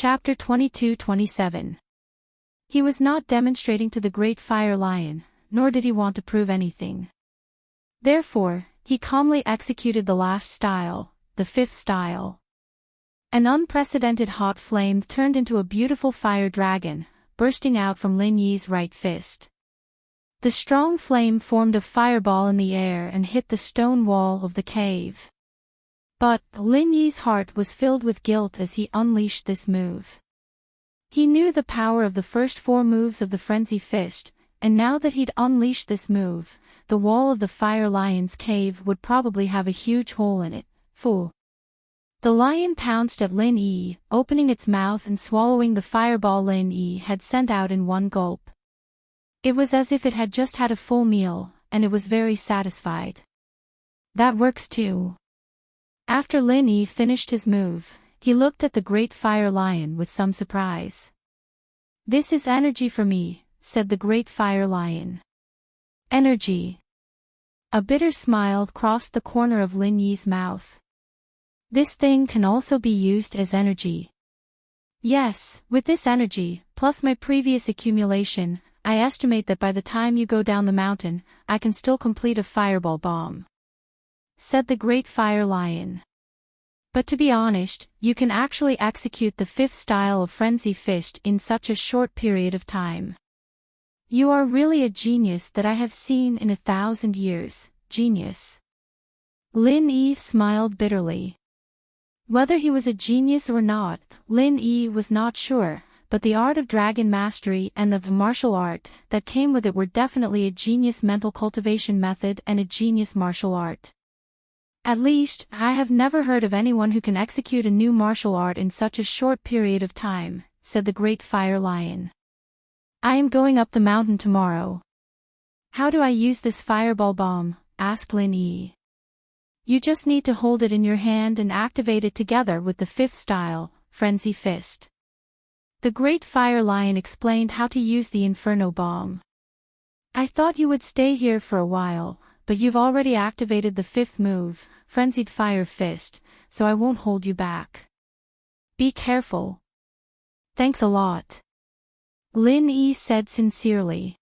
Chapter 22-27. He was not demonstrating to the great fire lion, nor did he want to prove anything. Therefore, he calmly executed the last style, the fifth style. An unprecedented hot flame turned into a beautiful fire dragon, bursting out from Lin Yi's right fist. The strong flame formed a fireball in the air and hit the stone wall of the cave. But Lin Yi's heart was filled with guilt as he unleashed this move. He knew the power of the first four moves of the Frenzy Fist, and now that he'd unleashed this move, the wall of the Fire Lion's cave would probably have a huge hole in it. Fool. The lion pounced at Lin Yi, opening its mouth and swallowing the fireball Lin Yi had sent out in one gulp. It was as if it had just had a full meal, and it was very satisfied. That works too. After Lin Yi finished his move, he looked at the great fire lion with some surprise. "This is energy for me," said the great fire lion. "Energy." A bitter smile crossed the corner of Lin Yi's mouth. "This thing can also be used as energy." "Yes, with this energy, plus my previous accumulation, I estimate that by the time you go down the mountain, I can still complete a fireball bomb," said the great fire lion. "But to be honest, you can actually execute the fifth style of Frenzy Fist in such a short period of time. You are really a genius that I have seen in 1,000 years, genius." Lin Yi smiled bitterly. Whether he was a genius or not, Lin Yi was not sure, but the art of dragon mastery and the martial art that came with it were definitely a genius mental cultivation method and a genius martial art. "At least, I have never heard of anyone who can execute a new martial art in such a short period of time," said the great fire lion. "I am going up the mountain tomorrow." "How do I use this fireball bomb?" asked Lin Yi. "You just need to hold it in your hand and activate it together with the fifth style, Frenzy Fist." The great fire lion explained how to use the Inferno bomb. "I thought you would stay here for a while, but you've already activated the fifth move, Frenzied Fire Fist, so I won't hold you back. Be careful." "Thanks a lot," Lin Yi said sincerely.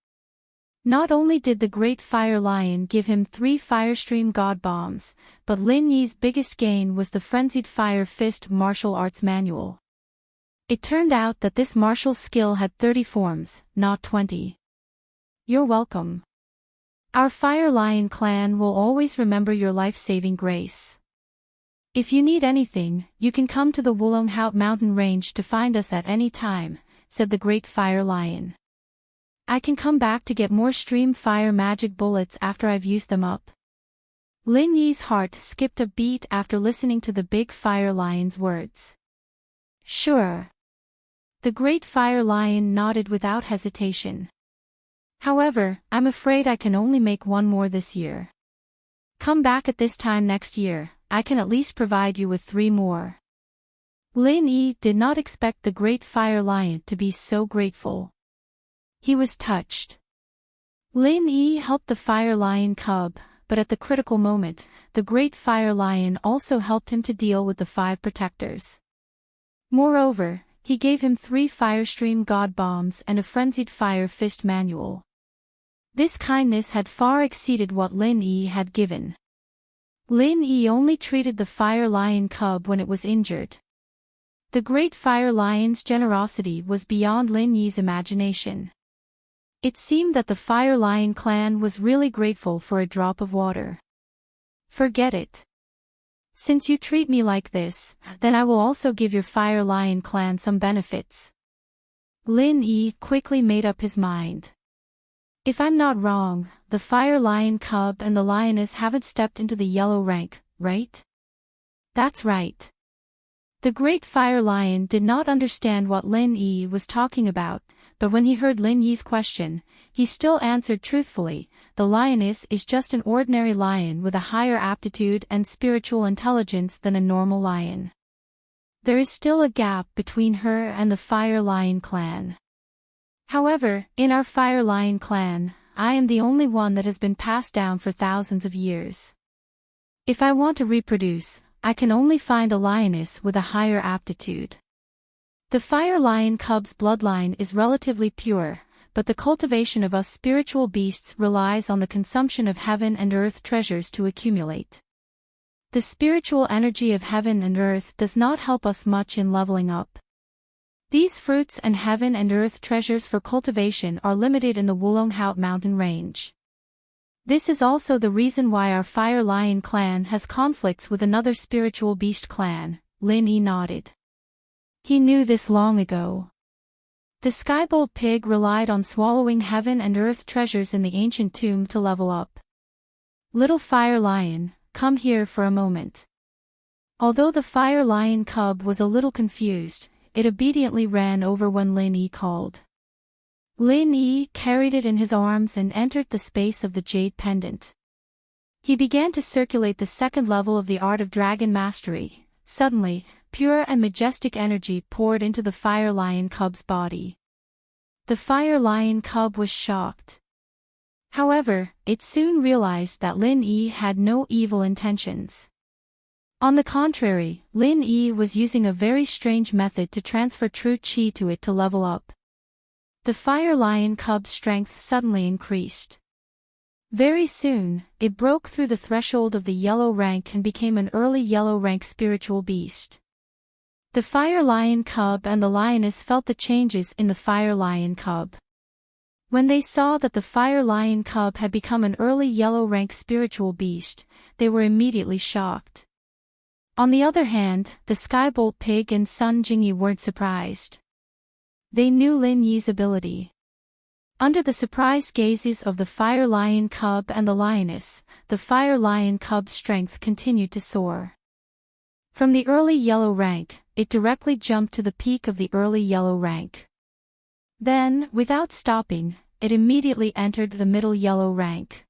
Not only did the great fire lion give him 3 Firestream God Bombs, but Lin Yi's biggest gain was the Frenzied Fire Fist martial arts manual. It turned out that this martial skill had 30 forms, not 20. "You're welcome. Our Fire Lion clan will always remember your life-saving grace. If you need anything, you can come to the Wulonghout mountain range to find us at any time," said the great fire lion. "I can come back to get more stream fire magic bullets after I've used them up." Lin Yi's heart skipped a beat after listening to the big fire lion's words. "Sure." The great fire lion nodded without hesitation. "However, I'm afraid I can only make one more this year. Come back at this time next year, I can at least provide you with 3 more. Lin Yi did not expect the great fire lion to be so grateful. He was touched. Lin Yi helped the fire lion cub, but at the critical moment, the great fire lion also helped him to deal with the 5 protectors. Moreover, he gave him 3 Firestream God Bombs and a Frenzied Fire Fist manual. This kindness had far exceeded what Lin Yi had given. Lin Yi only treated the fire lion cub when it was injured. The great fire lion's generosity was beyond Lin Yi's imagination. It seemed that the Fire Lion clan was really grateful for a drop of water. "Forget it. Since you treat me like this, then I will also give your Fire Lion clan some benefits." Lin Yi quickly made up his mind. "If I'm not wrong, the Fire Lion cub and the lioness haven't stepped into the yellow rank, right?" "That's right." The great fire lion did not understand what Lin Yi was talking about, but when he heard Lin Yi's question, he still answered truthfully, "The lioness is just an ordinary lion with a higher aptitude and spiritual intelligence than a normal lion. There is still a gap between her and the Fire Lion clan. However, in our Fire Lion clan, I am the only one that has been passed down for thousands of years. If I want to reproduce, I can only find a lioness with a higher aptitude." The fire lion cub's bloodline is relatively pure, but the cultivation of us spiritual beasts relies on the consumption of heaven and earth treasures to accumulate. The spiritual energy of heaven and earth does not help us much in leveling up. These fruits and heaven and earth treasures for cultivation are limited in the Wulonghout mountain range. This is also the reason why our Fire Lion clan has conflicts with another spiritual beast clan. Lin Yi nodded. He knew this long ago. The Skybolt pig relied on swallowing heaven and earth treasures in the ancient tomb to level up. Little Fire Lion, come here for a moment. Although the Fire Lion cub was a little confused, it obediently ran over when Lin Yi called. Lin Yi carried it in his arms and entered the space of the jade pendant. He began to circulate the second level of the art of dragon mastery. Suddenly, pure and majestic energy poured into the Fire Lion cub's body. The Fire Lion cub was shocked. However, it soon realized that Lin Yi had no evil intentions. On the contrary, Lin Yi was using a very strange method to transfer true qi to it to level up. The Fire Lion cub's strength suddenly increased. Very soon, it broke through the threshold of the yellow rank and became an early yellow rank spiritual beast. The Fire Lion cub and the lioness felt the changes in the Fire Lion cub. When they saw that the Fire Lion cub had become an early yellow rank spiritual beast, they were immediately shocked. On the other hand, the Skybolt pig and Sun Jingyi weren't surprised. They knew Lin Yi's ability. Under the surprised gazes of the Fire Lion cub and the lioness, the Fire Lion cub's strength continued to soar. From the early yellow rank, it directly jumped to the peak of the early yellow rank. Then, without stopping, it immediately entered the middle yellow rank.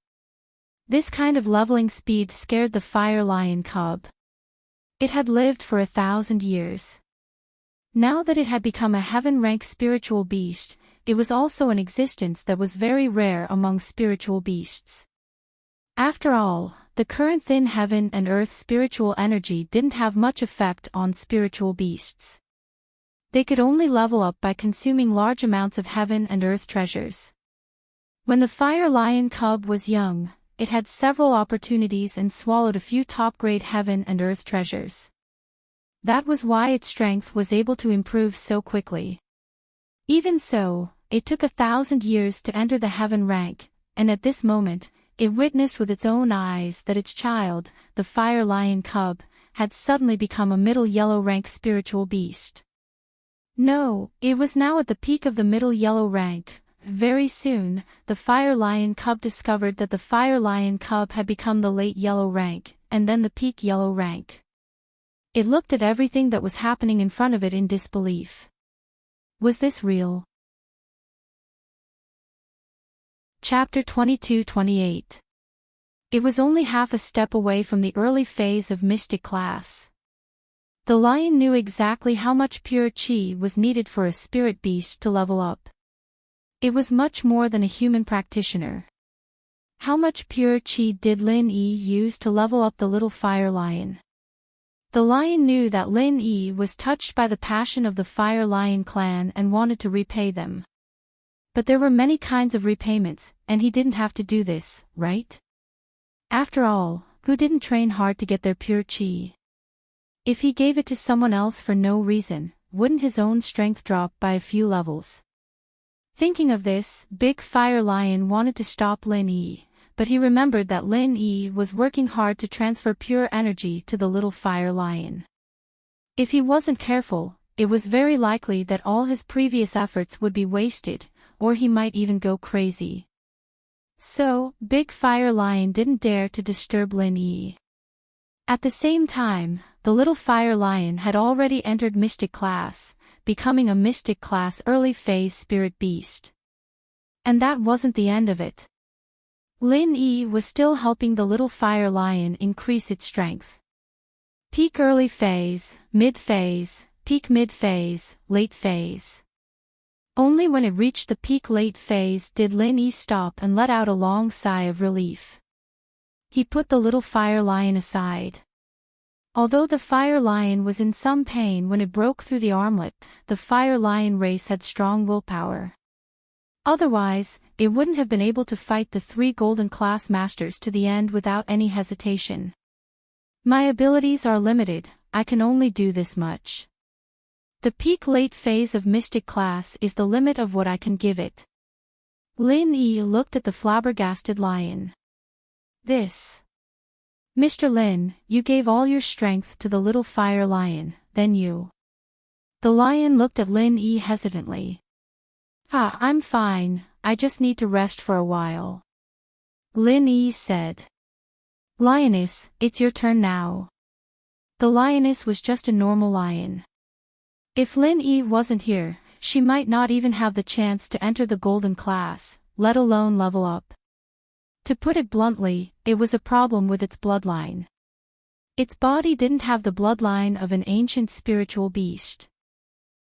This kind of leveling speed scared the Fire Lion cub. It had lived for 1,000 years. Now that it had become a heaven-rank spiritual beast, it was also an existence that was very rare among spiritual beasts. After all, the current thin heaven and earth spiritual energy didn't have much effect on spiritual beasts. They could only level up by consuming large amounts of heaven and earth treasures. When the Fire Lion cub was young, it had several opportunities and swallowed a few top-grade heaven and earth treasures. That was why its strength was able to improve so quickly. Even so, it took 1,000 years to enter the heaven rank, and at this moment, it witnessed with its own eyes that its child, the Fire Lion cub, had suddenly become a middle yellow rank spiritual beast. No, it was now at the peak of the middle yellow rank. Very soon, the Fire Lion cub discovered that the Fire Lion cub had become the late yellow rank, and then the peak yellow rank. It looked at everything that was happening in front of it in disbelief. Was this real? Chapter 22-28. It was only half a step away from the early phase of mystic class. The lion knew exactly how much pure qi was needed for a spirit beast to level up. It was much more than a human practitioner. How much pure qi did Lin Yi use to level up the little Fire Lion? The lion knew that Lin Yi was touched by the passion of the Fire Lion clan and wanted to repay them. But there were many kinds of repayments, and he didn't have to do this, right? After all, who didn't train hard to get their pure qi? If he gave it to someone else for no reason, wouldn't his own strength drop by a few levels? Thinking of this, Big Fire Lion wanted to stop Lin Yi, but he remembered that Lin Yi was working hard to transfer pure energy to the little Fire Lion. If he wasn't careful, it was very likely that all his previous efforts would be wasted, or he might even go crazy. So, Big Fire Lion didn't dare to disturb Lin Yi. At the same time, the little Fire Lion had already entered Mystic class, becoming a Mystic class early phase spirit beast. And that wasn't the end of it. Lin Yi was still helping the little Fire Lion increase its strength. Peak early phase, mid phase, peak mid phase, late phase. Only when it reached the peak late phase did Lin Yi stop and let out a long sigh of relief. He put the little Fire Lion aside. Although the fire lion was in some pain when it broke through the armlet, the fire lion race had strong willpower. Otherwise, it wouldn't have been able to fight the 3 golden class masters to the end without any hesitation. My abilities are limited, I can only do this much. The peak late phase of Mystic class is the limit of what I can give it. Lin Yi looked at the flabbergasted lion. This. Mr. Lin, you gave all your strength to the little fire lion, then you. The lion looked at Lin Yi hesitantly. I'm fine, I just need to rest for a while. Lin Yi said. Lioness, it's your turn now. The lioness was just a normal lion. If Lin Yi wasn't here, she might not even have the chance to enter the golden class, let alone level up. To put it bluntly, it was a problem with its bloodline. Its body didn't have the bloodline of an ancient spiritual beast.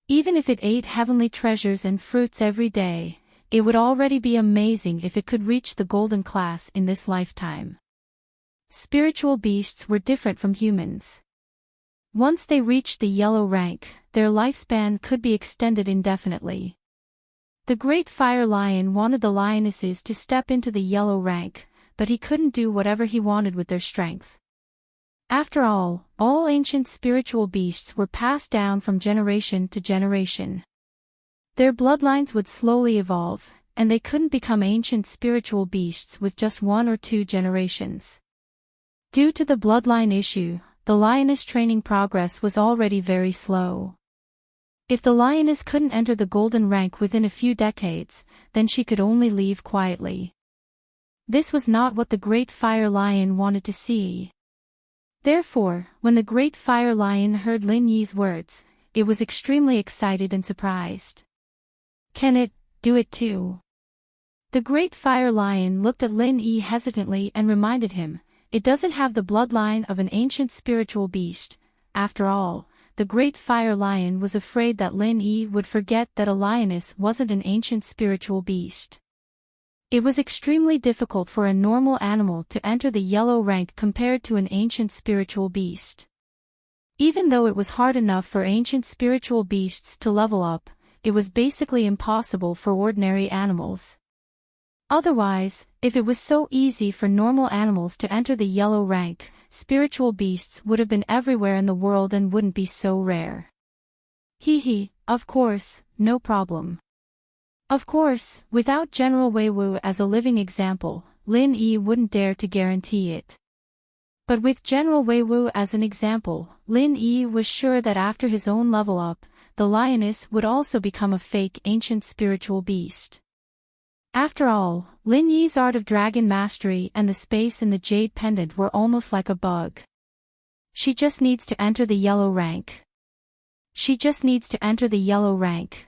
Even if it ate heavenly treasures and fruits every day, it would already be amazing if it could reach the golden class in this lifetime. Spiritual beasts were different from humans. Once they reached the yellow rank, their lifespan could be extended indefinitely. The great fire lion wanted the lionesses to step into the yellow rank, but he couldn't do whatever he wanted with their strength. After all ancient spiritual beasts were passed down from generation to generation. Their bloodlines would slowly evolve, and they couldn't become ancient spiritual beasts with just 1 or 2 generations. Due to the bloodline issue, the lioness training progress was already very slow. If the lioness couldn't enter the golden rank within a few decades, then she could only leave quietly. This was not what the great fire lion wanted to see. Therefore, when the great fire lion heard Lin Yi's words, it was extremely excited and surprised. Can it do it too? The great fire lion looked at Lin Yi hesitantly and reminded him, it doesn't have the bloodline of an ancient spiritual beast. After all, the great fire lion was afraid that Lin Yi would forget that a lioness wasn't an ancient spiritual beast. It was extremely difficult for a normal animal to enter the yellow rank compared to an ancient spiritual beast. Even though it was hard enough for ancient spiritual beasts to level up, it was basically impossible for ordinary animals. Otherwise, if it was so easy for normal animals to enter the yellow rank, spiritual beasts would have been everywhere in the world and wouldn't be so rare. Of course, no problem. Of course, without General Wei Wu as a living example, Lin Yi wouldn't dare to guarantee it. But with General Wei Wu as an example, Lin Yi was sure that after his own level up, the lioness would also become a fake ancient spiritual beast. After all, Lin Yi's art of dragon mastery and the space in the jade pendant were almost like a bug. She just needs to enter the yellow rank. She just needs to enter the yellow rank.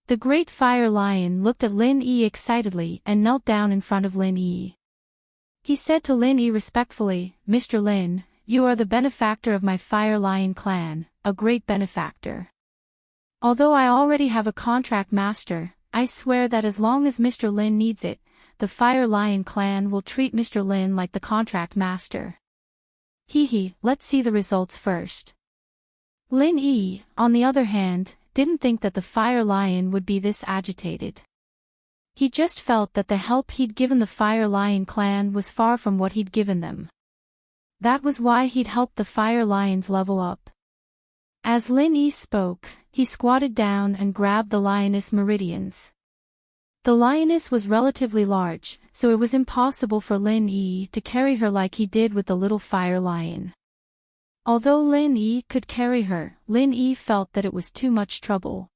The great fire lion looked at Lin Yi excitedly and knelt down in front of Lin Yi. He said to Lin Yi respectfully, Mr. Lin, you are the benefactor of my fire lion clan, a great benefactor. Although I already have a contract master, I swear that as long as Mr. Lin needs it, the Fire Lion clan will treat Mr. Lin like the contract master. Let's see the results first. Lin Yi, on the other hand, didn't think that the Fire Lion would be this agitated. He just felt that the help he'd given the Fire Lion clan was far from what he'd given them. That was why he'd helped the Fire Lions level up. As Lin Yi spoke, he squatted down and grabbed the lioness meridians. The lioness was relatively large, so it was impossible for Lin Yi to carry her like he did with the little fire lion. Although Lin Yi could carry her, Lin Yi felt that it was too much trouble.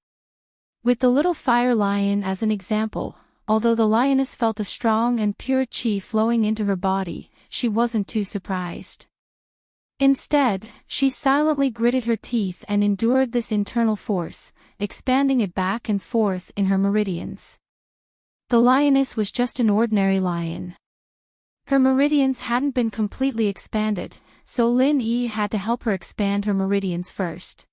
With the little fire lion as an example, although the lioness felt a strong and pure chi flowing into her body, she wasn't too surprised. Instead, she silently gritted her teeth and endured this internal force, expanding it back and forth in her meridians. The lioness was just an ordinary lion. Her meridians hadn't been completely expanded, so Lin Yi had to help her expand her meridians first.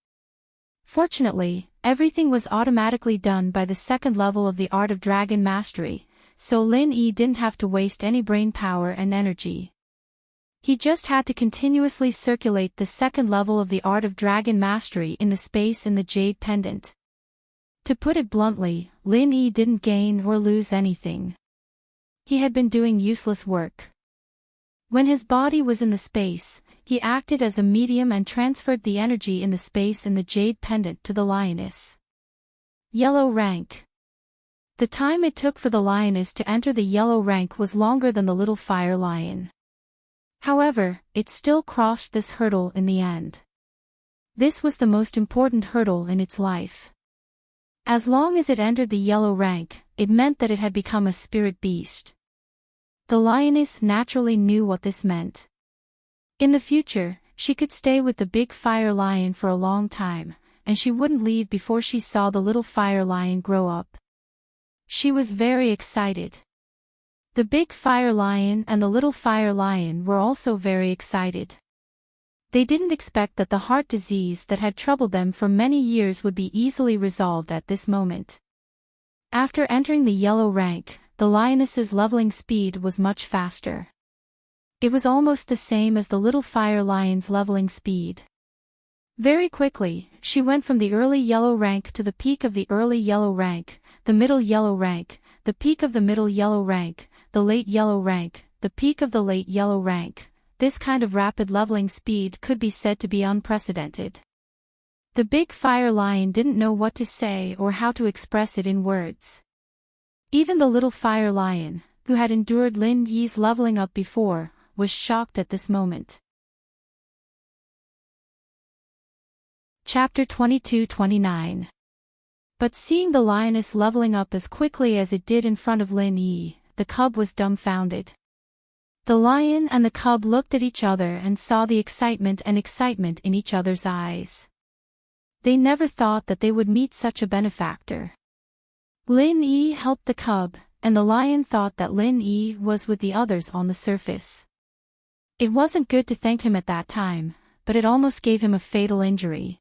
Fortunately, everything was automatically done by the second level of the Art of Dragon Mastery, so Lin Yi didn't have to waste any brain power and energy. He just had to continuously circulate the second level of the art of dragon mastery in the space in the jade pendant. To put it bluntly, Lin Yi didn't gain or lose anything. He had been doing useless work. When his body was in the space, he acted as a medium and transferred the energy in the space in the jade pendant to the lioness. Yellow rank. The time it took for the lioness to enter the yellow rank was longer than the little fire lion. However, it still crossed this hurdle in the end. This was the most important hurdle in its life. As long as it entered the yellow rank, it meant that it had become a spirit beast. The lioness naturally knew what this meant. In the future, she could stay with the big fire lion for a long time, and she wouldn't leave before she saw the little fire lion grow up. She was very excited. The big fire lion and the little fire lion were also very excited. They didn't expect that the heart disease that had troubled them for many years would be easily resolved at this moment. After entering the yellow rank, the lioness's leveling speed was much faster. It was almost the same as the little fire lion's leveling speed. Very quickly, she went from the early yellow rank to the peak of the early yellow rank, the middle yellow rank, the peak of the middle yellow rank, the late yellow rank, the peak of the late yellow rank. This kind of rapid leveling speed could be said to be unprecedented. The big fire lion didn't know what to say or how to express it in words. Even the little fire lion, who had endured Lin Yi's leveling up before, was shocked at this moment. Chapter 22-29. But seeing the lioness leveling up as quickly as it did in front of Lin Yi, the cub was dumbfounded. The lion and the cub looked at each other and saw the excitement in each other's eyes. They never thought that they would meet such a benefactor. Lin Yi helped the cub, and the lion thought that Lin Yi was with the others on the surface. It wasn't good to thank him at that time, but it almost gave him a fatal injury.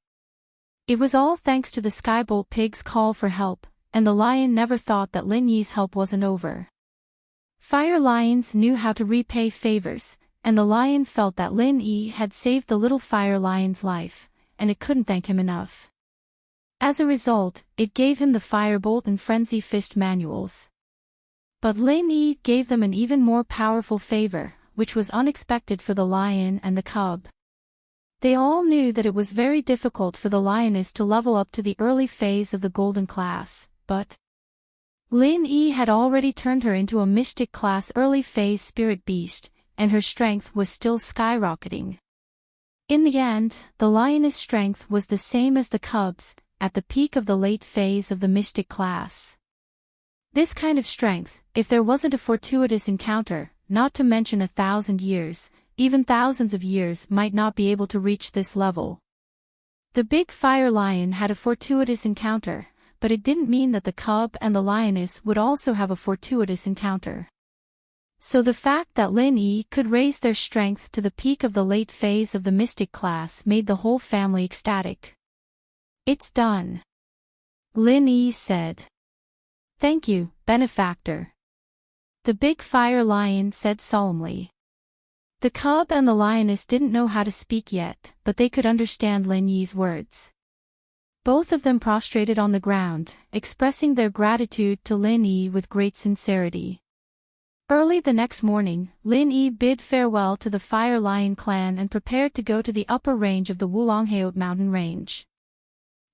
It was all thanks to the Skybolt Pig's call for help, and the lion never thought that Lin Yi's help wasn't over. Fire lions knew how to repay favors, and the lion felt that Lin Yi had saved the little fire lion's life, and it couldn't thank him enough. As a result, it gave him the Firebolt and Frenzy Fist manuals. But Lin Yi gave them an even more powerful favor, which was unexpected for the lion and the cub. They all knew that it was very difficult for the lioness to level up to the early phase of the golden class, but Lin Yi had already turned her into a mystic class early phase spirit beast, and her strength was still skyrocketing. In the end, the lioness' strength was the same as the cub's, at the peak of the late phase of the mystic class. This kind of strength, if there wasn't a fortuitous encounter, not to mention 1,000 years, even thousands of years might not be able to reach this level. The big fire lion had a fortuitous encounter, but it didn't mean that the cub and the lioness would also have a fortuitous encounter. So the fact that Lin Yi could raise their strength to the peak of the late phase of the mystic class made the whole family ecstatic. "It's done," Lin Yi said. "Thank you, benefactor," the big fire lion said solemnly. The cub and the lioness didn't know how to speak yet, but they could understand Lin Yi's words. Both of them prostrated on the ground, expressing their gratitude to Lin Yi with great sincerity. Early the next morning, Lin Yi bid farewell to the Fire Lion clan and prepared to go to the upper range of the Wulongheot mountain range.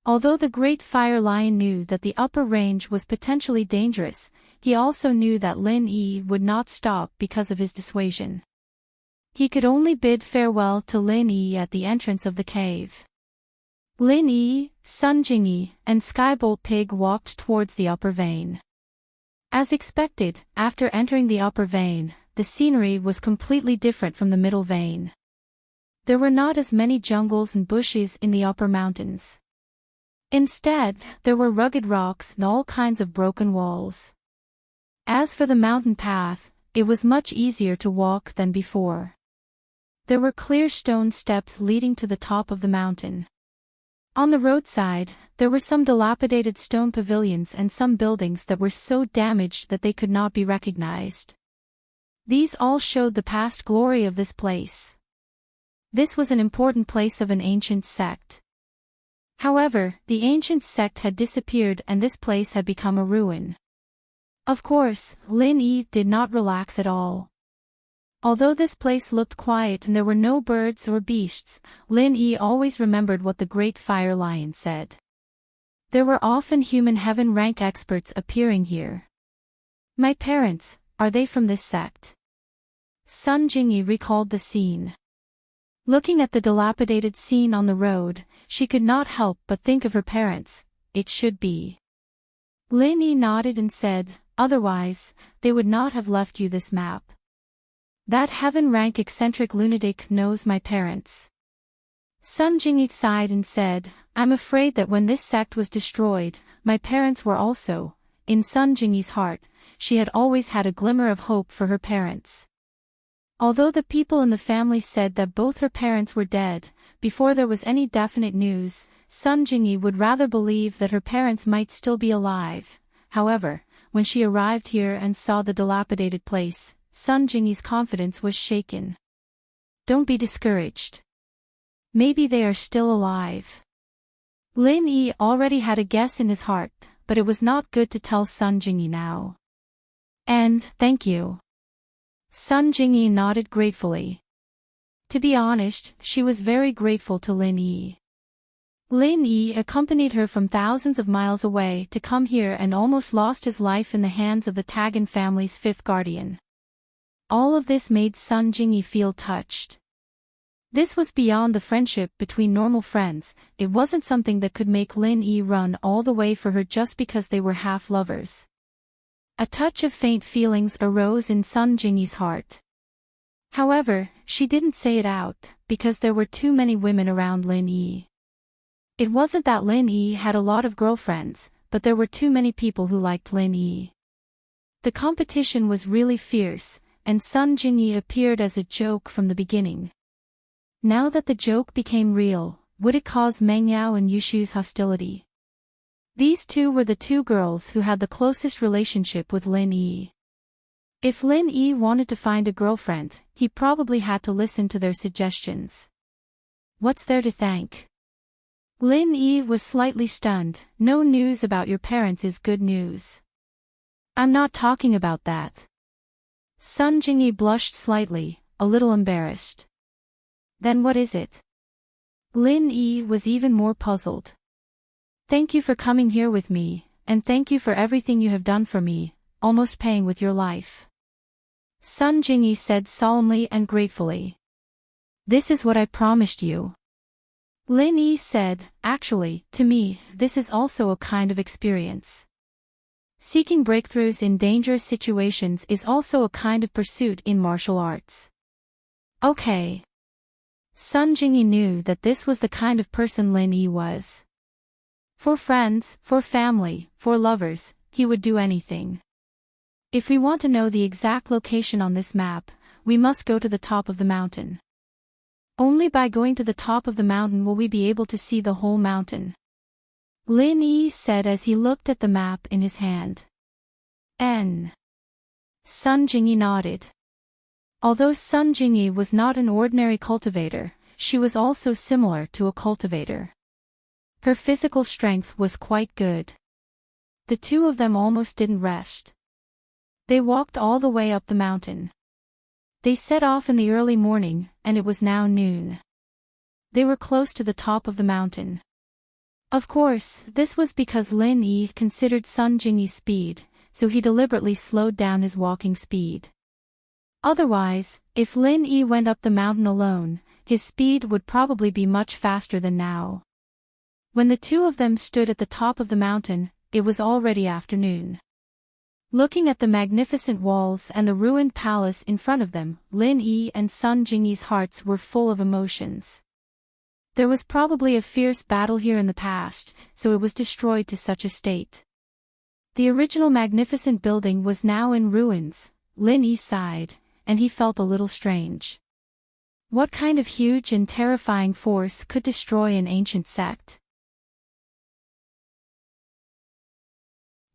Although the great Fire Lion knew that the upper range was potentially dangerous, he also knew that Lin Yi would not stop because of his dissuasion. He could only bid farewell to Lin Yi at the entrance of the cave. Lin Yi, Sun Jingyi, and Skybolt Pig walked towards the upper vein. As expected, after entering the upper vein, the scenery was completely different from the middle vein. There were not as many jungles and bushes in the upper mountains. Instead, there were rugged rocks and all kinds of broken walls. As for the mountain path, it was much easier to walk than before. There were clear stone steps leading to the top of the mountain. On the roadside, there were some dilapidated stone pavilions and some buildings that were so damaged that they could not be recognized. These all showed the past glory of this place. This was an important place of an ancient sect. However, the ancient sect had disappeared and this place had become a ruin. Of course, Lin Yi did not relax at all. Although this place looked quiet and there were no birds or beasts, Lin Yi always remembered what the Great Fire Lion said. There were often human heaven rank experts appearing here. My parents, are they from this sect? Sun Jingyi recalled the scene. Looking at the dilapidated scene on the road, she could not help but think of her parents. It should be. Lin Yi nodded and said, otherwise, they would not have left you this map. That heaven-rank eccentric lunatic knows my parents. Sun Jingyi sighed and said, I'm afraid that when this sect was destroyed, my parents were also. In Sun Jingyi's heart, she had always had a glimmer of hope for her parents. Although the people in the family said that both her parents were dead, before there was any definite news, Sun Jingyi would rather believe that her parents might still be alive. However, when she arrived here and saw the dilapidated place, Sun Jingyi's confidence was shaken. Don't be discouraged. Maybe they are still alive. Lin Yi already had a guess in his heart, but it was not good to tell Sun Jingyi now. And, thank you. Sun Jingyi nodded gratefully. To be honest, she was very grateful to Lin Yi. Lin Yi accompanied her from thousands of miles away to come here and almost lost his life in the hands of the Tagan family's fifth guardian. All of this made Sun Jingyi feel touched. This was beyond the friendship between normal friends. It wasn't something that could make Lin Yi run all the way for her just because they were half lovers. A touch of faint feelings arose in Sun Jingyi's heart. However, she didn't say it out, because there were too many women around Lin Yi. It wasn't that Lin Yi had a lot of girlfriends, but there were too many people who liked Lin Yi. The competition was really fierce, and Sun Jingyi appeared as a joke from the beginning. Now that the joke became real, would it cause Meng Yao and Yushu's hostility? These two were the two girls who had the closest relationship with Lin Yi. If Lin Yi wanted to find a girlfriend, he probably had to listen to their suggestions. What's there to thank? Lin Yi was slightly stunned. No news about your parents is good news. I'm not talking about that. Sun Jingyi blushed slightly, a little embarrassed. Then what is it? Lin Yi was even more puzzled. Thank you for coming here with me, and thank you for everything you have done for me, almost paying with your life. Sun Jingyi said solemnly and gratefully. This is what I promised you. Lin Yi said, actually, to me, this is also a kind of experience. Seeking breakthroughs in dangerous situations is also a kind of pursuit in martial arts. Okay. Sun Jingyi knew that this was the kind of person Lin Yi was. For friends, for family, for lovers, he would do anything. If we want to know the exact location on this map, we must go to the top of the mountain. Only by going to the top of the mountain will we be able to see the whole mountain. Lin Yi said as he looked at the map in his hand. Sun Jingyi nodded. Although Sun Jingyi was not an ordinary cultivator, she was also similar to a cultivator. Her physical strength was quite good. The two of them almost didn't rest. They walked all the way up the mountain. They set off in the early morning, and it was now noon. They were close to the top of the mountain. Of course, this was because Lin Yi considered Sun Jingyi's speed, so he deliberately slowed down his walking speed. Otherwise, if Lin Yi went up the mountain alone, his speed would probably be much faster than now. When the two of them stood at the top of the mountain, it was already afternoon. Looking at the magnificent walls and the ruined palace in front of them, Lin Yi and Sun Jingyi's hearts were full of emotions. There was probably a fierce battle here in the past, so it was destroyed to such a state. The original magnificent building was now in ruins. Lin Yi sighed, and he felt a little strange. What kind of huge and terrifying force could destroy an ancient sect?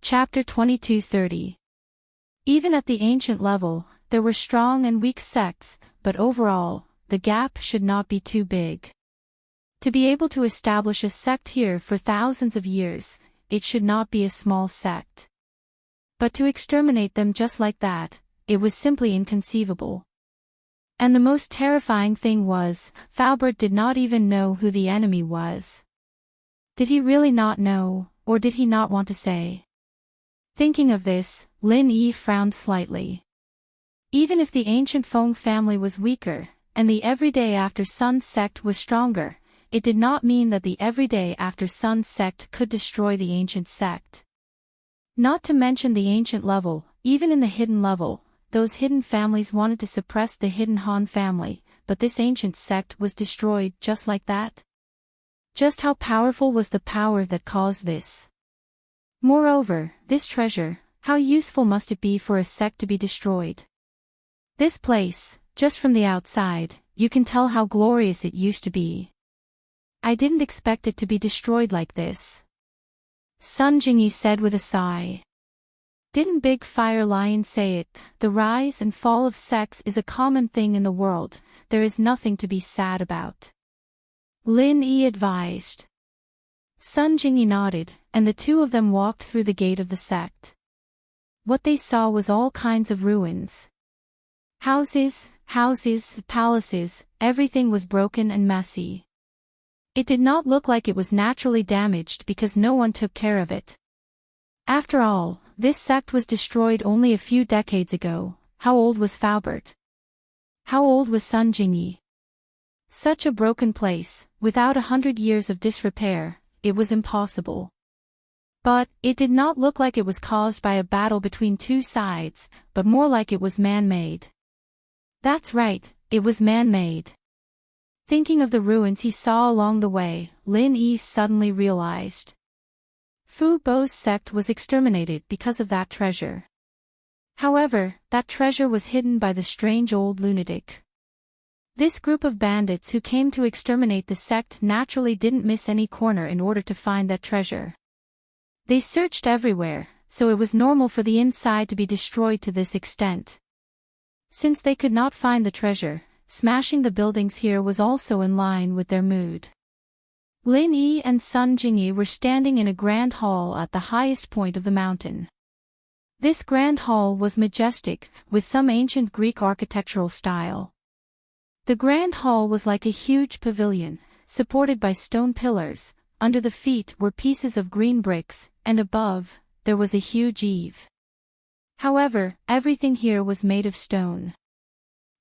Chapter 2230. Even at the ancient level, there were strong and weak sects, but overall, the gap should not be too big. To be able to establish a sect here for thousands of years, it should not be a small sect. But to exterminate them just like that, it was simply inconceivable. And the most terrifying thing was, Faubert did not even know who the enemy was. Did he really not know, or did he not want to say? Thinking of this, Lin Yi frowned slightly. Even if the ancient Feng family was weaker, and the Everyday After Sun sect was stronger, it did not mean that the Everyday After Sun sect could destroy the ancient sect. Not to mention the ancient level, even in the hidden level, those hidden families wanted to suppress the hidden Han family, but this ancient sect was destroyed just like that. Just how powerful was the power that caused this? Moreover, this treasure, how useful must it be for a sect to be destroyed? This place, just from the outside, you can tell how glorious it used to be. I didn't expect it to be destroyed like this. Sun Jingyi said with a sigh. Didn't Big Fire Lion say it, the rise and fall of sects is a common thing in the world, there is nothing to be sad about. Lin Yi advised. Sun Jingyi nodded, and the two of them walked through the gate of the sect. What they saw was all kinds of ruins. Houses, palaces, everything was broken and messy. It did not look like it was naturally damaged because no one took care of it. After all, this sect was destroyed only a few decades ago. How old was Faubert? How old was Sun Jingyi? Such a broken place, without 100 years of disrepair, it was impossible. But, it did not look like it was caused by a battle between two sides, but more like it was man-made. That's right, it was man-made. Thinking of the ruins he saw along the way, Lin Yi suddenly realized. Fu Bo's sect was exterminated because of that treasure. However, that treasure was hidden by the strange old lunatic. This group of bandits who came to exterminate the sect naturally didn't miss any corner in order to find that treasure. They searched everywhere, so it was normal for the inside to be destroyed to this extent. Since they could not find the treasure, smashing the buildings here was also in line with their mood. Lin Yi and Sun Jingyi were standing in a grand hall at the highest point of the mountain. This grand hall was majestic, with some ancient Greek architectural style. The grand hall was like a huge pavilion, supported by stone pillars. Under the feet were pieces of green bricks, and above, there was a huge eave. However, everything here was made of stone.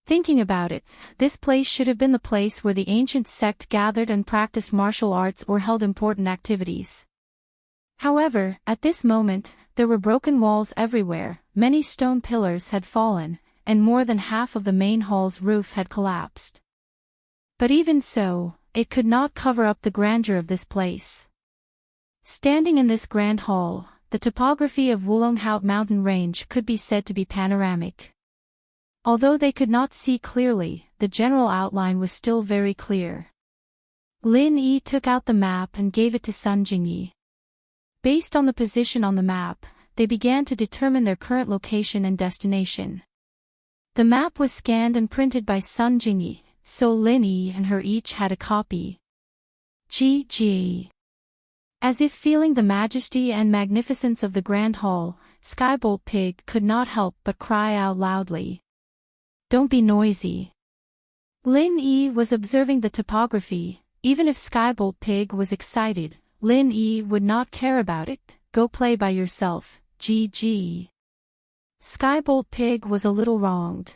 Thinking about it, this place should have been the place where the ancient sect gathered and practiced martial arts or held important activities. However, at this moment, there were broken walls everywhere, many stone pillars had fallen, and more than half of the main hall's roof had collapsed. But even so, it could not cover up the grandeur of this place. Standing in this grand hall, the topography of Wulonghout mountain range could be said to be panoramic. Although they could not see clearly, the general outline was still very clear. Lin Yi took out the map and gave it to Sun Jingyi. Based on the position on the map, they began to determine their current location and destination. The map was scanned and printed by Sun Jingyi, so Lin Yi and her each had a copy. GG. As if feeling the majesty and magnificence of the grand hall, Skybolt Pig could not help but cry out loudly. Don't be noisy. Lin Yi was observing the topography. Even if Skybolt Pig was excited, Lin Yi would not care about it. Go play by yourself, GG. Skybolt Pig was a little wronged.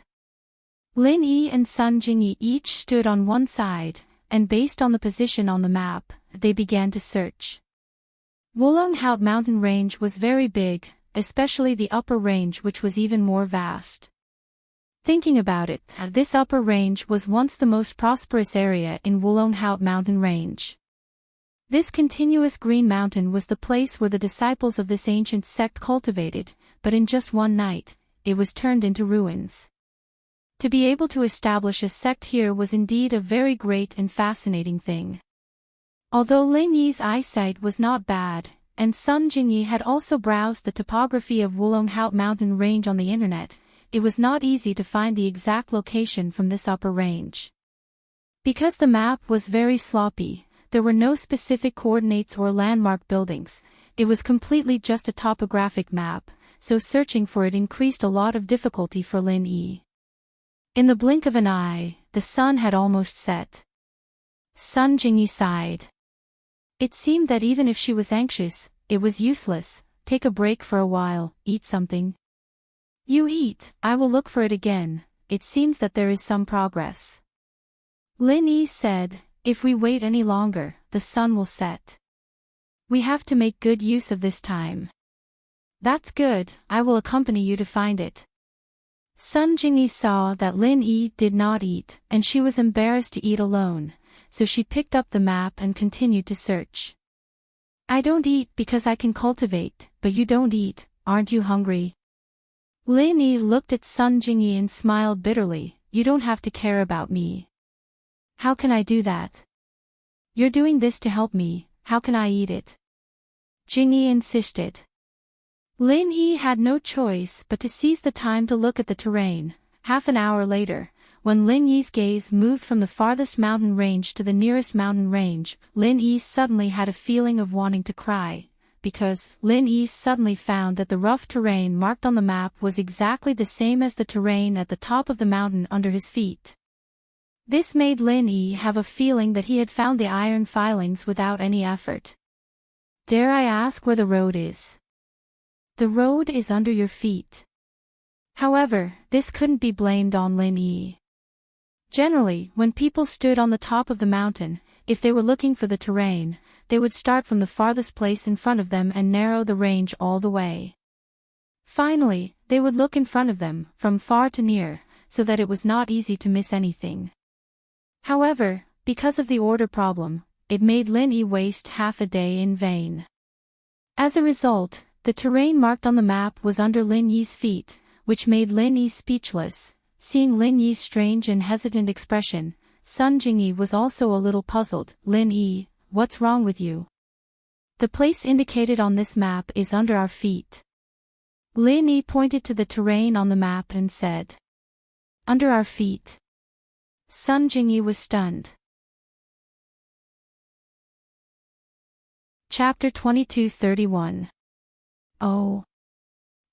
Lin Yi and Sun Jingyi each stood on one side, and based on the position on the map, they began to search. Wulonghout mountain range was very big, especially the upper range, which was even more vast. Thinking about it, this upper range was once the most prosperous area in Wulonghout mountain range. This continuous green mountain was the place where the disciples of this ancient sect cultivated, but in just one night, it was turned into ruins. To be able to establish a sect here was indeed a very great and fascinating thing. Although Lin Yi's eyesight was not bad, and Sun Jingyi had also browsed the topography of Wulonghout mountain range on the internet, it was not easy to find the exact location from this upper range. Because the map was very sloppy, there were no specific coordinates or landmark buildings, it was completely just a topographic map, so searching for it increased a lot of difficulty for Lin Yi. In the blink of an eye, the sun had almost set. Sun Jingyi sighed. It seemed that even if she was anxious, it was useless. Take a break for a while, eat something. You eat, I will look for it again, it seems that there is some progress. Lin Yi said, if we wait any longer, the sun will set. We have to make good use of this time. That's good, I will accompany you to find it. Sun Jingyi saw that Lin Yi did not eat, and she was embarrassed to eat alone, so she picked up the map and continued to search. I don't eat because I can cultivate, but you don't eat, aren't you hungry? Lin Yi looked at Sun Jingyi and smiled bitterly, you don't have to care about me. How can I do that? You're doing this to help me, how can I eat it? Jingyi insisted. Lin Yi had no choice but to seize the time to look at the terrain. Half an hour later, when Lin Yi's gaze moved from the farthest mountain range to the nearest mountain range, Lin Yi suddenly had a feeling of wanting to cry, because Lin Yi suddenly found that the rough terrain marked on the map was exactly the same as the terrain at the top of the mountain under his feet. This made Lin Yi have a feeling that he had found the iron filings without any effort. Dare I ask where the road is? The road is under your feet. However, this couldn't be blamed on Lin Yi. Generally, when people stood on the top of the mountain, if they were looking for the terrain, they would start from the farthest place in front of them and narrow the range all the way. Finally, they would look in front of them, from far to near, so that it was not easy to miss anything. However, because of the order problem, it made Lin Yi waste half a day in vain. As a result, the terrain marked on the map was under Lin Yi's feet, which made Lin Yi speechless. Seeing Lin Yi's strange and hesitant expression, Sun Jingyi was also a little puzzled. Lin Yi, what's wrong with you? The place indicated on this map is under our feet. Lin Yi pointed to the terrain on the map and said, under our feet. Sun Jingyi was stunned. Chapter 22:31. Oh.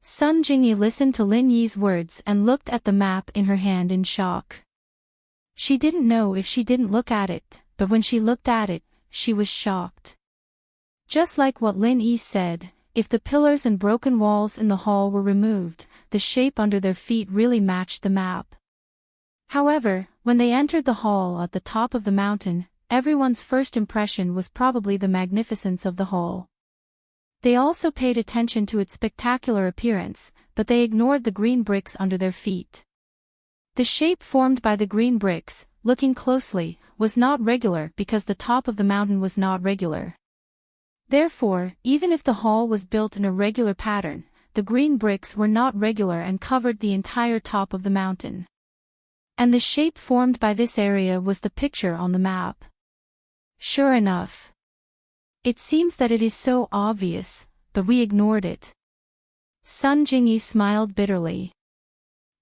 Sun Jingyi listened to Lin Yi's words and looked at the map in her hand in shock. She didn't know if she didn't look at it, but when she looked at it, she was shocked. Just like what Lin Yi said, if the pillars and broken walls in the hall were removed, the shape under their feet really matched the map. However, when they entered the hall at the top of the mountain, everyone's first impression was probably the magnificence of the hall. They also paid attention to its spectacular appearance, but they ignored the green bricks under their feet. The shape formed by the green bricks, looking closely, was not regular because the top of the mountain was not regular. Therefore, even if the hall was built in a regular pattern, the green bricks were not regular and covered the entire top of the mountain. And the shape formed by this area was the picture on the map. Sure enough. It seems that it is so obvious, but we ignored it. Sun Jingyi smiled bitterly.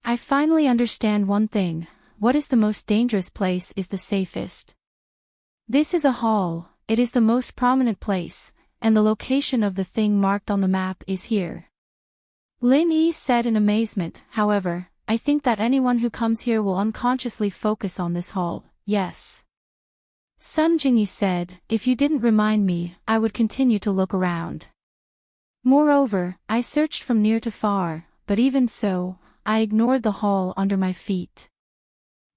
I finally understand one thing, what is the most dangerous place is the safest. This is a hall, it is the most prominent place, and the location of the thing marked on the map is here. Lin Yi said in amazement, however, I think that anyone who comes here will unconsciously focus on this hall, yes. Sun Jingyi said, if you didn't remind me, I would continue to look around. Moreover, I searched from near to far, but even so, I ignored the hall under my feet.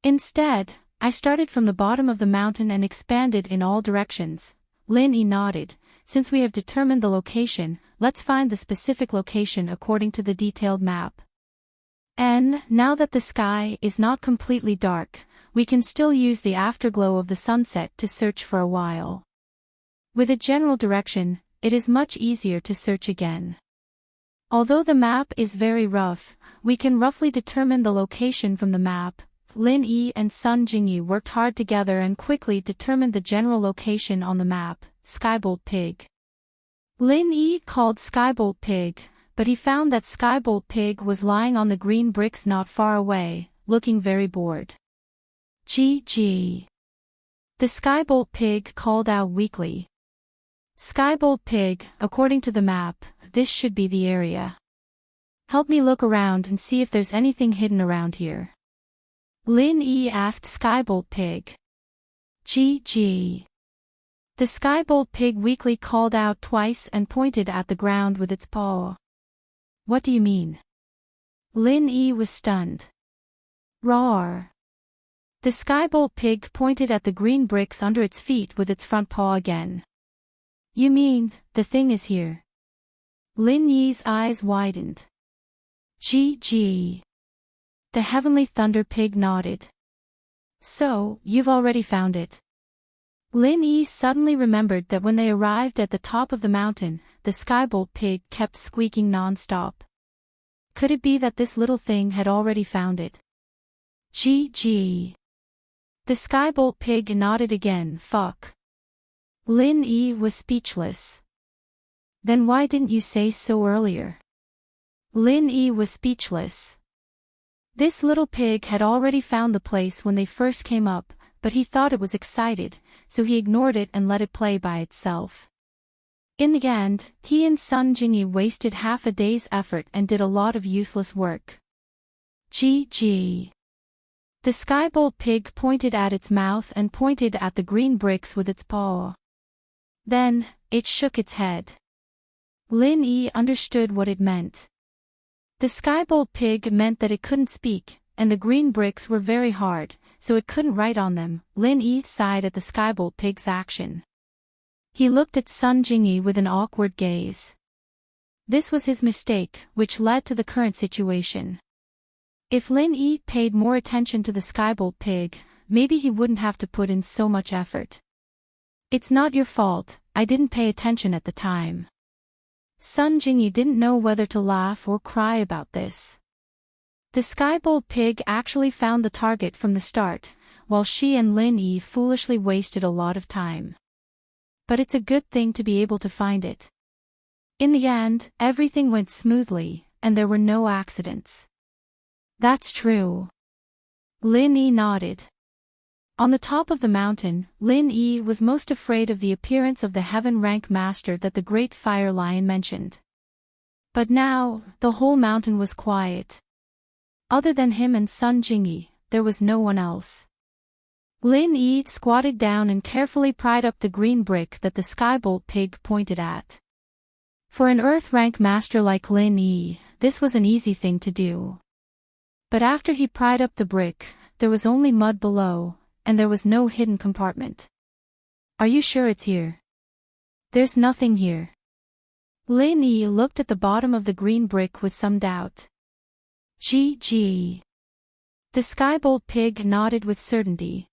Instead, I started from the bottom of the mountain and expanded in all directions. Lin Yi nodded, since we have determined the location, let's find the specific location according to the detailed map. And, now that the sky is not completely dark, we can still use the afterglow of the sunset to search for a while. With a general direction, it is much easier to search again. Although the map is very rough, we can roughly determine the location from the map. Lin Yi and Sun Jingyi worked hard together and quickly determined the general location on the map, Skybolt Pig. Lin Yi called Skybolt Pig, but he found that Skybolt Pig was lying on the green bricks not far away, looking very bored. Gee. The Skybolt Pig called out weakly. Skybolt Pig, according to the map, this should be the area. Help me look around and see if there's anything hidden around here. Lin Yi asked Skybolt Pig. Gee. The Skybolt Pig weakly called out twice and pointed at the ground with its paw. What do you mean? Lin Yi was stunned. Roar. The Skybolt Pig pointed at the green bricks under its feet with its front paw again. You mean, the thing is here? Lin Yi's eyes widened. Gee. The Heavenly Thunder Pig nodded. So, you've already found it. Lin Yi suddenly remembered that when they arrived at the top of the mountain, the Skybolt Pig kept squeaking non-stop. Could it be that this little thing had already found it? Gee. The Skybolt Pig nodded again. Fuck. Lin Yi was speechless. Then why didn't you say so earlier? Lin Yi was speechless. This little pig had already found the place when they first came up, but he thought it was excited, so he ignored it and let it play by itself. In the end, he and Sun Jingyi wasted half a day's effort and did a lot of useless work. Gee. The Skybolt Pig pointed at its mouth and pointed at the green bricks with its paw. Then, it shook its head. Lin Yi understood what it meant. The Skybolt Pig meant that it couldn't speak, and the green bricks were very hard, so it couldn't write on them. Lin Yi sighed at the Skybolt Pig's action. He looked at Sun Jingyi with an awkward gaze. This was his mistake, which led to the current situation. If Lin Yi paid more attention to the Skybolt Pig, maybe he wouldn't have to put in so much effort. It's not your fault, I didn't pay attention at the time. Sun Jingyi didn't know whether to laugh or cry about this. The Skybolt Pig actually found the target from the start, while she and Lin Yi foolishly wasted a lot of time. But it's a good thing to be able to find it. In the end, everything went smoothly, and there were no accidents. That's true. Lin Yi nodded. On the top of the mountain, Lin Yi was most afraid of the appearance of the Heaven Rank Master that the Great Fire Lion mentioned. But now, the whole mountain was quiet. Other than him and Sun Jingyi, there was no one else. Lin Yi squatted down and carefully pried up the green brick that the Skybolt Pig pointed at. For an Earth Rank Master like Lin Yi, this was an easy thing to do. But after he pried up the brick, there was only mud below, and there was no hidden compartment. Are you sure it's here? There's nothing here. Lin Yi looked at the bottom of the green brick with some doubt. Gee. The Skybolt Pig nodded with certainty.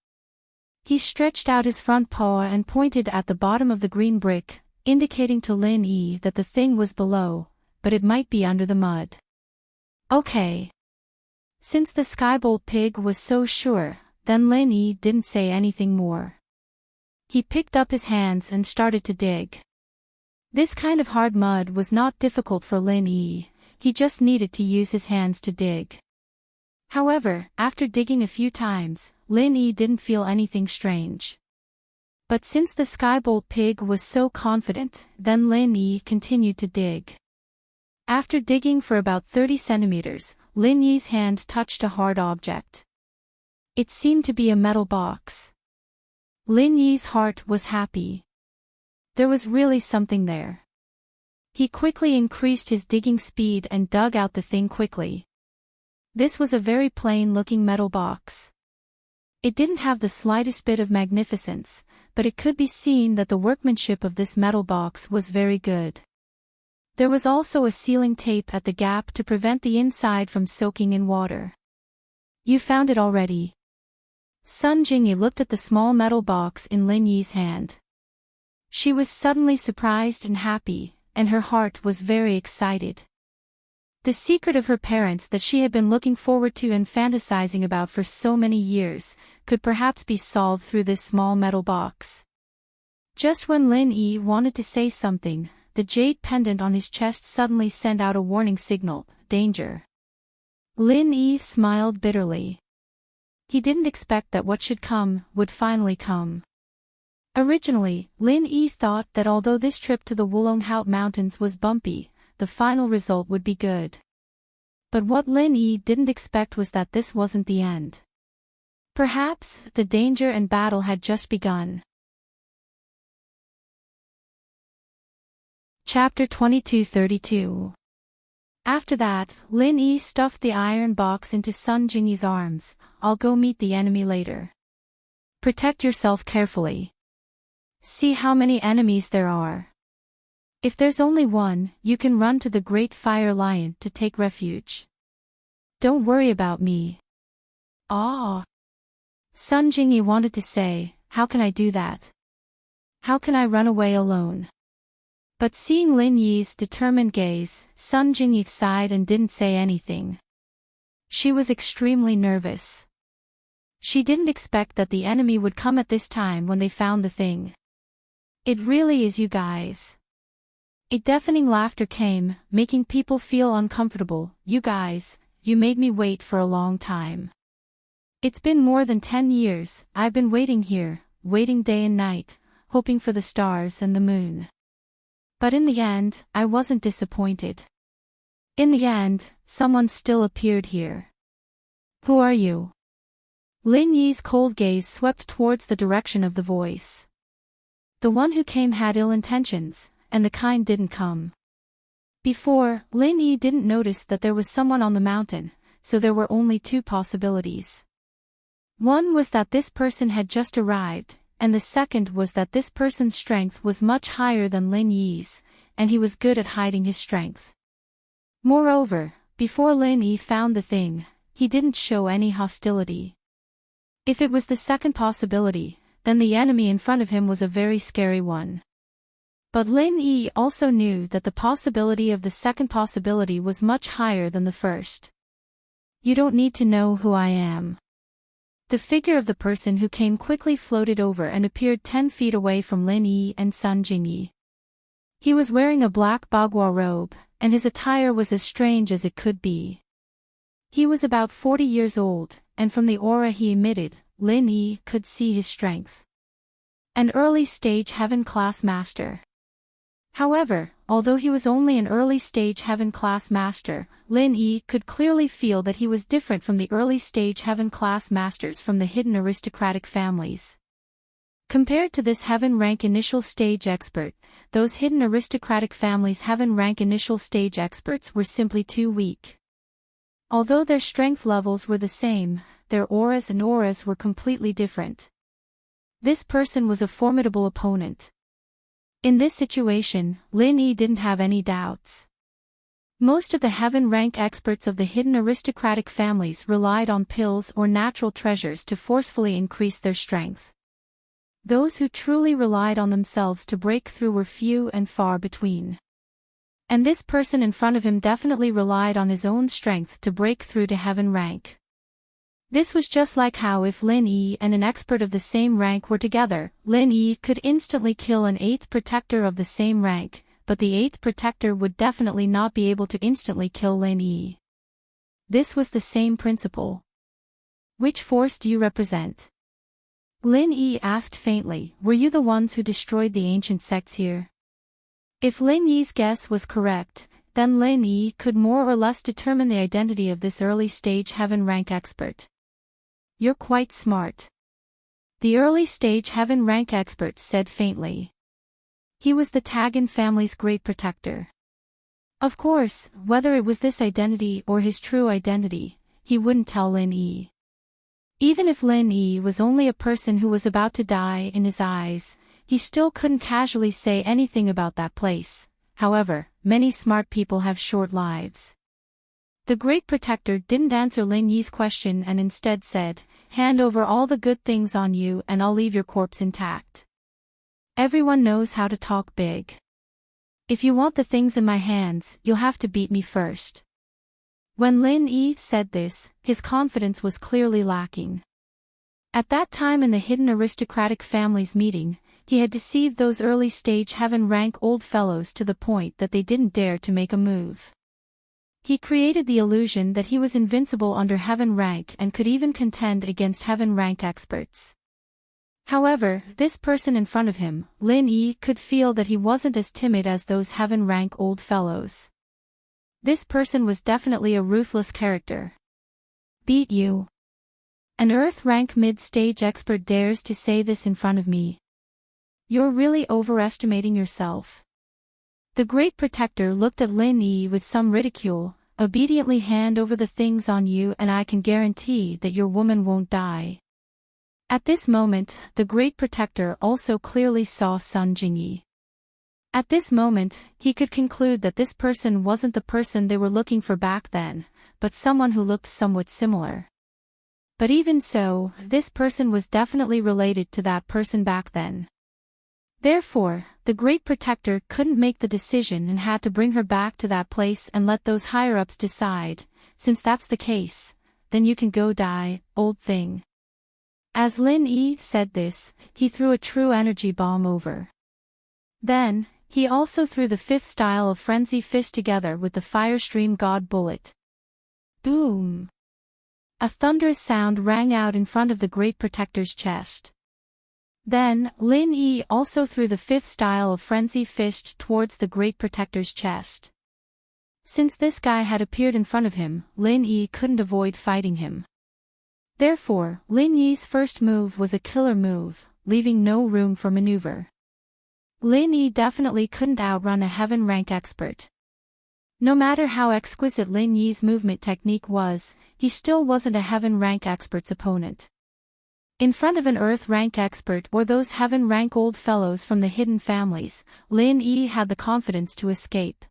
He stretched out his front paw and pointed at the bottom of the green brick, indicating to Lin Yi that the thing was below, but it might be under the mud. Okay. Since the Skybolt Pig was so sure, then Lin Yi didn't say anything more. He picked up his hands and started to dig. This kind of hard mud was not difficult for Lin Yi, he just needed to use his hands to dig. However, after digging a few times, Lin Yi didn't feel anything strange. But since the Skybolt Pig was so confident, then Lin Yi continued to dig. After digging for about 30 centimeters, Lin Yi's hand touched a hard object. It seemed to be a metal box. Lin Yi's heart was happy. There was really something there. He quickly increased his digging speed and dug out the thing quickly. This was a very plain-looking metal box. It didn't have the slightest bit of magnificence, but it could be seen that the workmanship of this metal box was very good. There was also a sealing tape at the gap to prevent the inside from soaking in water. You found it already. Sun Jingyi looked at the small metal box in Lin Yi's hand. She was suddenly surprised and happy, and her heart was very excited. The secret of her parents that she had been looking forward to and fantasizing about for so many years, could perhaps be solved through this small metal box. Just when Lin Yi wanted to say something, the jade pendant on his chest suddenly sent out a warning signal, danger. Lin Yi smiled bitterly. He didn't expect that what should come would finally come. Originally, Lin Yi thought that although this trip to the Wulonghout Mountains was bumpy, the final result would be good. But what Lin Yi didn't expect was that this wasn't the end. Perhaps, the danger and battle had just begun. Chapter 2232. After that, Lin Yi stuffed the iron box into Sun Jingyi's arms. I'll go meet the enemy later. Protect yourself carefully. See how many enemies there are. If there's only one, you can run to the Great Fire Lion to take refuge. Don't worry about me. Ah. Sun Jingyi wanted to say, how can I do that? How can I run away alone? But seeing Lin Yi's determined gaze, Sun Jingyi sighed and didn't say anything. She was extremely nervous. She didn't expect that the enemy would come at this time when they found the thing. It really is, you guys. A deafening laughter came, making people feel uncomfortable. You guys, you made me wait for a long time. It's been more than 10 years, I've been waiting here, waiting day and night, hoping for the stars and the moon. But in the end, I wasn't disappointed. In the end, someone still appeared here. Who are you? Lin Yi's cold gaze swept towards the direction of the voice. The one who came had ill intentions, and the kind didn't come. Before, Lin Yi didn't notice that there was someone on the mountain, so there were only two possibilities. One was that this person had just arrived, and the second was that this person's strength was much higher than Lin Yi's, and he was good at hiding his strength. Moreover, before Lin Yi found the thing, he didn't show any hostility. If it was the second possibility, then the enemy in front of him was a very scary one. But Lin Yi also knew that the possibility of the second possibility was much higher than the first. You don't need to know who I am. The figure of the person who came quickly floated over and appeared 10 feet away from Lin Yi and Sun Jingyi. He was wearing a black bagua robe, and his attire was as strange as it could be. He was about 40 years old, and from the aura he emitted, Lin Yi could see his strength. An early-stage heaven-class master. However, although he was only an early-stage heaven-class master, Lin Yi could clearly feel that he was different from the early-stage heaven-class masters from the hidden aristocratic families. Compared to this heaven-rank initial stage expert, those hidden aristocratic families' heaven-rank initial stage experts were simply too weak. Although their strength levels were the same, their auras were completely different. This person was a formidable opponent. In this situation, Lin Yi didn't have any doubts. Most of the heaven-rank experts of the hidden aristocratic families relied on pills or natural treasures to forcefully increase their strength. Those who truly relied on themselves to break through were few and far between. And this person in front of him definitely relied on his own strength to break through to heaven rank. This was just like how if Lin Yi and an expert of the same rank were together, Lin Yi could instantly kill an 8th protector of the same rank, but the 8th protector would definitely not be able to instantly kill Lin Yi. This was the same principle. Which force do you represent? Lin Yi asked faintly, were you the ones who destroyed the ancient sects here? If Lin Yi's guess was correct, then Lin Yi could more or less determine the identity of this early-stage heaven-rank expert. You're quite smart. The early-stage heaven-rank expert said faintly. He was the Tagan family's great protector. Of course, whether it was this identity or his true identity, he wouldn't tell Lin Yi. Even if Lin Yi was only a person who was about to die in his eyes, he still couldn't casually say anything about that place. However, many smart people have short lives. The Great Protector didn't answer Lin Yi's question and instead said, hand over all the good things on you and I'll leave your corpse intact. Everyone knows how to talk big. If you want the things in my hands, you'll have to beat me first. When Lin Yi said this, his confidence was clearly lacking. At that time in the hidden aristocratic family's meeting, he had deceived those early-stage heaven-rank old fellows to the point that they didn't dare to make a move. He created the illusion that he was invincible under heaven rank and could even contend against heaven rank experts. However, this person in front of him, Lin Yi, could feel that he wasn't as timid as those heaven rank old fellows. This person was definitely a ruthless character. Beat you. An Earth rank mid-stage expert dares to say this in front of me. You're really overestimating yourself. The Great Protector looked at Lin Yi with some ridicule. Obediently hand over the things on you and I can guarantee that your woman won't die. At this moment, the Great Protector also clearly saw Sun Jingyi. At this moment, he could conclude that this person wasn't the person they were looking for back then, but someone who looked somewhat similar. But even so, this person was definitely related to that person back then. Therefore, the Great Protector couldn't make the decision and had to bring her back to that place and let those higher-ups decide. Since that's the case, then you can go die, old thing. As Lin Yi said this, he threw a true energy bomb over. Then, he also threw the fifth style of Frenzy Fist together with the Firestream God Bullet. Boom! A thunderous sound rang out in front of the Great Protector's chest. Then, Lin Yi also threw the fifth style of Frenzy Fist towards the Great Protector's chest. Since this guy had appeared in front of him, Lin Yi couldn't avoid fighting him. Therefore, Lin Yi's first move was a killer move, leaving no room for maneuver. Lin Yi definitely couldn't outrun a heaven rank expert. No matter how exquisite Lin Yi's movement technique was, he still wasn't a heaven rank expert's opponent. In front of an Earth rank expert or those heaven rank old fellows from the hidden families, Lin Yi had the confidence to escape.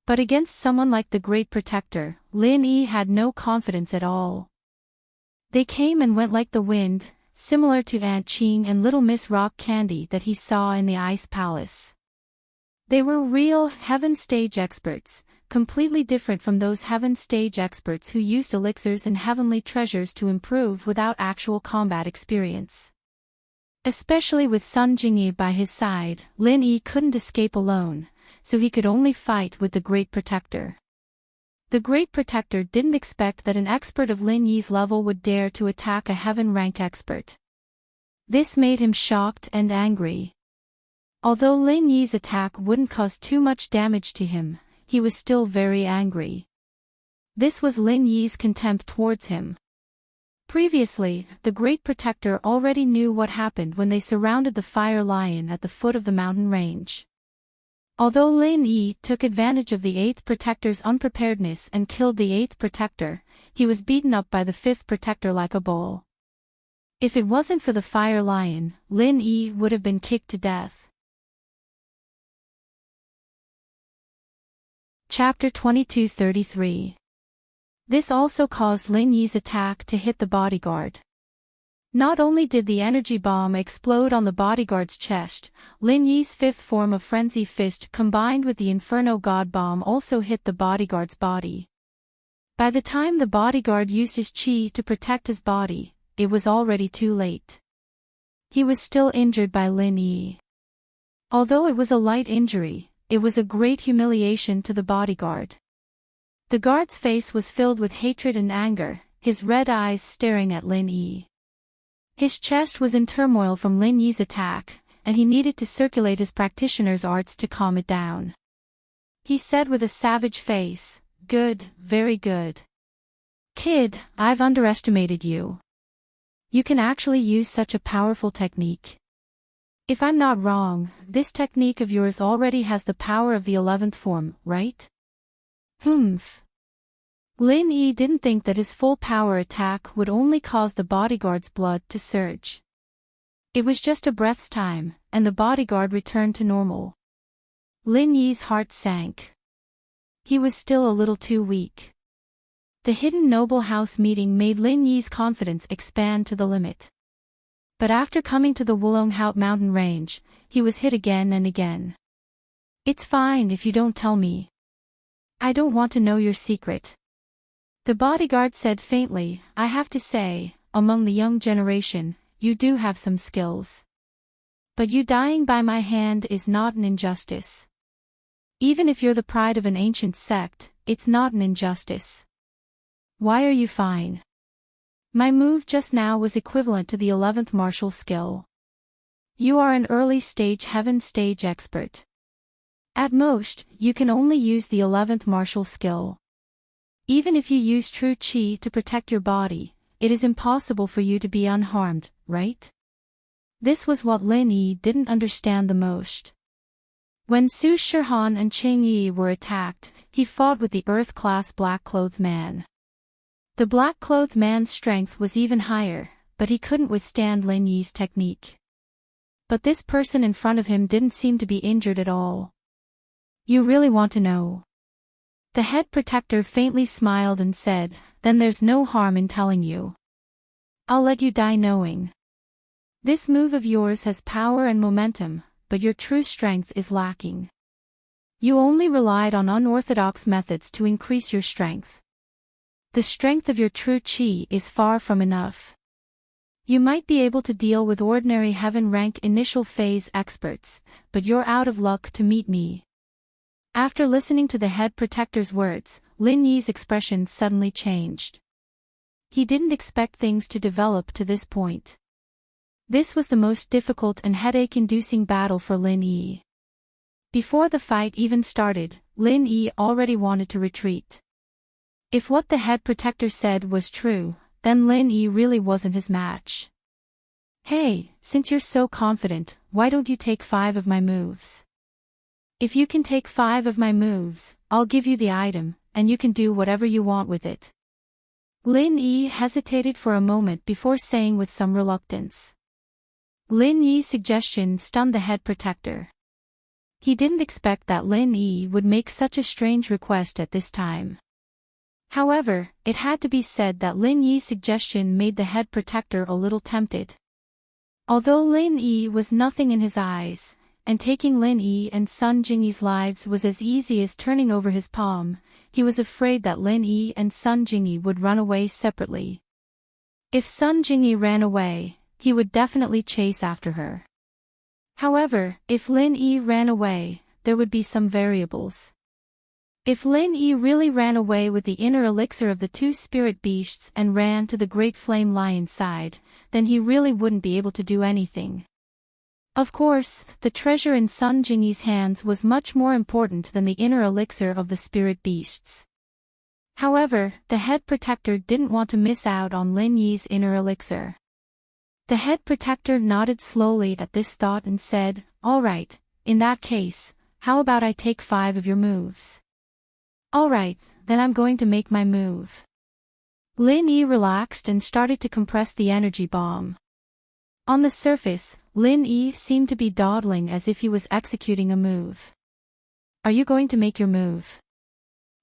But against someone like the Great Protector, Lin Yi had no confidence at all. They came and went like the wind, similar to Aunt Ching and Little Miss Rock Candy that he saw in the Ice Palace. They were real heaven stage experts, completely different from those heaven stage experts who used elixirs and heavenly treasures to improve without actual combat experience. Especially with Sun Jingyi by his side, Lin Yi couldn't escape alone, so he could only fight with the Great Protector. The Great Protector didn't expect that an expert of Lin Yi's level would dare to attack a heaven rank expert. This made him shocked and angry. Although Lin Yi's attack wouldn't cause too much damage to him, he was still very angry. This was Lin Yi's contempt towards him. Previously, the Great Protector already knew what happened when they surrounded the Fire Lion at the foot of the mountain range. Although Lin Yi took advantage of the 8th Protector's unpreparedness and killed the 8th Protector, he was beaten up by the 5th Protector like a bull. If it wasn't for the Fire Lion, Lin Yi would have been kicked to death. Chapter 2233. This also caused Lin Yi's attack to hit the Bodyguard. Not only did the energy bomb explode on the Bodyguard's chest, Lin Yi's fifth form of Frenzy Fist combined with the Inferno God Bomb also hit the Bodyguard's body. By the time the Bodyguard used his chi to protect his body, it was already too late. He was still injured by Lin Yi. Although it was a light injury, it was a great humiliation to the Bodyguard. The guard's face was filled with hatred and anger, his red eyes staring at Lin Yi. His chest was in turmoil from Lin Yi's attack, and he needed to circulate his practitioner's arts to calm it down. He said with a savage face, "Good, very good. Kid, I've underestimated you. You can actually use such a powerful technique. If I'm not wrong, this technique of yours already has the power of the 11th form, right?" Humph. Lin Yi didn't think that his full power attack would only cause the Bodyguard's blood to surge. It was just a breath's time, and the Bodyguard returned to normal. Lin Yi's heart sank. He was still a little too weak. The hidden noble house meeting made Lin Yi's confidence expand to the limit. But after coming to the Wulonghout mountain range, he was hit again and again. "It's fine if you don't tell me. I don't want to know your secret." The Bodyguard said faintly, "I have to say, among the young generation, you do have some skills." But you dying by my hand is not an injustice. Even if you're the pride of an ancient sect, it's not an injustice. Why are you fine? My move just now was equivalent to the 11th martial skill. You are an early stage heaven stage expert. At most, you can only use the 11th martial skill. Even if you use true chi to protect your body, it is impossible for you to be unharmed, right? This was what Lin Yi didn't understand the most. When Su Shihan and Qing Yi were attacked, he fought with the Earth-class black-clothed man. The black-clothed man's strength was even higher, but he couldn't withstand Lin Yi's technique. But this person in front of him didn't seem to be injured at all. You really want to know? The head protector faintly smiled and said, then there's no harm in telling you. I'll let you die knowing. This move of yours has power and momentum, but your true strength is lacking. You only relied on unorthodox methods to increase your strength. The strength of your true chi is far from enough. You might be able to deal with ordinary heaven rank initial phase experts, but you're out of luck to meet me. After listening to the head protector's words, Lin Yi's expression suddenly changed. He didn't expect things to develop to this point. This was the most difficult and headache-inducing battle for Lin Yi. Before the fight even started, Lin Yi already wanted to retreat. If what the head protector said was true, then Lin Yi really wasn't his match. Hey, since you're so confident, why don't you take 5 of my moves? If you can take 5 of my moves, I'll give you the item, and you can do whatever you want with it. Lin Yi hesitated for a moment before saying with some reluctance. Lin Yi's suggestion stunned the head protector. He didn't expect that Lin Yi would make such a strange request at this time. However, it had to be said that Lin Yi's suggestion made the head protector a little tempted. Although Lin Yi was nothing in his eyes, and taking Lin Yi and Sun Jingyi's lives was as easy as turning over his palm, he was afraid that Lin Yi and Sun Jingyi would run away separately. If Sun Jingyi ran away, he would definitely chase after her. However, if Lin Yi ran away, there would be some variables. If Lin Yi really ran away with the inner elixir of the 2 spirit beasts and ran to the great flame lion side, then he really wouldn't be able to do anything. Of course, the treasure in Sun Jingyi's hands was much more important than the inner elixir of the spirit beasts. However, the head protector didn't want to miss out on Lin Yi's inner elixir. The head protector nodded slowly at this thought and said, all right, in that case, how about I take 5 of your moves? All right, then I'm going to make my move. Lin Yi relaxed and started to compress the energy bomb. On the surface, Lin Yi seemed to be dawdling as if he was executing a move. Are you going to make your move?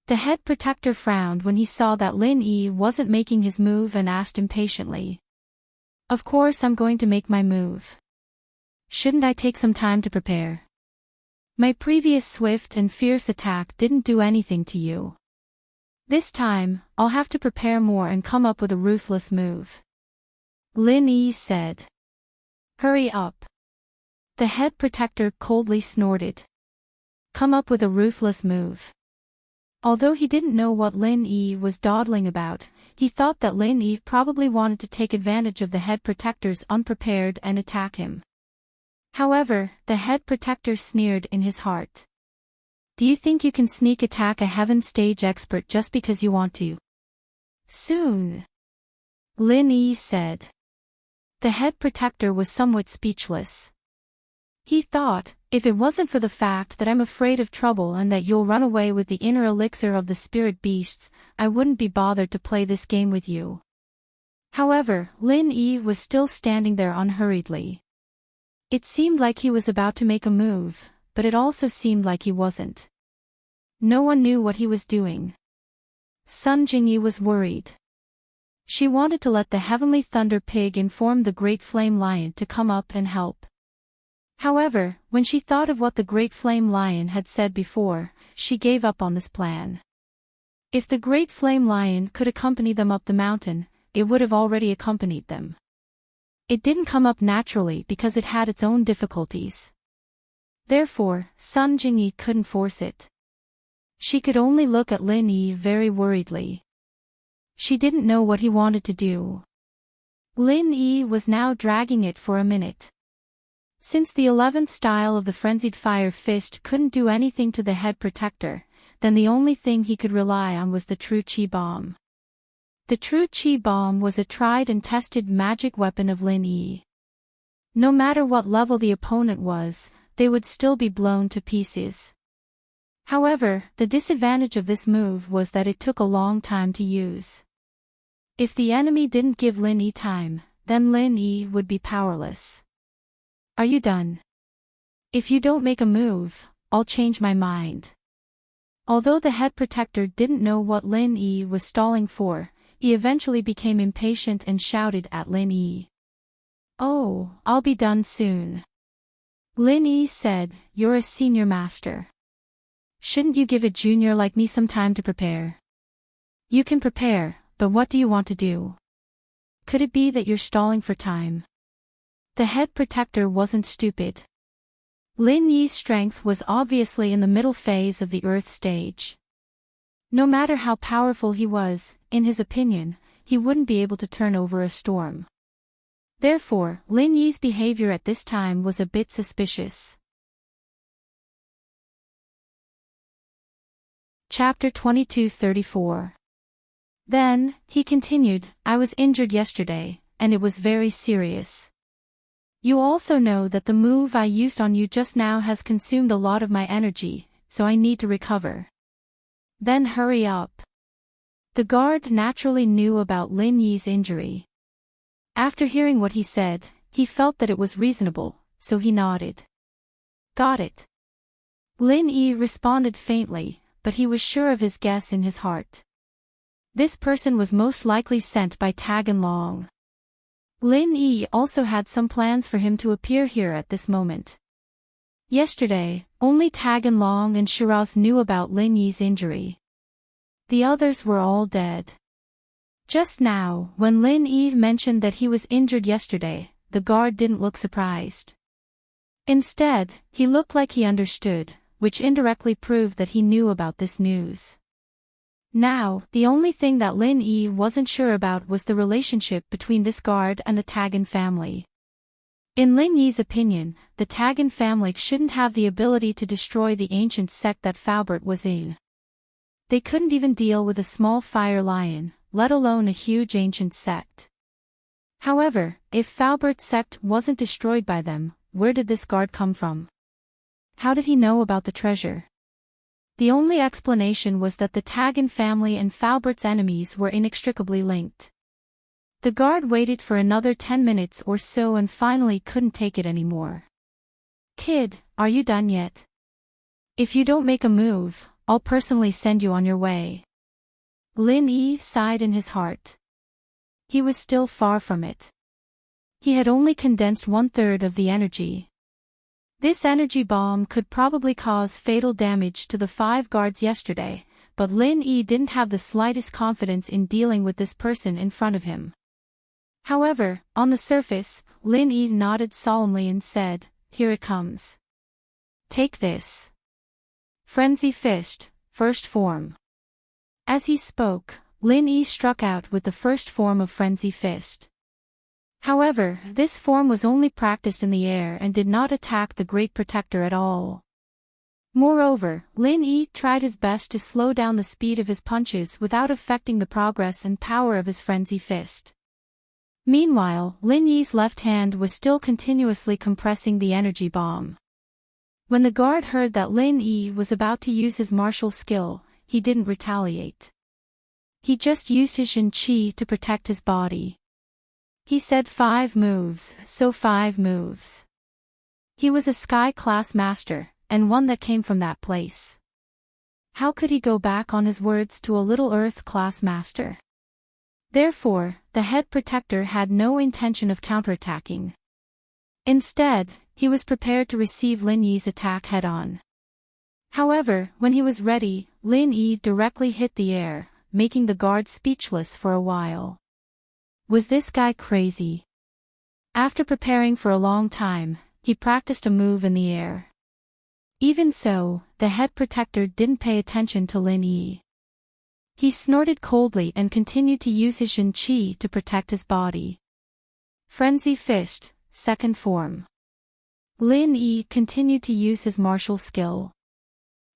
The head protector frowned when he saw that Lin Yi wasn't making his move and asked impatiently. Of course I'm going to make my move. Shouldn't I take some time to prepare? My previous swift and fierce attack didn't do anything to you. This time, I'll have to prepare more and come up with a ruthless move. Lin Yi said. Hurry up. The head protector coldly snorted. Come up with a ruthless move. Although he didn't know what Lin Yi was dawdling about, he thought that Lin Yi probably wanted to take advantage of the head protector's unprepared and attack him. However, the head protector sneered in his heart. Do you think you can sneak attack a heaven stage expert just because you want to? Soon. Lin Yi said. The head protector was somewhat speechless. He thought, if it wasn't for the fact that I'm afraid of trouble and that you'll run away with the inner elixir of the spirit beasts, I wouldn't be bothered to play this game with you. However, Lin Yi was still standing there unhurriedly. It seemed like he was about to make a move, but it also seemed like he wasn't. No one knew what he was doing. Sun Jingyi was worried. She wanted to let the heavenly thunder pig inform the great flame lion to come up and help. However, when she thought of what the great flame lion had said before, she gave up on this plan. If the great flame lion could accompany them up the mountain, it would have already accompanied them. It didn't come up naturally because it had its own difficulties. Therefore, Sun Jingyi couldn't force it. She could only look at Lin Yi very worriedly. She didn't know what he wanted to do. Lin Yi was now dragging it for a minute. Since the 11th style of the Frenzied Fire Fist couldn't do anything to the head protector, then the only thing he could rely on was the True Qi Bomb. The True Qi Bomb was a tried and tested magic weapon of Lin Yi. No matter what level the opponent was, they would still be blown to pieces. However, the disadvantage of this move was that it took a long time to use. If the enemy didn't give Lin Yi time, then Lin Yi would be powerless. Are you done? If you don't make a move, I'll change my mind. Although the head protector didn't know what Lin Yi was stalling for, he eventually became impatient and shouted at Lin Yi. "Oh, I'll be done soon." Lin Yi said, "You're a senior master. Shouldn't you give a junior like me some time to prepare?" "You can prepare, but what do you want to do? Could it be that you're stalling for time?" The head protector wasn't stupid. Lin Yi's strength was obviously in the middle phase of the Earth stage. No matter how powerful he was, in his opinion, he wouldn't be able to turn over a storm. Therefore, Lin Yi's behavior at this time was a bit suspicious. Chapter 2234. Then, he continued, "I was injured yesterday, and it was very serious. You also know that the move I used on you just now has consumed a lot of my energy, so I need to recover. Then hurry up." The guard naturally knew about Lin Yi's injury. After hearing what he said, he felt that it was reasonable, so he nodded. "Got it." Lin Yi responded faintly, but he was sure of his guess in his heart. This person was most likely sent by Tag and Long. Lin Yi also had some plans for him to appear here at this moment. Yesterday, only Tag and Long and Shiraz knew about Lin Yi's injury. The others were all dead. Just now, when Lin Yi mentioned that he was injured yesterday, the guard didn't look surprised. Instead, he looked like he understood, which indirectly proved that he knew about this news. Now, the only thing that Lin Yi wasn't sure about was the relationship between this guard and the Tagan family. In Lin Yi's opinion, the Tagan family shouldn't have the ability to destroy the ancient sect that Faubert was in. They couldn't even deal with a small fire lion, let alone a huge ancient sect. However, if Faubert's sect wasn't destroyed by them, where did this guard come from? How did he know about the treasure? The only explanation was that the Tagan family and Faubert's enemies were inextricably linked. The guard waited for another 10 minutes or so and finally couldn't take it anymore. "Kid, are you done yet? If you don't make a move, I'll personally send you on your way." Lin Yi sighed in his heart. He was still far from it. He had only condensed 1/3 of the energy. This energy bomb could probably cause fatal damage to the 5 guards yesterday, but Lin Yi didn't have the slightest confidence in dealing with this person in front of him. However, on the surface, Lin Yi nodded solemnly and said, "Here it comes. Take this. Frenzy Fist, first form." As he spoke, Lin Yi struck out with the first form of Frenzy Fist. However, this form was only practiced in the air and did not attack the Great Protector at all. Moreover, Lin Yi tried his best to slow down the speed of his punches without affecting the progress and power of his Frenzy Fist. Meanwhile, Lin Yi's left hand was still continuously compressing the energy bomb. When the guard heard that Lin Yi was about to use his martial skill, he didn't retaliate. He just used his Shin Qi to protect his body. He said 5 moves, so 5 moves. He was a sky-class master, and one that came from that place. How could he go back on his words to a little Earth-class master? Therefore, the head protector had no intention of counterattacking. Instead, he was prepared to receive Lin Yi's attack head-on. However, when he was ready, Lin Yi directly hit the air, making the guard speechless for a while. Was this guy crazy? After preparing for a long time, he practiced a move in the air. Even so, the head protector didn't pay attention to Lin Yi. He snorted coldly and continued to use his Jin Qi to protect his body. Frenzy Fist, second form. Lin Yi continued to use his martial skill.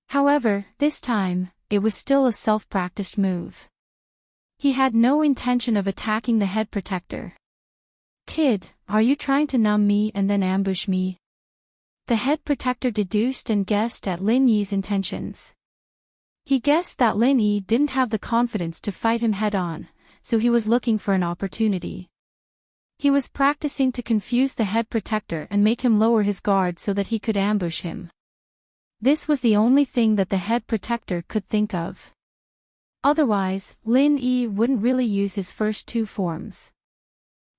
However, this time, it was still a self-practiced move. He had no intention of attacking the head protector. "Kid, are you trying to numb me and then ambush me?" The head protector deduced and guessed at Lin Yi's intentions. He guessed that Lin Yi didn't have the confidence to fight him head-on, so he was looking for an opportunity. He was practicing to confuse the head protector and make him lower his guard so that he could ambush him. This was the only thing that the head protector could think of. Otherwise, Lin Yi wouldn't really use his first two forms.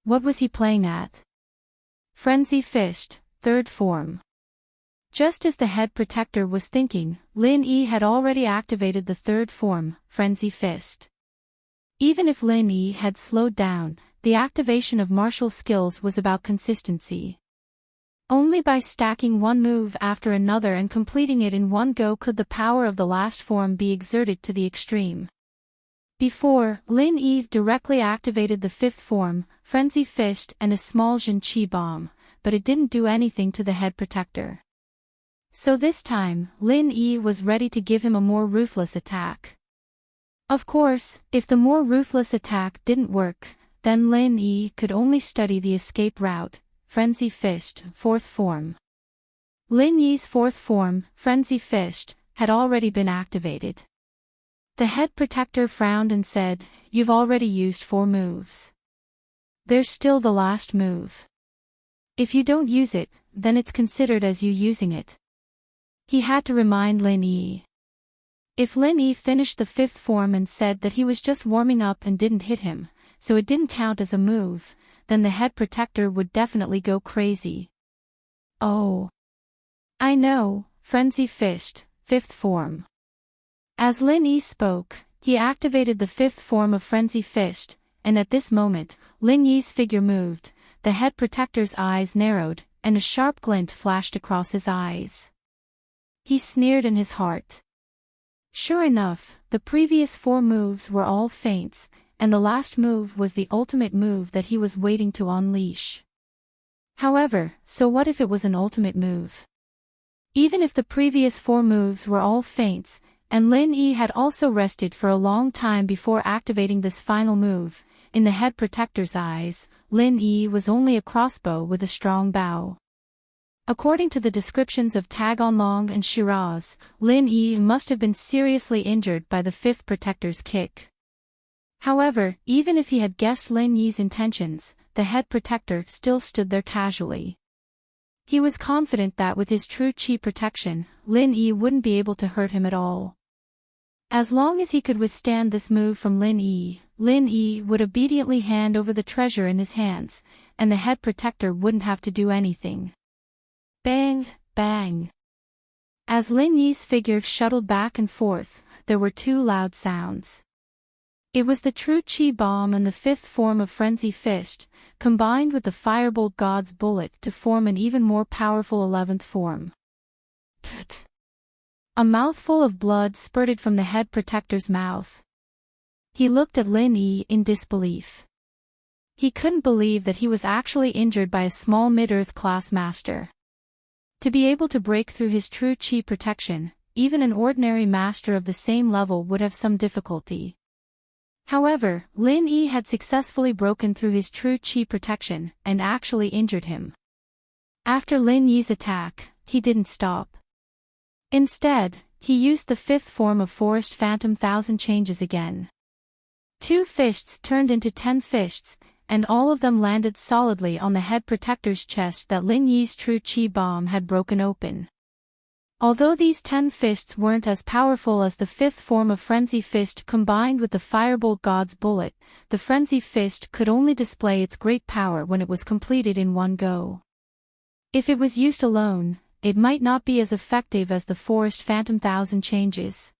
What was he playing at? Frenzy Fist, third form. Just as the head protector was thinking, Lin Yi had already activated the third form, Frenzy Fist. Even if Lin Yi had slowed down, the activation of martial skills was about consistency. Only by stacking one move after another and completing it in one go could the power of the last form be exerted to the extreme. Before, Lin Yi directly activated the fifth form, Frenzy Fist and a small Jin Qi bomb, but it didn't do anything to the head protector. So this time, Lin Yi was ready to give him a more ruthless attack. Of course, if the more ruthless attack didn't work, then Lin Yi could only study the escape route, Frenzy Fist, fourth form. Lin Yi's fourth form, Frenzy Fist, had already been activated. The head protector frowned and said, "You've already used 4 moves. There's still the last move. If you don't use it, then it's considered as you using it." He had to remind Lin Yi. If Lin Yi finished the fifth form and said that he was just warming up and didn't hit him, so it didn't count as a move, then the head protector would definitely go crazy. "Oh. I know, Frenzy Fist, fifth form." As Lin Yi spoke, he activated the fifth form of Frenzy Fist, and at this moment, Lin Yi's figure moved, the head protector's eyes narrowed, and a sharp glint flashed across his eyes. He sneered in his heart. Sure enough, the previous 4 moves were all feints, and the last move was the ultimate move that he was waiting to unleash. However, so what if it was an ultimate move? Even if the previous 4 moves were all feints, and Lin Yi had also rested for a long time before activating this final move, in the head protector's eyes, Lin Yi was only a crossbow with a strong bow. According to the descriptions of Tag Onlong and Shiraz, Lin Yi must have been seriously injured by the fifth protector's kick. However, even if he had guessed Lin Yi's intentions, the head protector still stood there casually. He was confident that with his true chi protection, Lin Yi wouldn't be able to hurt him at all. As long as he could withstand this move from Lin Yi would obediently hand over the treasure in his hands, and the head protector wouldn't have to do anything. Bang, bang. As Lin Yi's figure shuttled back and forth, there were 2 loud sounds. It was the true chi bomb and the fifth form of Frenzy Fist, combined with the Firebolt God's bullet to form an even more powerful 11th form. Pfft. A mouthful of blood spurted from the head protector's mouth. He looked at Lin Yi in disbelief. He couldn't believe that he was actually injured by a small mid-earth class master. To be able to break through his true chi protection, even an ordinary master of the same level would have some difficulty. However, Lin Yi had successfully broken through his true chi protection and actually injured him. After Lin Yi's attack, he didn't stop. Instead, he used the fifth form of Forest Phantom Thousand Changes again. 2 fists turned into 10 fists, and all of them landed solidly on the head protector's chest that Lin Yi's true chi bomb had broken open. Although these 10 fists weren't as powerful as the fifth form of Frenzy Fist combined with the Firebolt God's bullet, the Frenzy Fist could only display its great power when it was completed in one go. If it was used alone, it might not be as effective as the Forest Phantom Thousand Changes.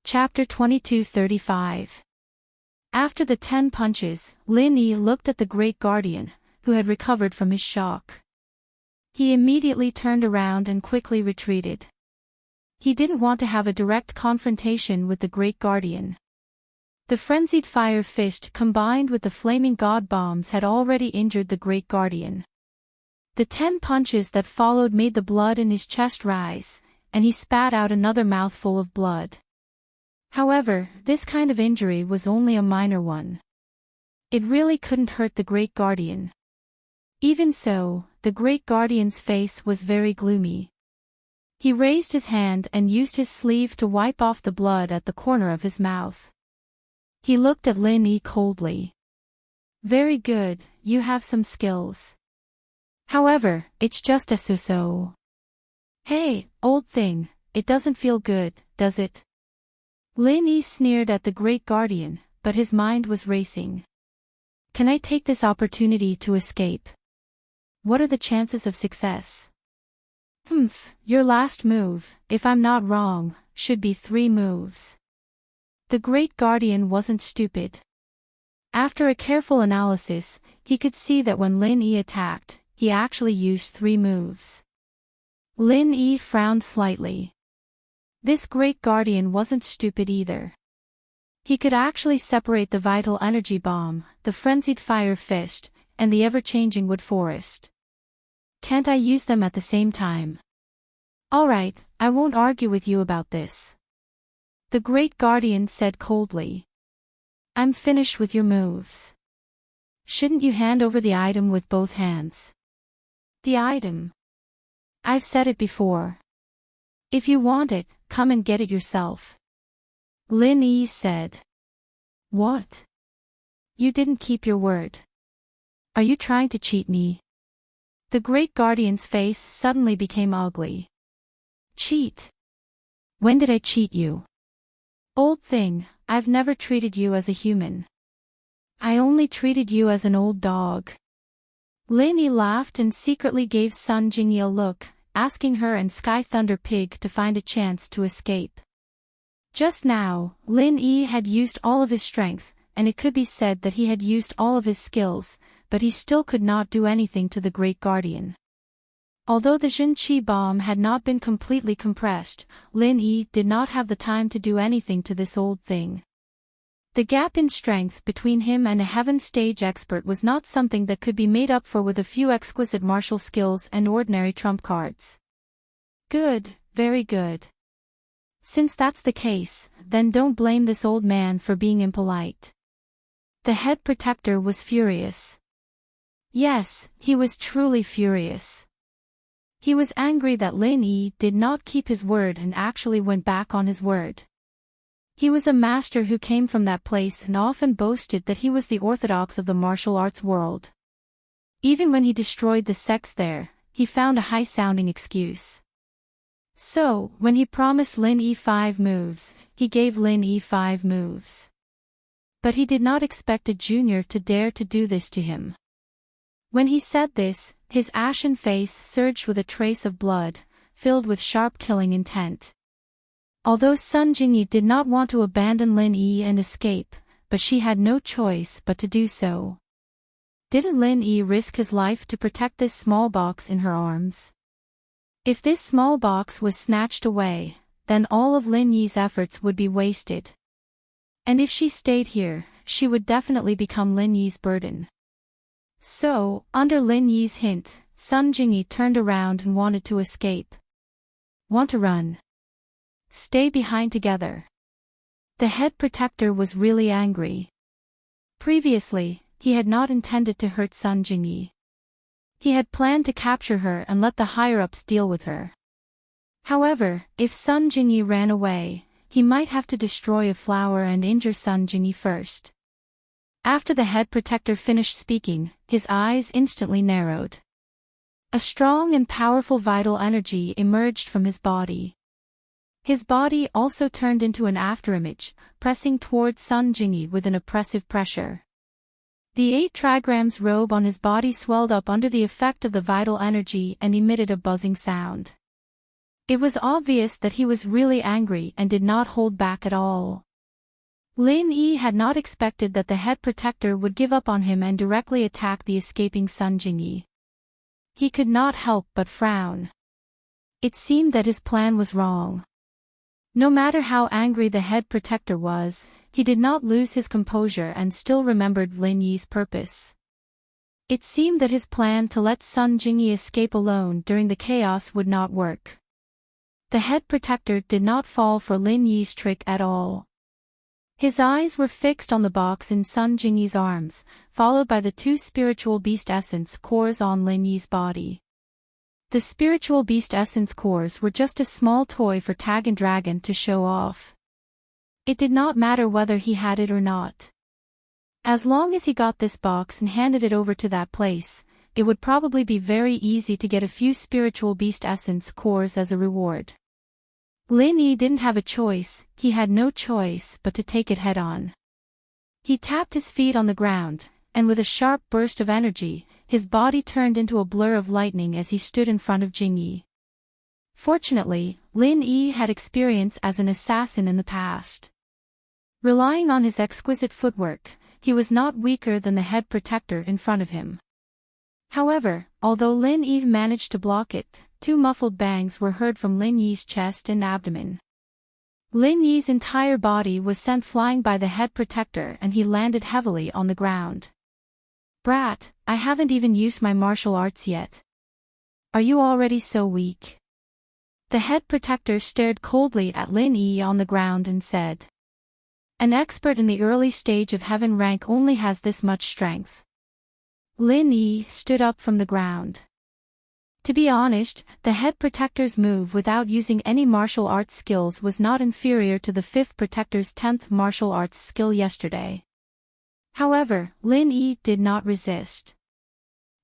Chapter 2235. After the 10 punches, Lin Yi looked at the Great Guardian, who had recovered from his shock. He immediately turned around and quickly retreated. He didn't want to have a direct confrontation with the Great Guardian. The frenzied fire fist combined with the flaming god bombs had already injured the Great Guardian. The 10 punches that followed made the blood in his chest rise, and he spat out another mouthful of blood. However, this kind of injury was only a minor one. It really couldn't hurt the Great Guardian. Even so, the Great Guardian's face was very gloomy. He raised his hand and used his sleeve to wipe off the blood at the corner of his mouth. He looked at Lin Yi coldly. Very good, you have some skills. However, it's just a so-so. Hey, old thing, it doesn't feel good, does it? Lin Yi sneered at the Great Guardian, but his mind was racing. Can I take this opportunity to escape? What are the chances of success? Your last move, if I'm not wrong, should be 3 moves. The Great Guardian wasn't stupid. After a careful analysis, he could see that when Lin Yi attacked, he actually used 3 moves. Lin Yi frowned slightly. This Great Guardian wasn't stupid either. He could actually separate the vital energy bomb, the frenzied fire fist, and the ever-changing wood forest. Can't I use them at the same time? Alright, I won't argue with you about this. The Great Guardian said coldly. I'm finished with your moves. Shouldn't you hand over the item with both hands? The item? I've said it before. If you want it, come and get it yourself. Lin Yi said. What? You didn't keep your word. Are you trying to cheat me? The Great Guardian's face suddenly became ugly. Cheat? When did I cheat you? Old thing, I've never treated you as a human. I only treated you as an old dog. Lin Yi laughed and secretly gave Sun Jingyi a look, asking her and Sky Thunder Pig to find a chance to escape. Just now, Lin Yi had used all of his strength, and it could be said that he had used all of his skills, but he still could not do anything to the Great Guardian. Although the Jin Qi bomb had not been completely compressed, Lin Yi did not have the time to do anything to this old thing. The gap in strength between him and a heaven stage expert was not something that could be made up for with a few exquisite martial skills and ordinary trump cards. Good, very good. Since that's the case, then don't blame this old man for being impolite. The head protector was furious. Yes, he was truly furious. He was angry that Lin Yi did not keep his word and actually went back on his word. He was a master who came from that place and often boasted that he was the orthodox of the martial arts world. Even when he destroyed the sects there, he found a high-sounding excuse. So, when he promised Lin Yi 5 moves, he gave Lin Yi 5 moves. But he did not expect a junior to dare to do this to him. When he said this, his ashen face surged with a trace of blood, filled with sharp killing intent. Although Sun Jingyi did not want to abandon Lin Yi and escape, but she had no choice but to do so. Didn't Lin Yi risk his life to protect this small box in her arms? If this small box was snatched away, then all of Lin Yi's efforts would be wasted. And if she stayed here, she would definitely become Lin Yi's burden. So, under Lin Yi's hint, Sun Jingyi turned around and wanted to escape. Want to run? Stay behind together. The head protector was really angry. Previously, he had not intended to hurt Sun Jingyi. He had planned to capture her and let the higher-ups deal with her. However, if Sun Jingyi ran away, he might have to destroy a flower and injure Sun Jingyi first. After the head protector finished speaking, his eyes instantly narrowed. A strong and powerful vital energy emerged from his body. His body also turned into an afterimage, pressing towards Sun Jingyi with an oppressive pressure. The 8 trigrams robe on his body swelled up under the effect of the vital energy and emitted a buzzing sound. It was obvious that he was really angry and did not hold back at all. Lin Yi had not expected that the head protector would give up on him and directly attack the escaping Sun Jingyi. He could not help but frown. It seemed that his plan was wrong. No matter how angry the head protector was, he did not lose his composure and still remembered Lin Yi's purpose. It seemed that his plan to let Sun Jingyi escape alone during the chaos would not work. The head protector did not fall for Lin Yi's trick at all. His eyes were fixed on the box in Sun Jingyi's arms, followed by the 2 spiritual beast essence cores on Lin Yi's body. The spiritual beast essence cores were just a small toy for Tag and Dragon to show off. It did not matter whether he had it or not. As long as he got this box and handed it over to that place, it would probably be very easy to get a few spiritual beast essence cores as a reward. Lin Yi didn't have a choice, he had no choice but to take it head-on. He tapped his feet on the ground, and with a sharp burst of energy, his body turned into a blur of lightning as he stood in front of Jingyi. Fortunately, Lin Yi had experience as an assassin in the past. Relying on his exquisite footwork, he was not weaker than the head protector in front of him. However, although Lin Yi managed to block it, 2 muffled bangs were heard from Lin Yi's chest and abdomen. Lin Yi's entire body was sent flying by the head protector and he landed heavily on the ground. "Brat, I haven't even used my martial arts yet. Are you already so weak?" The head protector stared coldly at Lin Yi on the ground and said, "An expert in the early stage of heaven rank only has this much strength." Lin Yi stood up from the ground. To be honest, the head protector's move without using any martial arts skills was not inferior to the 5th protector's 10th martial arts skill yesterday. However, Lin Yi did not resist.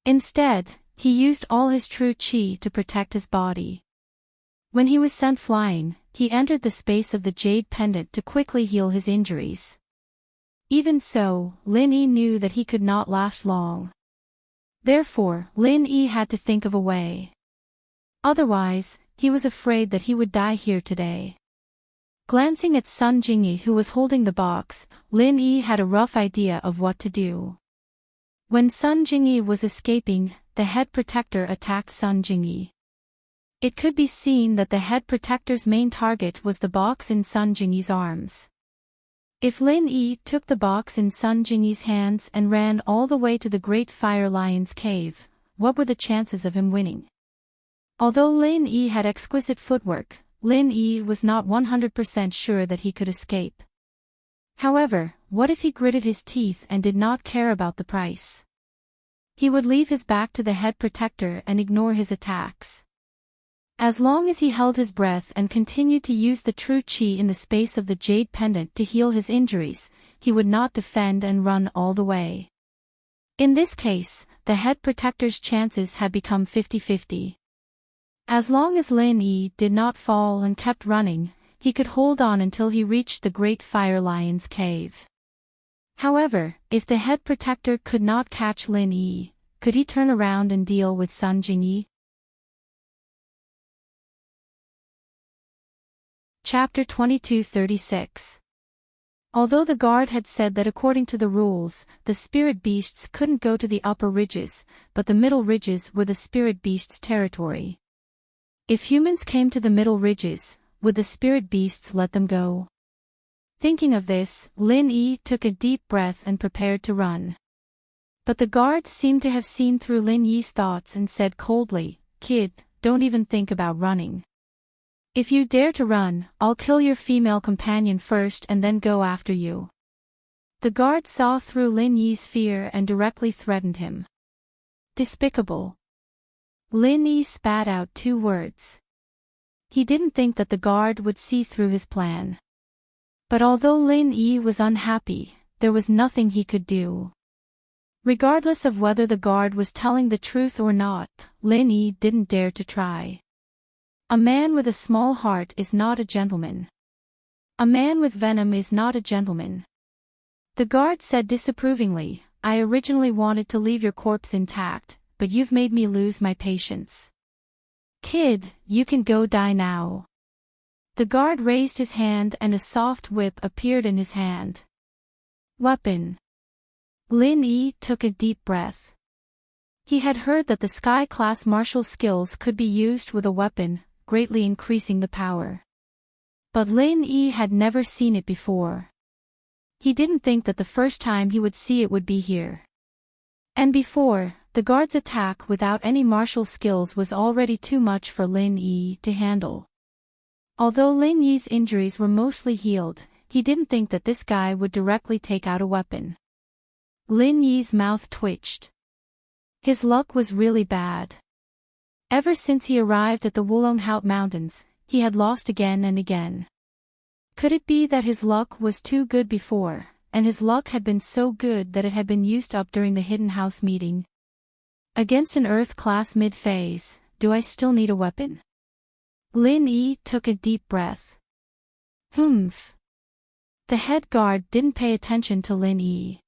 Instead, he used all his true qi to protect his body. When he was sent flying, he entered the space of the jade pendant to quickly heal his injuries. Even so, Lin Yi knew that he could not last long. Therefore, Lin Yi had to think of a way. Otherwise, he was afraid that he would die here today. Glancing at Sun Jingyi who was holding the box, Lin Yi had a rough idea of what to do. When Sun Jingyi was escaping, the head protector attacked Sun Jingyi. It could be seen that the head protector's main target was the box in Sun Jingyi's arms. If Lin Yi took the box in Sun Jingyi's hands and ran all the way to the Great Fire Lion's cave, what were the chances of him winning? Although Lin Yi had exquisite footwork, Lin Yi was not 100% sure that he could escape. However, what if he gritted his teeth and did not care about the price? He would leave his back to the head protector and ignore his attacks. As long as he held his breath and continued to use the true qi in the space of the jade pendant to heal his injuries, he would not defend and run all the way. In this case, the head protector's chances had become 50-50. As long as Lin Yi did not fall and kept running, he could hold on until he reached the Great Fire Lion's cave. However, if the head protector could not catch Lin Yi, could he turn around and deal with Sun Jingyi? Chapter 2236. Although the guard had said that according to the rules, the spirit beasts couldn't go to the upper ridges, but the middle ridges were the spirit beasts' territory. If humans came to the middle ridges, would the spirit beasts let them go? Thinking of this, Lin Yi took a deep breath and prepared to run. But the guard seemed to have seen through Lin Yi's thoughts and said coldly, "Kid, don't even think about running. If you dare to run, I'll kill your female companion first and then go after you." The guard saw through Lin Yi's fear and directly threatened him. Despicable. Lin Yi spat out 2 words. He didn't think that the guard would see through his plan. But although Lin Yi was unhappy, there was nothing he could do. Regardless of whether the guard was telling the truth or not, Lin Yi didn't dare to try. A man with a small heart is not a gentleman. A man with venom is not a gentleman. The guard said disapprovingly, "I originally wanted to leave your corpse intact, but you've made me lose my patience. Kid, you can go die now." The guard raised his hand and a soft whip appeared in his hand. Weapon. Lin Yi took a deep breath. He had heard that the Sky-class martial skills could be used with a weapon, greatly increasing the power. But Lin Yi had never seen it before. He didn't think that the first time he would see it would be here. And before, the guard's attack without any martial skills was already too much for Lin Yi to handle. Although Lin Yi's injuries were mostly healed, he didn't think that this guy would directly take out a weapon. Lin Yi's mouth twitched. His luck was really bad. Ever since he arrived at the Wulonghout Mountains, he had lost again and again. Could it be that his luck was too good before, and his luck had been so good that it had been used up during the Hidden House meeting? Against an Earth-class mid-phase, do I still need a weapon? Lin Yi took a deep breath. Humph. The head guard didn't pay attention to Lin Yi.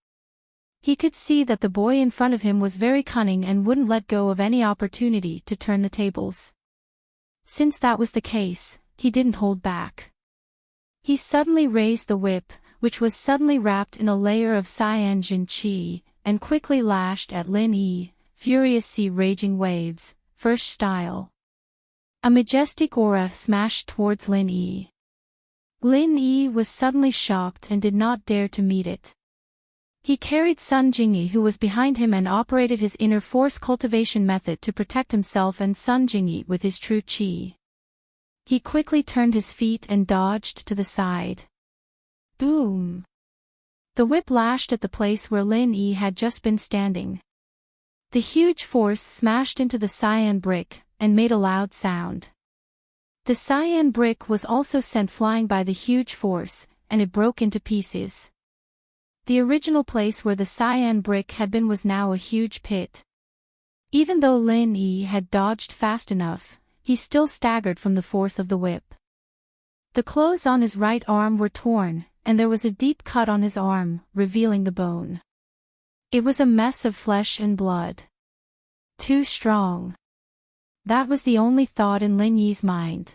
He could see that the boy in front of him was very cunning and wouldn't let go of any opportunity to turn the tables. Since that was the case, he didn't hold back. He suddenly raised the whip, which was suddenly wrapped in a layer of cyan jin qi, and quickly lashed at Lin Yi, furious sea raging waves, first style. A majestic aura smashed towards Lin Yi. Lin Yi was suddenly shocked and did not dare to meet it. He carried Sun Jingyi who was behind him and operated his inner force cultivation method to protect himself and Sun Jingyi with his true qi. He quickly turned his feet and dodged to the side. Boom! The whip lashed at the place where Lin Yi had just been standing. The huge force smashed into the cyan brick, and made a loud sound. The cyan brick was also sent flying by the huge force, and it broke into pieces. The original place where the cyan brick had been was now a huge pit. Even though Lin Yi had dodged fast enough, he still staggered from the force of the whip. The clothes on his right arm were torn, and there was a deep cut on his arm, revealing the bone. It was a mess of flesh and blood. Too strong. That was the only thought in Lin Yi's mind.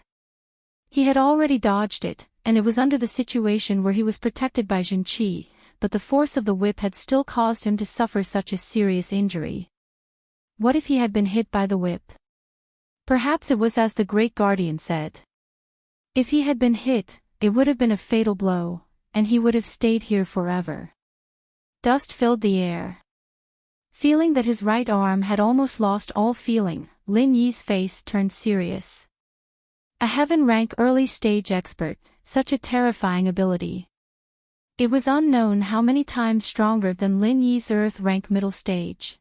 He had already dodged it, and it was under the situation where he was protected by Jin Qi, but the force of the whip had still caused him to suffer such a serious injury. What if he had been hit by the whip? Perhaps it was as the Great Guardian said. If he had been hit, it would have been a fatal blow, and he would have stayed here forever. Dust filled the air. Feeling that his right arm had almost lost all feeling, Lin Yi's face turned serious. A heaven-rank early-stage expert, such a terrifying ability. It was unknown how many times stronger than Lin Yi's Earth-rank middle stage.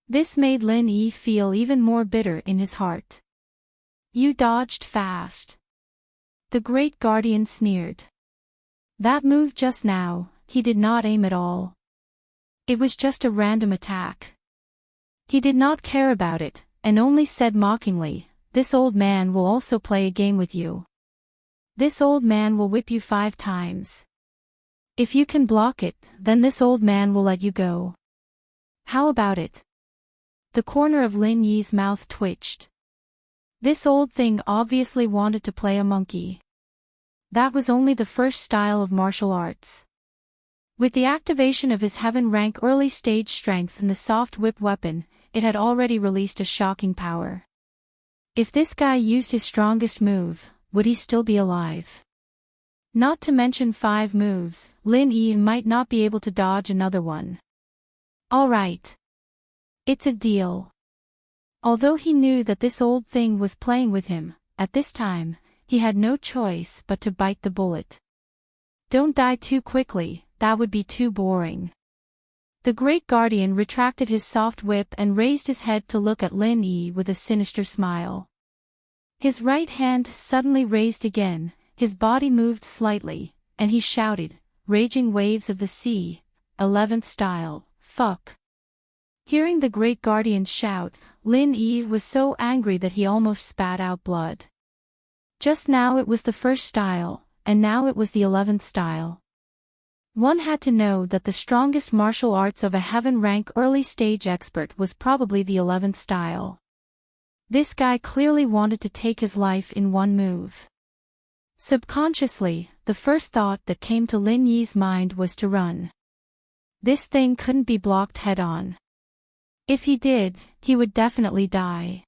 This made Lin Yi feel even more bitter in his heart. You dodged fast. The Great Guardian sneered. That move just now, he did not aim at all. It was just a random attack. He did not care about it, and only said mockingly, "This old man will also play a game with you. This old man will whip you 5 times. If you can block it, then this old man will let you go. How about it?" The corner of Lin Yi's mouth twitched. This old thing obviously wanted to play a monkey. That was only the first style of martial arts. With the activation of his heaven-rank early-stage strength and the soft whip weapon, it had already released a shocking power. If this guy used his strongest move, would he still be alive? Not to mention 5 moves, Lin Yi might not be able to dodge another one. All right. It's a deal. Although he knew that this old thing was playing with him, at this time, he had no choice but to bite the bullet. Don't die too quickly, that would be too boring. The Great Guardian retracted his soft whip and raised his head to look at Lin Yi with a sinister smile. His right hand suddenly raised again, his body moved slightly, and he shouted, "Raging waves of the sea, 11th style, fuck." Hearing the Great Guardian's shout, Lin Yi was so angry that he almost spat out blood. Just now it was the first style, and now it was the 11th style. One had to know that the strongest martial arts of a heaven-rank early-stage expert was probably the 11th style. This guy clearly wanted to take his life in one move. Subconsciously, the first thought that came to Lin Yi's mind was to run. This thing couldn't be blocked head-on. If he did, he would definitely die.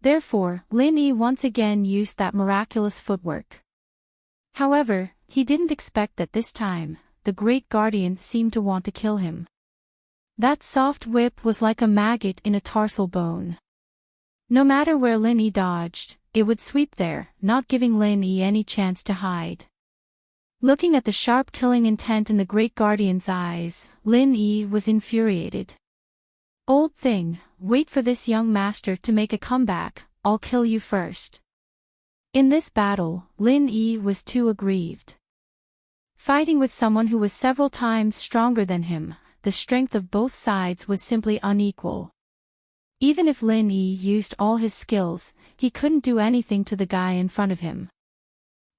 Therefore, Lin Yi once again used that miraculous footwork. However, he didn't expect that this time, the Great Guardian seemed to want to kill him. That soft whip was like a maggot in a tarsal bone. No matter where Lin Yi dodged, it would sweep there, not giving Lin Yi any chance to hide. Looking at the sharp killing intent in the Great Guardian's eyes, Lin Yi was infuriated. Old thing, wait for this young master to make a comeback, I'll kill you first. In this battle, Lin Yi was too aggrieved. Fighting with someone who was several times stronger than him, the strength of both sides was simply unequal. Even if Lin Yi used all his skills, he couldn't do anything to the guy in front of him.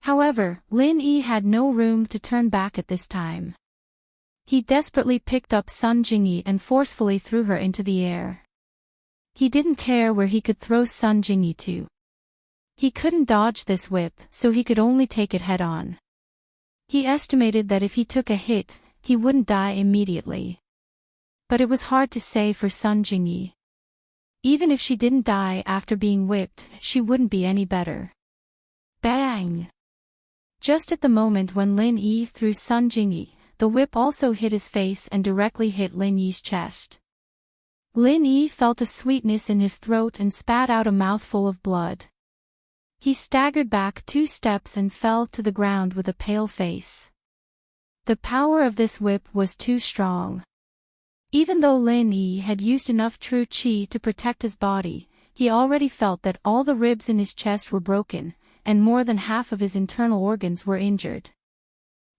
However, Lin Yi had no room to turn back at this time. He desperately picked up Sun Jingyi and forcefully threw her into the air. He didn't care where he could throw Sun Jingyi to. He couldn't dodge this whip, so he could only take it head-on. He estimated that if he took a hit, he wouldn't die immediately. But it was hard to say for Sun Jingyi. Even if she didn't die after being whipped, she wouldn't be any better. Bang! Just at the moment when Lin Yi threw Sun Jingyi, the whip also hit his face and directly hit Lin Yi's chest. Lin Yi felt a sweetness in his throat and spat out a mouthful of blood. He staggered back 2 steps and fell to the ground with a pale face. The power of this whip was too strong. Even though Lin Yi had used enough true qi to protect his body, he already felt that all the ribs in his chest were broken, and more than half of his internal organs were injured.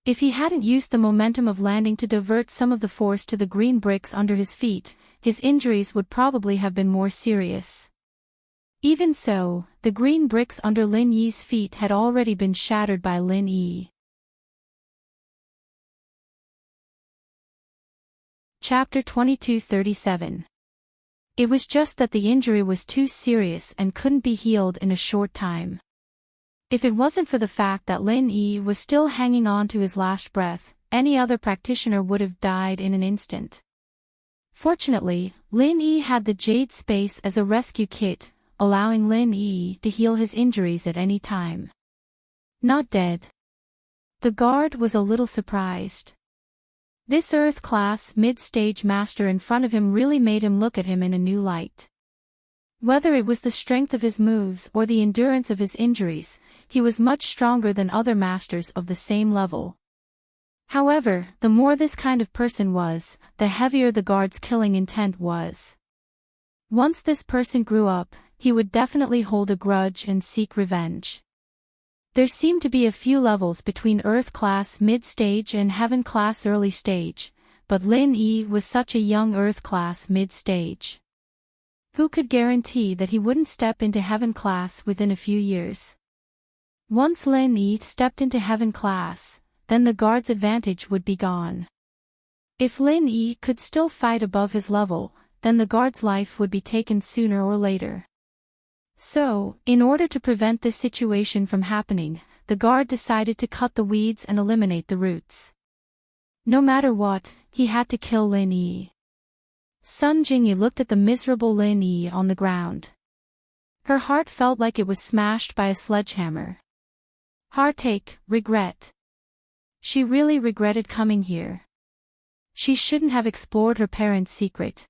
If he hadn't used the momentum of landing to divert some of the force to the green bricks under his feet, his injuries would probably have been more serious. Even so, the green bricks under Lin Yi's feet had already been shattered by Lin Yi. Chapter 2237. It was just that the injury was too serious and couldn't be healed in a short time. If it wasn't for the fact that Lin Yi was still hanging on to his last breath, any other practitioner would have died in an instant. Fortunately, Lin Yi had the Jade Space as a rescue kit, allowing Lin Yi to heal his injuries at any time. Not dead. The guard was a little surprised. This Earth-class mid-stage master in front of him really made him look at him in a new light. Whether it was the strength of his moves or the endurance of his injuries, he was much stronger than other masters of the same level. However, the more this kind of person was, the heavier the guard's killing intent was. Once this person grew up, he would definitely hold a grudge and seek revenge. There seemed to be a few levels between Earth-class mid-stage and Heaven-class early stage, but Lin Yi was such a young Earth-class mid-stage. Who could guarantee that he wouldn't step into Heaven-class within a few years? Once Lin Yi stepped into Heaven-class, then the guard's advantage would be gone. If Lin Yi could still fight above his level, then the guard's life would be taken sooner or later. So, in order to prevent this situation from happening, the guard decided to cut the weeds and eliminate the roots. No matter what, he had to kill Lin Yi. Sun Jingyi looked at the miserable Lin Yi on the ground. Her heart felt like it was smashed by a sledgehammer. Heartache, regret. She really regretted coming here. She shouldn't have explored her parents' secret.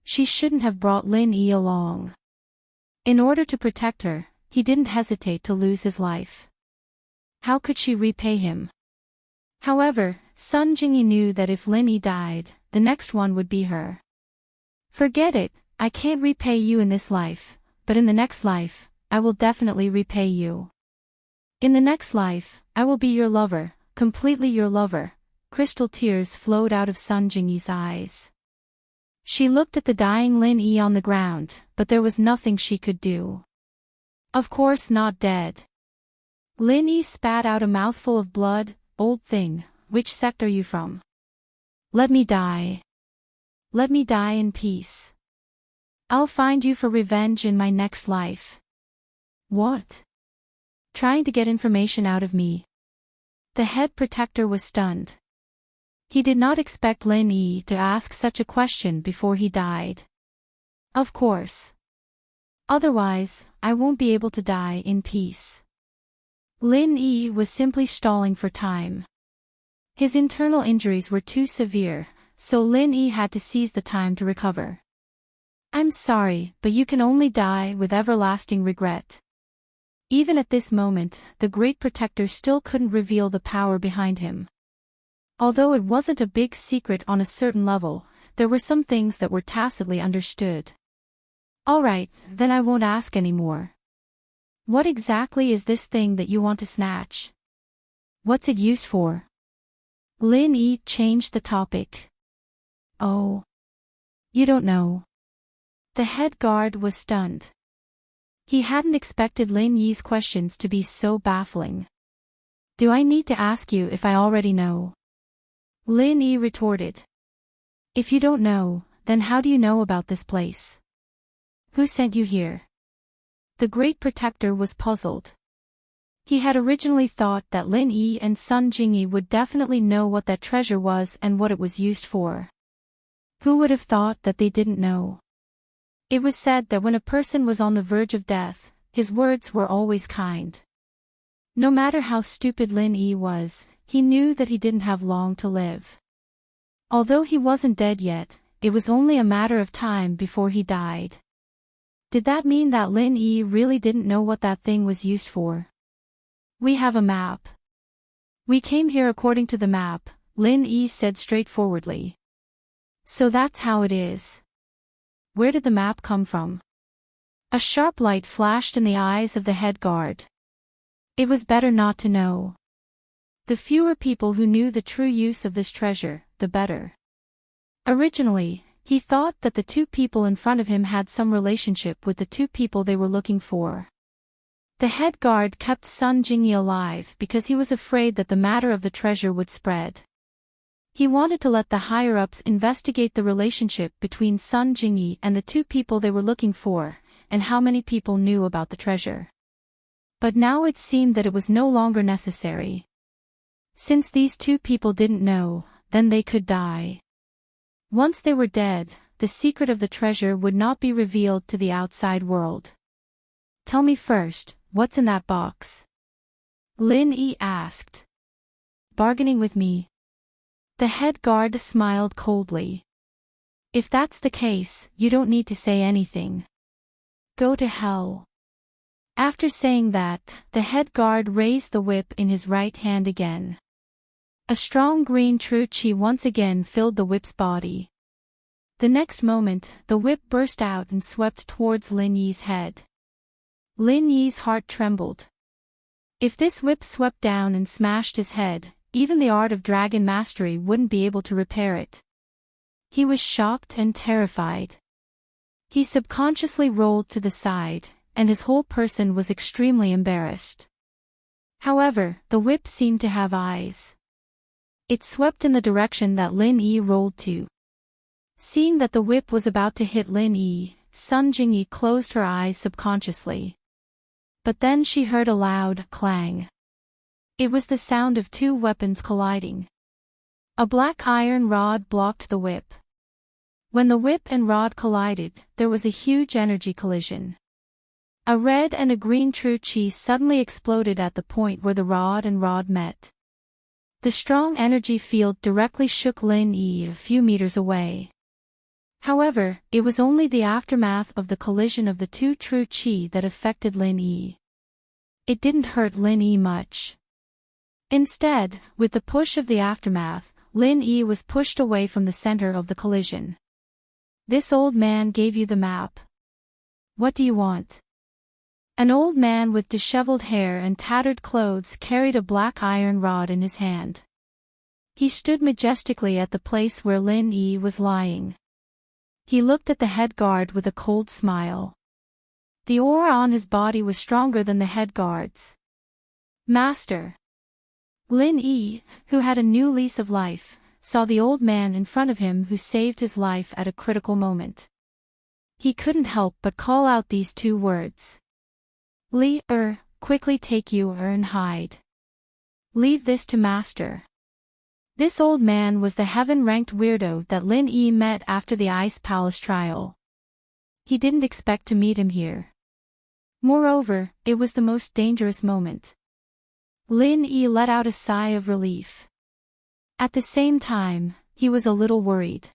She shouldn't have brought Lin Yi along. In order to protect her, he didn't hesitate to lose his life. How could she repay him? However, Sun Jingyi knew that if Lin Yi died, the next one would be her. Forget it, I can't repay you in this life, but in the next life, I will definitely repay you. In the next life, I will be your lover, completely your lover. Crystal tears flowed out of Sun Jingyi's eyes. She looked at the dying Lin Yi on the ground, but there was nothing she could do. Of course not dead. Lin Yi spat out a mouthful of blood. Old thing, which sect are you from? Let me die. Let me die in peace. I'll find you for revenge in my next life. What? trying to get information out of me. The head protector was stunned. He did not expect Lin Yi to ask such a question before he died. Of course. Otherwise, I won't be able to die in peace. Lin Yi was simply stalling for time. His internal injuries were too severe, so Lin Yi had to seize the time to recover. I'm sorry, but you can only die with everlasting regret. Even at this moment, the Great Protector still couldn't reveal the power behind him. Although it wasn't a big secret on a certain level, there were some things that were tacitly understood. Alright, then I won't ask anymore. What exactly is this thing that you want to snatch? What's it used for? Lin Yi changed the topic. Oh. You don't know. The head guard was stunned. He hadn't expected Lin Yi's questions to be so baffling. Do I need to ask you if I already know? Lin Yi retorted. If you don't know, then how do you know about this place? Who sent you here? The Great Protector was puzzled. He had originally thought that Lin Yi and Sun Jingyi would definitely know what that treasure was and what it was used for. Who would have thought that they didn't know? It was said that when a person was on the verge of death, his words were always kind. No matter how stupid Lin Yi was, he knew that he didn't have long to live. Although he wasn't dead yet, it was only a matter of time before he died. Did that mean that Lin Yi really didn't know what that thing was used for? We have a map. We came here according to the map, Lin Yi said straightforwardly. So that's how it is. Where did the map come from? A sharp light flashed in the eyes of the head guard. It was better not to know. The fewer people who knew the true use of this treasure, the better. Originally, he thought that the two people in front of him had some relationship with the two people they were looking for. The head guard kept Sun Jingyi alive because he was afraid that the matter of the treasure would spread. He wanted to let the higher-ups investigate the relationship between Sun Jingyi and the two people they were looking for, and how many people knew about the treasure. But now it seemed that it was no longer necessary. Since these two people didn't know, then they could die. Once they were dead, the secret of the treasure would not be revealed to the outside world. Tell me first, what's in that box? Lin Yi asked. Bargaining with me? The head guard smiled coldly. If that's the case, you don't need to say anything. Go to hell. After saying that, the head guard raised the whip in his right hand again. A strong green true qi once again filled the whip's body. The next moment, the whip burst out and swept towards Lin Yi's head. Lin Yi's heart trembled. If this whip swept down and smashed his head, even the art of dragon mastery wouldn't be able to repair it. He was shocked and terrified. He subconsciously rolled to the side, and his whole person was extremely embarrassed. However, the whip seemed to have eyes. It swept in the direction that Lin Yi rolled to. Seeing that the whip was about to hit Lin Yi, Sun Jingyi closed her eyes subconsciously. But then she heard a loud clang. It was the sound of two weapons colliding. A black iron rod blocked the whip. When the whip and rod collided, there was a huge energy collision. A red and a green true qi suddenly exploded at the point where the rod and rod met. The strong energy field directly shook Lin Yi a few meters away. However, it was only the aftermath of the collision of the two true qi that affected Lin Yi. It didn't hurt Lin Yi much. Instead, with the push of the aftermath, Lin Yi was pushed away from the center of the collision. This old man gave you the map. What do you want? An old man with disheveled hair and tattered clothes carried a black iron rod in his hand. He stood majestically at the place where Lin Yi was lying. He looked at the head guard with a cold smile. The aura on his body was stronger than the head guard's. Master. Lin Yi, who had a new lease of life, saw the old man in front of him who saved his life at a critical moment. He couldn't help but call out these two words. Li, quickly take you and hide. Leave this to Master. This old man was the heaven-ranked weirdo that Lin Yi met after the Ice Palace trial. He didn't expect to meet him here. Moreover, it was the most dangerous moment. Lin Yi let out a sigh of relief. At the same time, he was a little worried.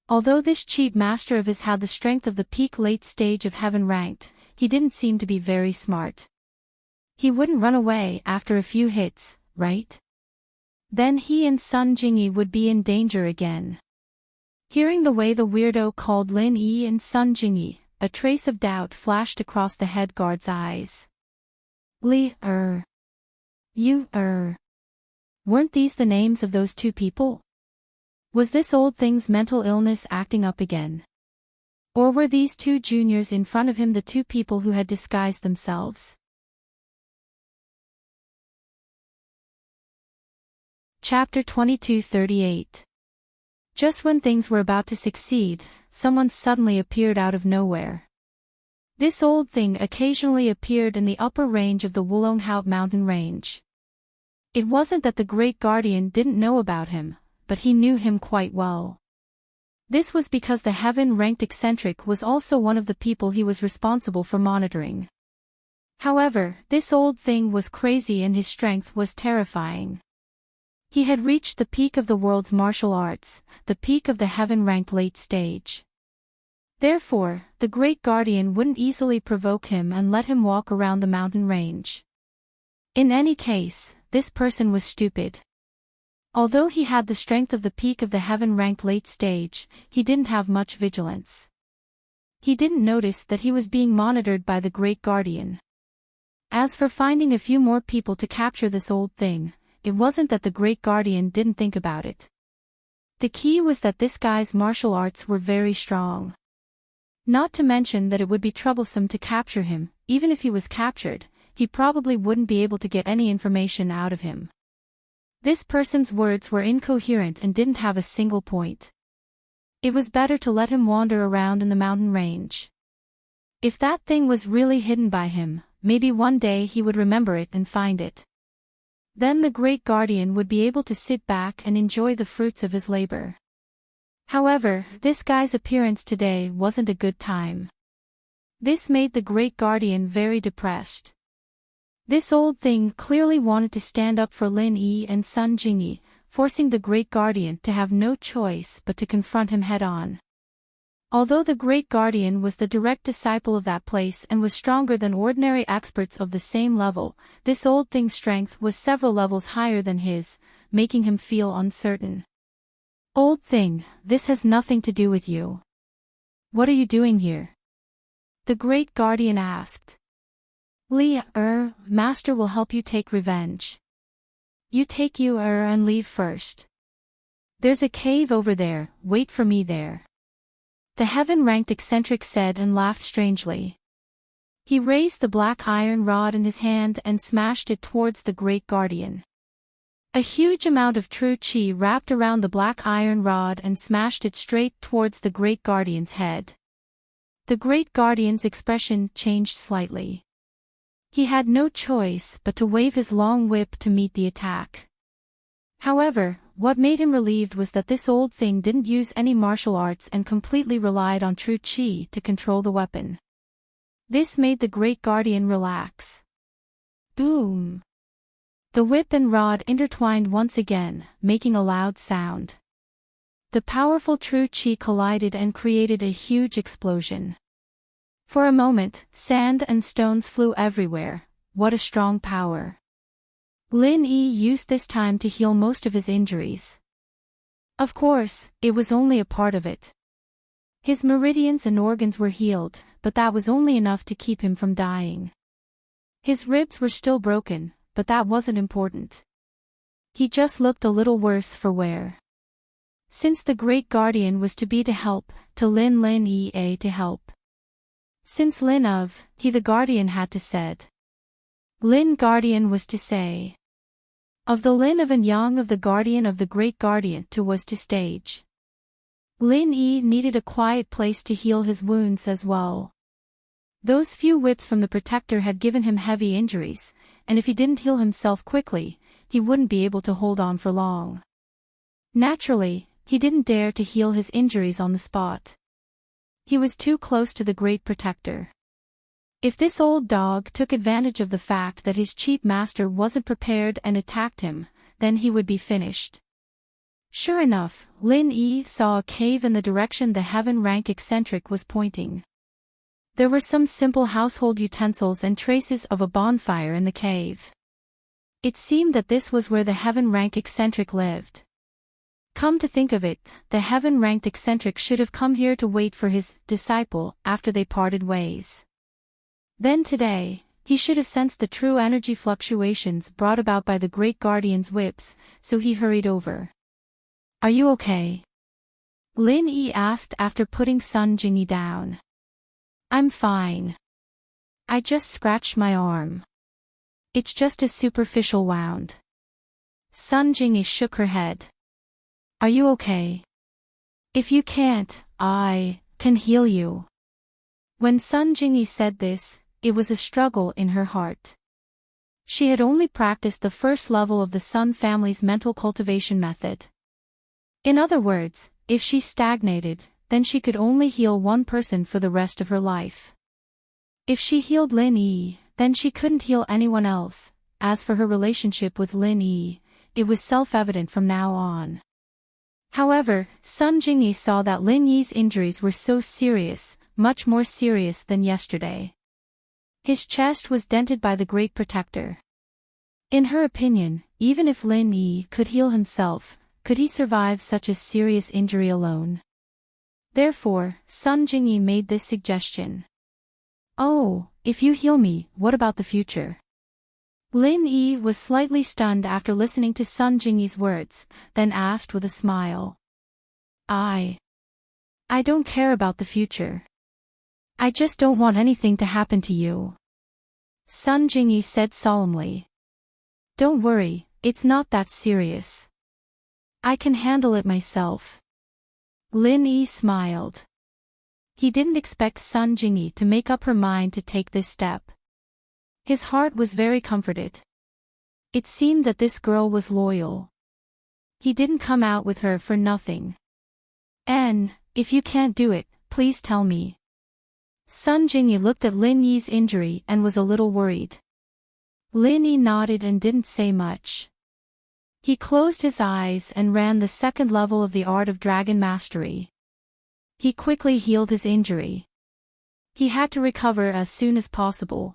Although this cheap master of his had the strength of the peak late stage of heaven ranked, he didn't seem to be very smart. He wouldn't run away after a few hits, right? Then he and Sun Jingyi would be in danger again. Hearing the way the weirdo called Lin Yi and Sun Jingyi, a trace of doubt flashed across the head guard's eyes. Weren't these the names of those two people? Was this old thing's mental illness acting up again? Or were these two juniors in front of him the two people who had disguised themselves? Chapter 2238. Just when things were about to succeed, someone suddenly appeared out of nowhere. This old thing occasionally appeared in the upper range of the Wulonghout mountain range. It wasn't that the Great Guardian didn't know about him, but he knew him quite well. This was because the heaven-ranked eccentric was also one of the people he was responsible for monitoring. However, this old thing was crazy and his strength was terrifying. He had reached the peak of the world's martial arts, the peak of the heaven-ranked late stage. Therefore, the Great Guardian wouldn't easily provoke him and let him walk around the mountain range. In any case, this person was stupid. Although he had the strength of the peak of the heaven-ranked late stage, he didn't have much vigilance. He didn't notice that he was being monitored by the Great Guardian. As for finding a few more people to capture this old thing, it wasn't that the Great Guardian didn't think about it. The key was that this guy's martial arts were very strong. Not to mention that it would be troublesome to capture him. Even if he was captured, he probably wouldn't be able to get any information out of him. This person's words were incoherent and didn't have a single point. It was better to let him wander around in the mountain range. If that thing was really hidden by him, maybe one day he would remember it and find it. Then the Great Guardian would be able to sit back and enjoy the fruits of his labor. However, this guy's appearance today wasn't a good time. This made the Great Guardian very depressed. This old thing clearly wanted to stand up for Lin Yi and Sun Jingyi, forcing the Great Guardian to have no choice but to confront him head-on. Although the Great Guardian was the direct disciple of that place and was stronger than ordinary experts of the same level, this old thing's strength was several levels higher than his, making him feel uncertain. Old thing, this has nothing to do with you. What are you doing here? The Great Guardian asked. Master will help you take revenge. You take and leave first. There's a cave over there, wait for me there. The heaven-ranked eccentric said and laughed strangely. He raised the black iron rod in his hand and smashed it towards the Great Guardian. A huge amount of true chi wrapped around the black iron rod and smashed it straight towards the Great Guardian's head. The Great Guardian's expression changed slightly. He had no choice but to wave his long whip to meet the attack. However, what made him relieved was that this old thing didn't use any martial arts and completely relied on true chi to control the weapon. This made the Great Guardian relax. Boom! The whip and rod intertwined once again, making a loud sound. The powerful true chi collided and created a huge explosion. For a moment, sand and stones flew everywhere. What a strong power! Lin Yi used this time to heal most of his injuries. Of course, it was only a part of it. His meridians and organs were healed, but that was only enough to keep him from dying. His ribs were still broken, but that wasn't important. He just looked a little worse for wear. Since the Great Guardian was to be to help, to Lin Yi to help. Since he the Guardian had to said. Lin Guardian was to say. Of the Lin of and Yang of the Guardian of the Great Guardian to was to stage. Lin Yi needed a quiet place to heal his wounds as well. Those few whips from the protector had given him heavy injuries, and if he didn't heal himself quickly, he wouldn't be able to hold on for long. Naturally, he didn't dare to heal his injuries on the spot. He was too close to the great protector. If this old dog took advantage of the fact that his cheap master wasn't prepared and attacked him, then he would be finished. Sure enough, Lin Yi saw a cave in the direction the heaven-rank eccentric was pointing. There were some simple household utensils and traces of a bonfire in the cave. It seemed that this was where the heaven-rank eccentric lived. Come to think of it, the heaven-ranked eccentric should have come here to wait for his disciple after they parted ways. Then today, he should have sensed the true energy fluctuations brought about by the great guardian's whips, so he hurried over. "Are you okay?" Lin Yi asked after putting Sun Jingyi down. "I'm fine. I just scratched my arm. It's just a superficial wound." Sun Jingyi shook her head. "Are you okay? If you can't, I can heal you." When Sun Jingyi said this, it was a struggle in her heart. She had only practiced the first level of the Sun family's mental cultivation method. In other words, if she stagnated, then she could only heal one person for the rest of her life. If she healed Lin Yi, then she couldn't heal anyone else. As for her relationship with Lin Yi, it was self-evident from now on. However, Sun Jingyi saw that Lin Yi's injuries were so serious, much more serious than yesterday. His chest was dented by the great protector. In her opinion, even if Lin Yi could heal himself, could he survive such a serious injury alone? Therefore, Sun Jingyi made this suggestion. "Oh, if you heal me, what about the future?" Lin Yi was slightly stunned after listening to Sun Jingyi's words, then asked with a smile. I don't care about the future. I just don't want anything to happen to you." Sun Jingyi said solemnly. "Don't worry, it's not that serious. I can handle it myself." Lin Yi smiled. He didn't expect Sun Jingyi to make up her mind to take this step. His heart was very comforted. It seemed that this girl was loyal. He didn't come out with her for nothing. "And, if you can't do it, please tell me." Sun Jingyi looked at Lin Yi's injury and was a little worried. Lin Yi nodded and didn't say much. He closed his eyes and ran the second level of the art of dragon mastery. He quickly healed his injury. He had to recover as soon as possible.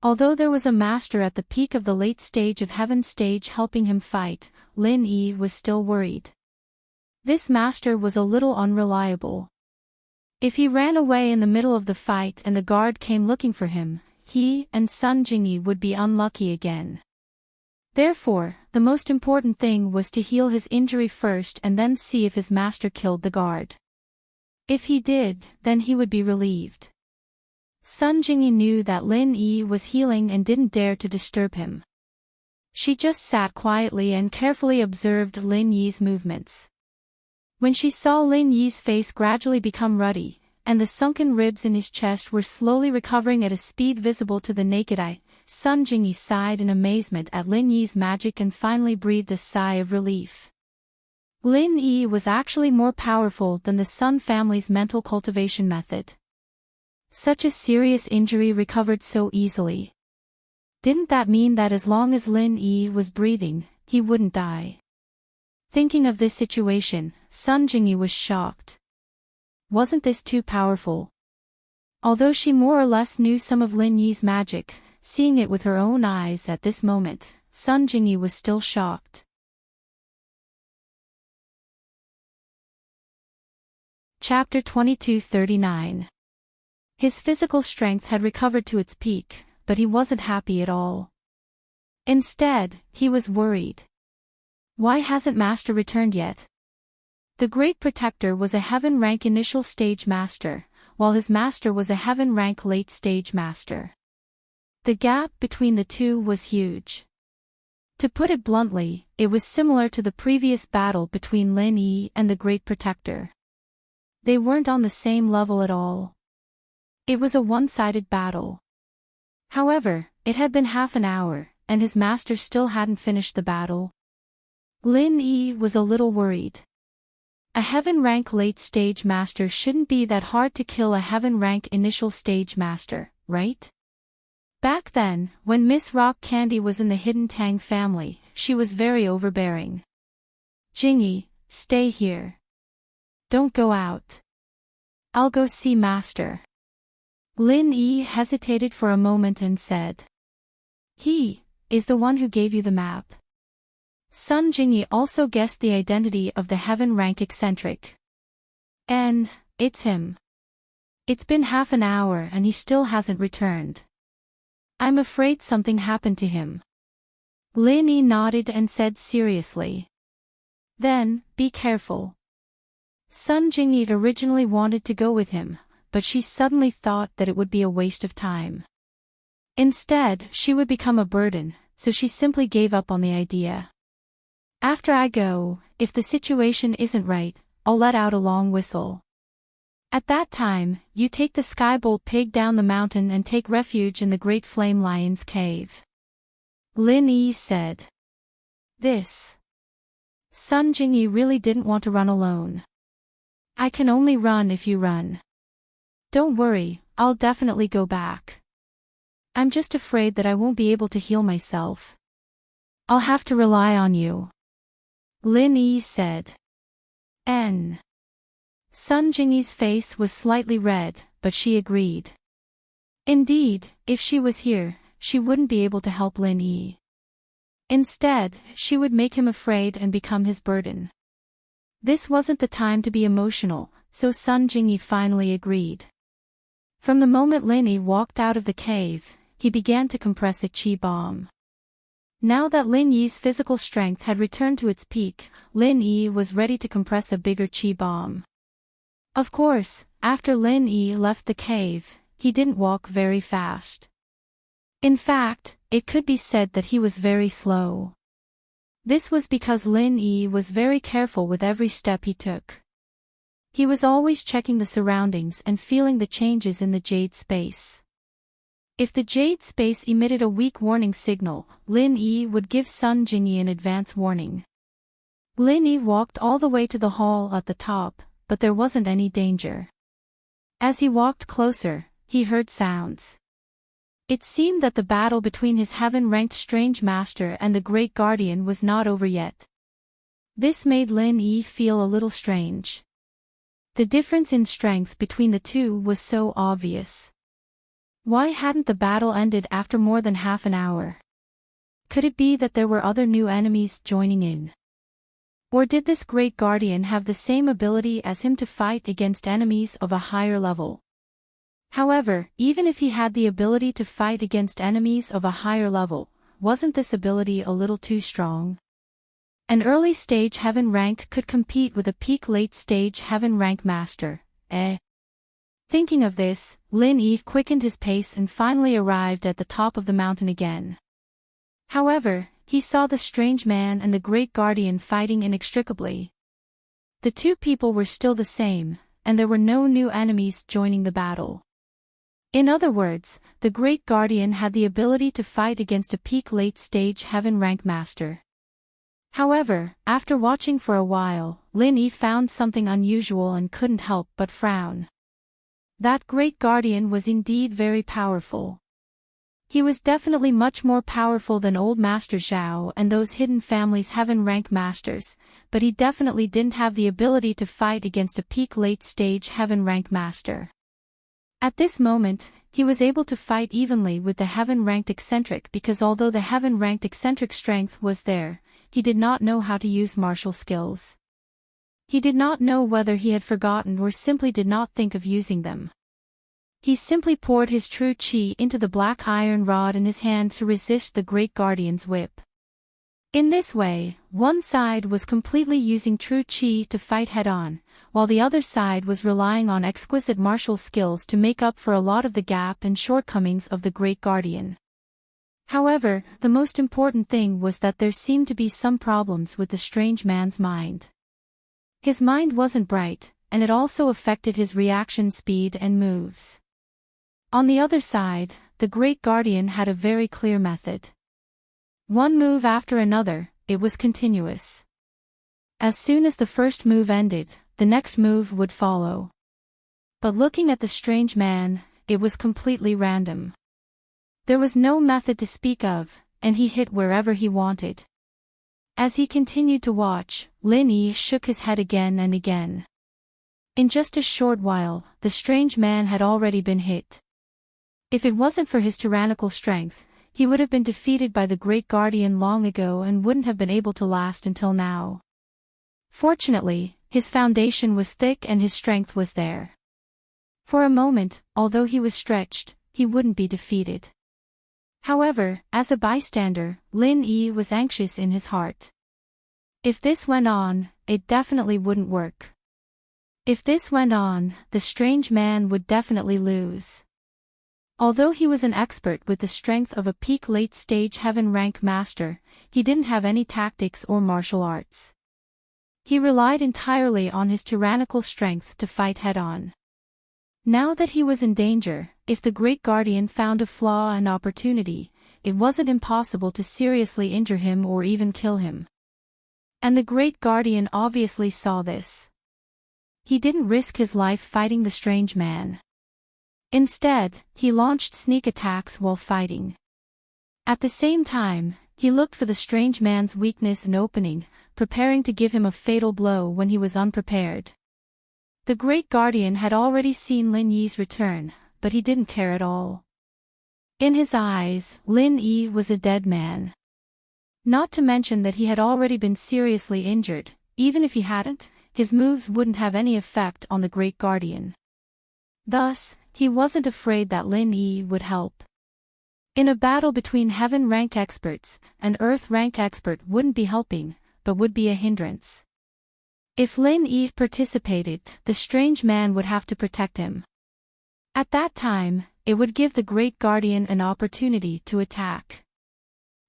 Although there was a master at the peak of the late stage of heaven stage helping him fight, Lin Yi was still worried. This master was a little unreliable. If he ran away in the middle of the fight and the guard came looking for him, he and Sun Jingyi would be unlucky again. Therefore, the most important thing was to heal his injury first and then see if his master killed the guard. If he did, then he would be relieved. Sun Jingyi knew that Lin Yi was healing and didn't dare to disturb him. She just sat quietly and carefully observed Lin Yi's movements. When she saw Lin Yi's face gradually become ruddy, and the sunken ribs in his chest were slowly recovering at a speed visible to the naked eye, Sun Jingyi sighed in amazement at Lin Yi's magic and finally breathed a sigh of relief. Lin Yi was actually more powerful than the Sun family's mental cultivation method. Such a serious injury recovered so easily. Didn't that mean that as long as Lin Yi was breathing, he wouldn't die? Thinking of this situation, Sun Jingyi was shocked. Wasn't this too powerful? Although she more or less knew some of Lin Yi's magic, seeing it with her own eyes at this moment, Sun Jingyi was still shocked. Chapter 2239. His physical strength had recovered to its peak, but he wasn't happy at all. Instead, he was worried. Why hasn't Master returned yet? The Great Protector was a heaven-rank initial stage master, while his master was a heaven-rank late-stage master. The gap between the two was huge. To put it bluntly, it was similar to the previous battle between Lin Yi and the Great Protector. They weren't on the same level at all. It was a one-sided battle. However, it had been half an hour, and his master still hadn't finished the battle. Lin Yi was a little worried. A heaven rank late stage master shouldn't be that hard to kill a heaven rank initial stage master, right? Back then, when Miss Rock Candy was in the Hidden Tang family, she was very overbearing. Jingyi, stay here. Don't go out. I'll go see Master. Lin Yi hesitated for a moment and said. He is the one who gave you the map. Sun Jingyi also guessed the identity of the heaven rank eccentric. And it's him. It's been half an hour and he still hasn't returned. I'm afraid something happened to him. Lin Yi nodded and said seriously. Then, be careful. Sun Jingyi originally wanted to go with him, but she suddenly thought that it would be a waste of time. Instead, she would become a burden, so she simply gave up on the idea. After I go, if the situation isn't right, I'll let out a long whistle. At that time, you take the Skybolt pig down the mountain and take refuge in the Great Flame Lion's cave. Lin Yi said. This. Sun Jingyi really didn't want to run alone. I can only run if you run. Don't worry, I'll definitely go back. I'm just afraid that I won't be able to heal myself. I'll have to rely on you. Lin Yi said. Sun Jingyi's face was slightly red, but she agreed. Indeed, if she was here, she wouldn't be able to help Lin Yi. Instead, she would make him afraid and become his burden. This wasn't the time to be emotional, so Sun Jingyi finally agreed. From the moment Lin Yi walked out of the cave, he began to compress a chi bomb. Now that Lin Yi's physical strength had returned to its peak, Lin Yi was ready to compress a bigger chi bomb. Of course, after Lin Yi left the cave, he didn't walk very fast. In fact, it could be said that he was very slow. This was because Lin Yi was very careful with every step he took. He was always checking the surroundings and feeling the changes in the jade space. If the jade space emitted a weak warning signal, Lin Yi would give Sun Jingyi an advance warning. Lin Yi walked all the way to the hall at the top, but there wasn't any danger. As he walked closer, he heard sounds. It seemed that the battle between his heaven-ranked strange master and the great guardian was not over yet. This made Lin Yi feel a little strange. The difference in strength between the two was so obvious. Why hadn't the battle ended after more than half an hour? Could it be that there were other new enemies joining in? Or did this great guardian have the same ability as him to fight against enemies of a higher level? However, even if he had the ability to fight against enemies of a higher level, wasn't this ability a little too strong? An early stage heaven rank could compete with a peak late stage heaven rank master, Thinking of this, Lin Yi quickened his pace and finally arrived at the top of the mountain again. However, he saw the strange man and the great guardian fighting inextricably. The two people were still the same, and there were no new enemies joining the battle. In other words, the great guardian had the ability to fight against a peak late stage heaven rank master. However, after watching for a while, Lin Yi found something unusual and couldn't help but frown. That great guardian was indeed very powerful. He was definitely much more powerful than old Master Zhao and those hidden families' heaven rank masters, but he definitely didn't have the ability to fight against a peak late stage heaven rank master. At this moment, he was able to fight evenly with the heaven ranked eccentric because although the heaven ranked eccentric strength was there, he did not know how to use martial skills. He did not know whether he had forgotten or simply did not think of using them. He simply poured his true chi into the black iron rod in his hand to resist the great guardian's whip. In this way, one side was completely using true chi to fight head-on, while the other side was relying on exquisite martial skills to make up for a lot of the gap and shortcomings of the great guardian. However, the most important thing was that there seemed to be some problems with the strange man's mind. His mind wasn't bright, and it also affected his reaction speed and moves. On the other side, the Great Guardian had a very clear method. One move after another, it was continuous. As soon as the first move ended, the next move would follow. But looking at the strange man, it was completely random. There was no method to speak of, and he hit wherever he wanted. As he continued to watch, Lin Yi shook his head again and again. In just a short while, the strange man had already been hit. If it wasn't for his tyrannical strength, he would have been defeated by the Great Guardian long ago and wouldn't have been able to last until now. Fortunately, his foundation was thick and his strength was there. For a moment, although he was stretched, he wouldn't be defeated. However, as a bystander, Lin Yi was anxious in his heart. If this went on, it definitely wouldn't work. If this went on, the strange man would definitely lose. Although he was an expert with the strength of a peak late-stage heaven rank master, he didn't have any tactics or martial arts. He relied entirely on his tyrannical strength to fight head-on. Now that he was in danger, if the Great Guardian found a flaw and opportunity, it wasn't impossible to seriously injure him or even kill him. And the Great Guardian obviously saw this. He didn't risk his life fighting the strange man. Instead, he launched sneak attacks while fighting. At the same time, he looked for the strange man's weakness and opening, preparing to give him a fatal blow when he was unprepared. The Great Guardian had already seen Lin Yi's return, but he didn't care at all. In his eyes, Lin Yi was a dead man. Not to mention that he had already been seriously injured. Even if he hadn't, his moves wouldn't have any effect on the Great Guardian. Thus, he wasn't afraid that Lin Yi would help. In a battle between heaven rank experts, an earth rank expert wouldn't be helping, but would be a hindrance. If Lin Yi participated, the strange man would have to protect him. At that time, it would give the Great Guardian an opportunity to attack.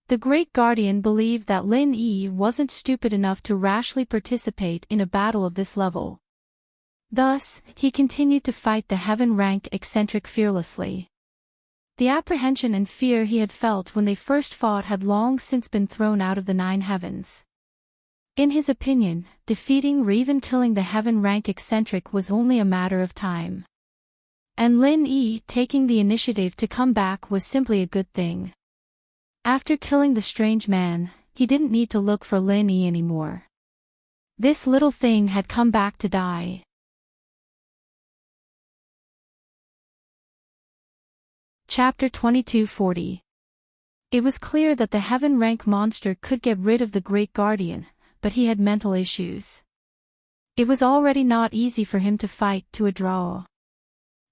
The Great Guardian believed that Lin Yi wasn't stupid enough to rashly participate in a battle of this level. Thus, he continued to fight the heaven rank eccentric fearlessly. The apprehension and fear he had felt when they first fought had long since been thrown out of the 9 heavens. In his opinion, defeating or even killing the heaven rank eccentric was only a matter of time. And Lin Yi taking the initiative to come back was simply a good thing. After killing the strange man, he didn't need to look for Lin Yi anymore. This little thing had come back to die. Chapter 2240. It was clear that the heaven rank monster could get rid of the Great Guardian, but he had mental issues. It was already not easy for him to fight to a draw.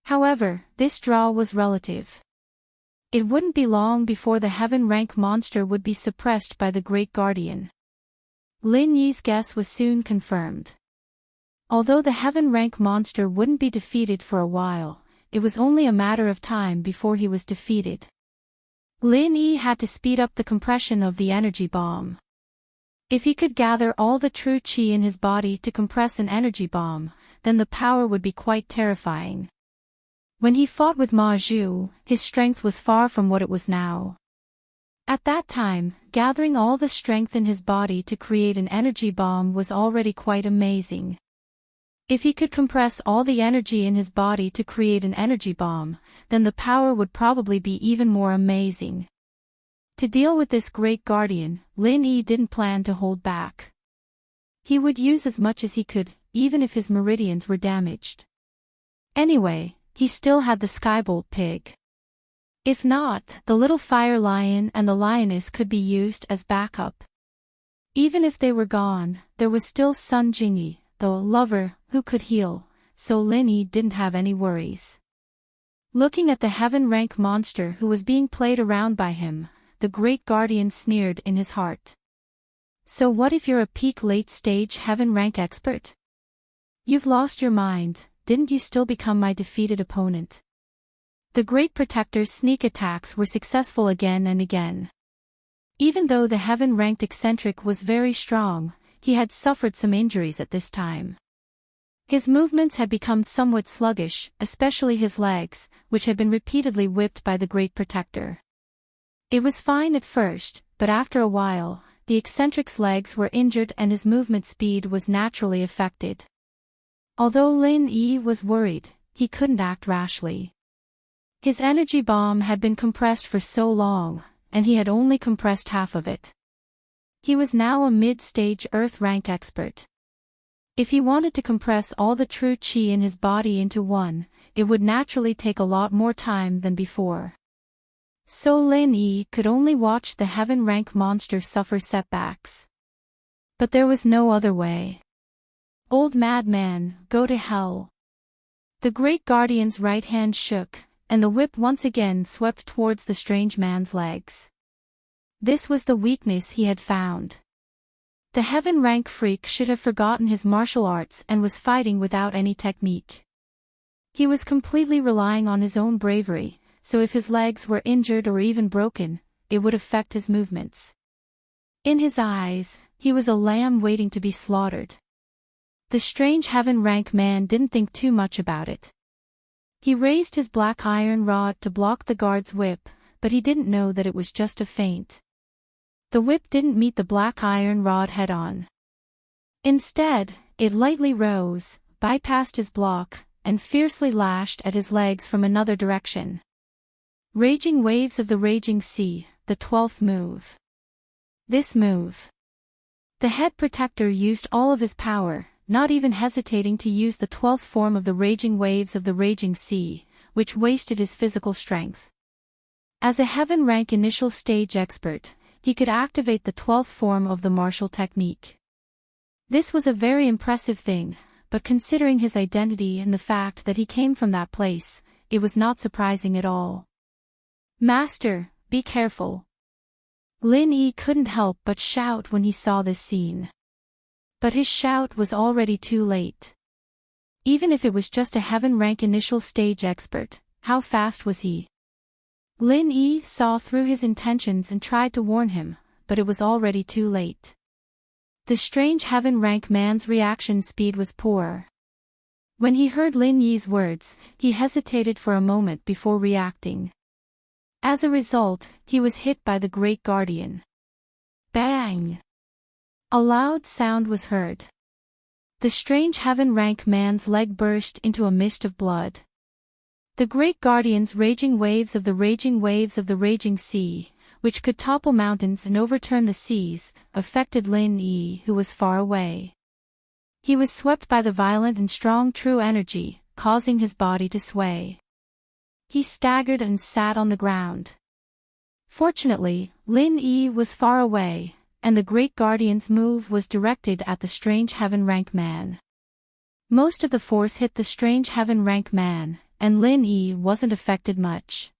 However, this draw was relative. It wouldn't be long before the heaven rank monster would be suppressed by the Great Guardian. Lin Yi's guess was soon confirmed. Although the heaven rank monster wouldn't be defeated for a while, it was only a matter of time before he was defeated. Lin Yi had to speed up the compression of the energy bomb. If he could gather all the true qi in his body to compress an energy bomb, then the power would be quite terrifying. When he fought with Ma Zhu, his strength was far from what it was now. At that time, gathering all the strength in his body to create an energy bomb was already quite amazing. If he could compress all the energy in his body to create an energy bomb, then the power would probably be even more amazing. To deal with this Great Guardian, Lin Yi didn't plan to hold back. He would use as much as he could, even if his meridians were damaged. Anyway, he still had the Skybolt pig. If not, the little fire lion and the lioness could be used as backup. Even if they were gone, there was still Sun Jingyi, the lover, who could heal, so Lin Yi didn't have any worries. Looking at the heaven rank monster who was being played around by him, the Great Guardian sneered in his heart. So what if you're a peak late-stage heaven rank expert? You've lost your mind, didn't you still become my defeated opponent? The Great Protector's sneak attacks were successful again and again. Even though the heaven-ranked eccentric was very strong, he had suffered some injuries at this time. His movements had become somewhat sluggish, especially his legs, which had been repeatedly whipped by the Great Protector. It was fine at first, but after a while, the eccentric's legs were injured and his movement speed was naturally affected. Although Lin Yi was worried, he couldn't act rashly. His energy bomb had been compressed for so long, and he had only compressed half of it. He was now a mid-stage Earth rank expert. If he wanted to compress all the true qi in his body into one, it would naturally take a lot more time than before. So Lin Yi could only watch the heaven rank monster suffer setbacks. But there was no other way. Old madman, go to hell. The great guardian's right hand shook, and the whip once again swept towards the strange man's legs. This was the weakness he had found. The heaven rank freak should have forgotten his martial arts and was fighting without any technique. He was completely relying on his own bravery, so if his legs were injured or even broken, it would affect his movements. In his eyes, he was a lamb waiting to be slaughtered. The strange heaven rank man didn't think too much about it. He raised his black iron rod to block the guard's whip, but he didn't know that it was just a feint. The whip didn't meet the black iron rod head-on. Instead, it lightly rose, bypassed his block, and fiercely lashed at his legs from another direction. Raging waves of the raging sea, the 12th move. This move. The head protector used all of his power, not even hesitating to use the 12th form of the raging waves of the raging sea, which wasted his physical strength. As a heaven rank initial stage expert, he could activate the 12th form of the martial technique. This was a very impressive thing, but considering his identity and the fact that he came from that place, it was not surprising at all. Master, be careful. Lin Yi couldn't help but shout when he saw this scene. But his shout was already too late. Even if it was just a heaven rank initial stage expert, how fast was he? Lin Yi saw through his intentions and tried to warn him, but it was already too late. The strange heaven rank man's reaction speed was poor. When he heard Lin Yi's words, he hesitated for a moment before reacting. As a result, he was hit by the Great Guardian. Bang! A loud sound was heard. The strange heaven rank man's leg burst into a mist of blood. The Great Guardian's raging waves of the raging sea, which could topple mountains and overturn the seas, affected Lin Yi, who was far away. He was swept by the violent and strong true energy, causing his body to sway. He staggered and sat on the ground. Fortunately, Lin Yi was far away, and the Great Guardian's move was directed at the strange heaven rank man. Most of the force hit the strange heaven rank man, and Lin Yi wasn't affected much.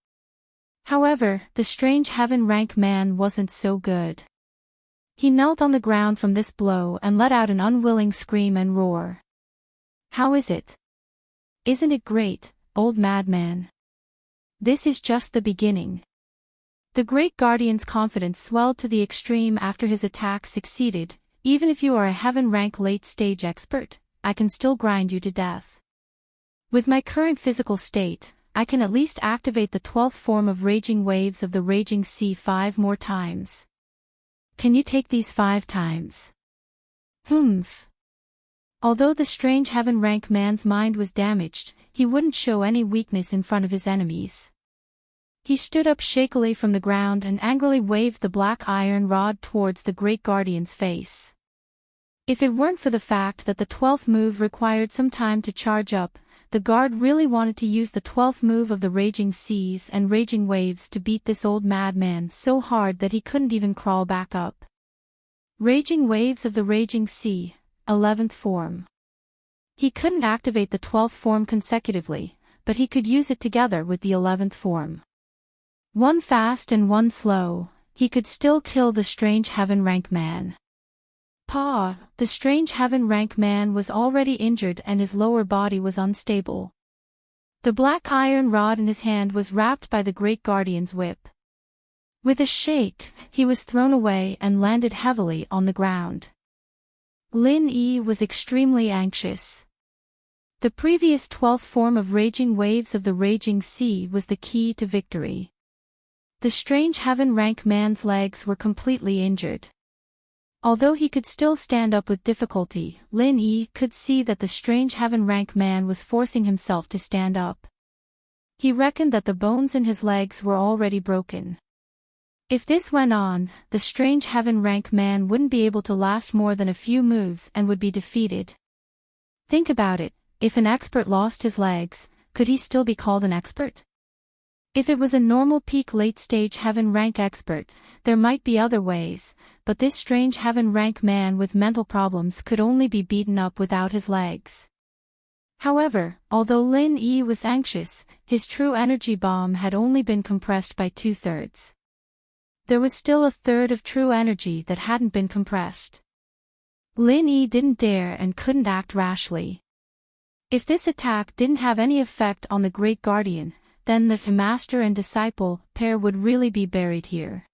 However, the strange heaven rank man wasn't so good. He knelt on the ground from this blow and let out an unwilling scream and roar. How is it? Isn't it great, old madman? This is just the beginning. The Great Guardian's confidence swelled to the extreme after his attack succeeded. Even if you are a heaven rank late stage expert, I can still grind you to death. With my current physical state, I can at least activate the 12th form of raging waves of the raging sea 5 more times. Can you take these 5 times? Humph. Although the strange heaven rank man's mind was damaged, he wouldn't show any weakness in front of his enemies. He stood up shakily from the ground and angrily waved the black iron rod towards the Great Guardian's face. If it weren't for the fact that the 12th move required some time to charge up, the guard really wanted to use the 12th move of the raging seas and raging waves to beat this old madman so hard that he couldn't even crawl back up. Raging waves of the raging sea, 11th form. He couldn't activate the 12th form consecutively, but he could use it together with the 11th form. One fast and one slow, he could still kill the strange heaven rank man. The strange heaven rank man was already injured and his lower body was unstable. The black iron rod in his hand was wrapped by the Great Guardian's whip. With a shake, he was thrown away and landed heavily on the ground. Lin Yi was extremely anxious. The previous 12th form of raging waves of the raging sea was the key to victory. The strange heaven rank man's legs were completely injured. Although he could still stand up with difficulty, Lin Yi could see that the strange heaven rank man was forcing himself to stand up. He reckoned that the bones in his legs were already broken. If this went on, the strange heaven rank man wouldn't be able to last more than a few moves and would be defeated. Think about it, if an expert lost his legs, could he still be called an expert? If it was a normal peak late-stage heaven rank expert, there might be other ways, but this strange heaven rank man with mental problems could only be beaten up without his legs. However, although Lin Yi was anxious, his true energy bomb had only been compressed by 2/3. There was still a third of true energy that hadn't been compressed. Lin Yi didn't dare and couldn't act rashly. If this attack didn't have any effect on the Great Guardian, then the master and disciple pair would really be buried here.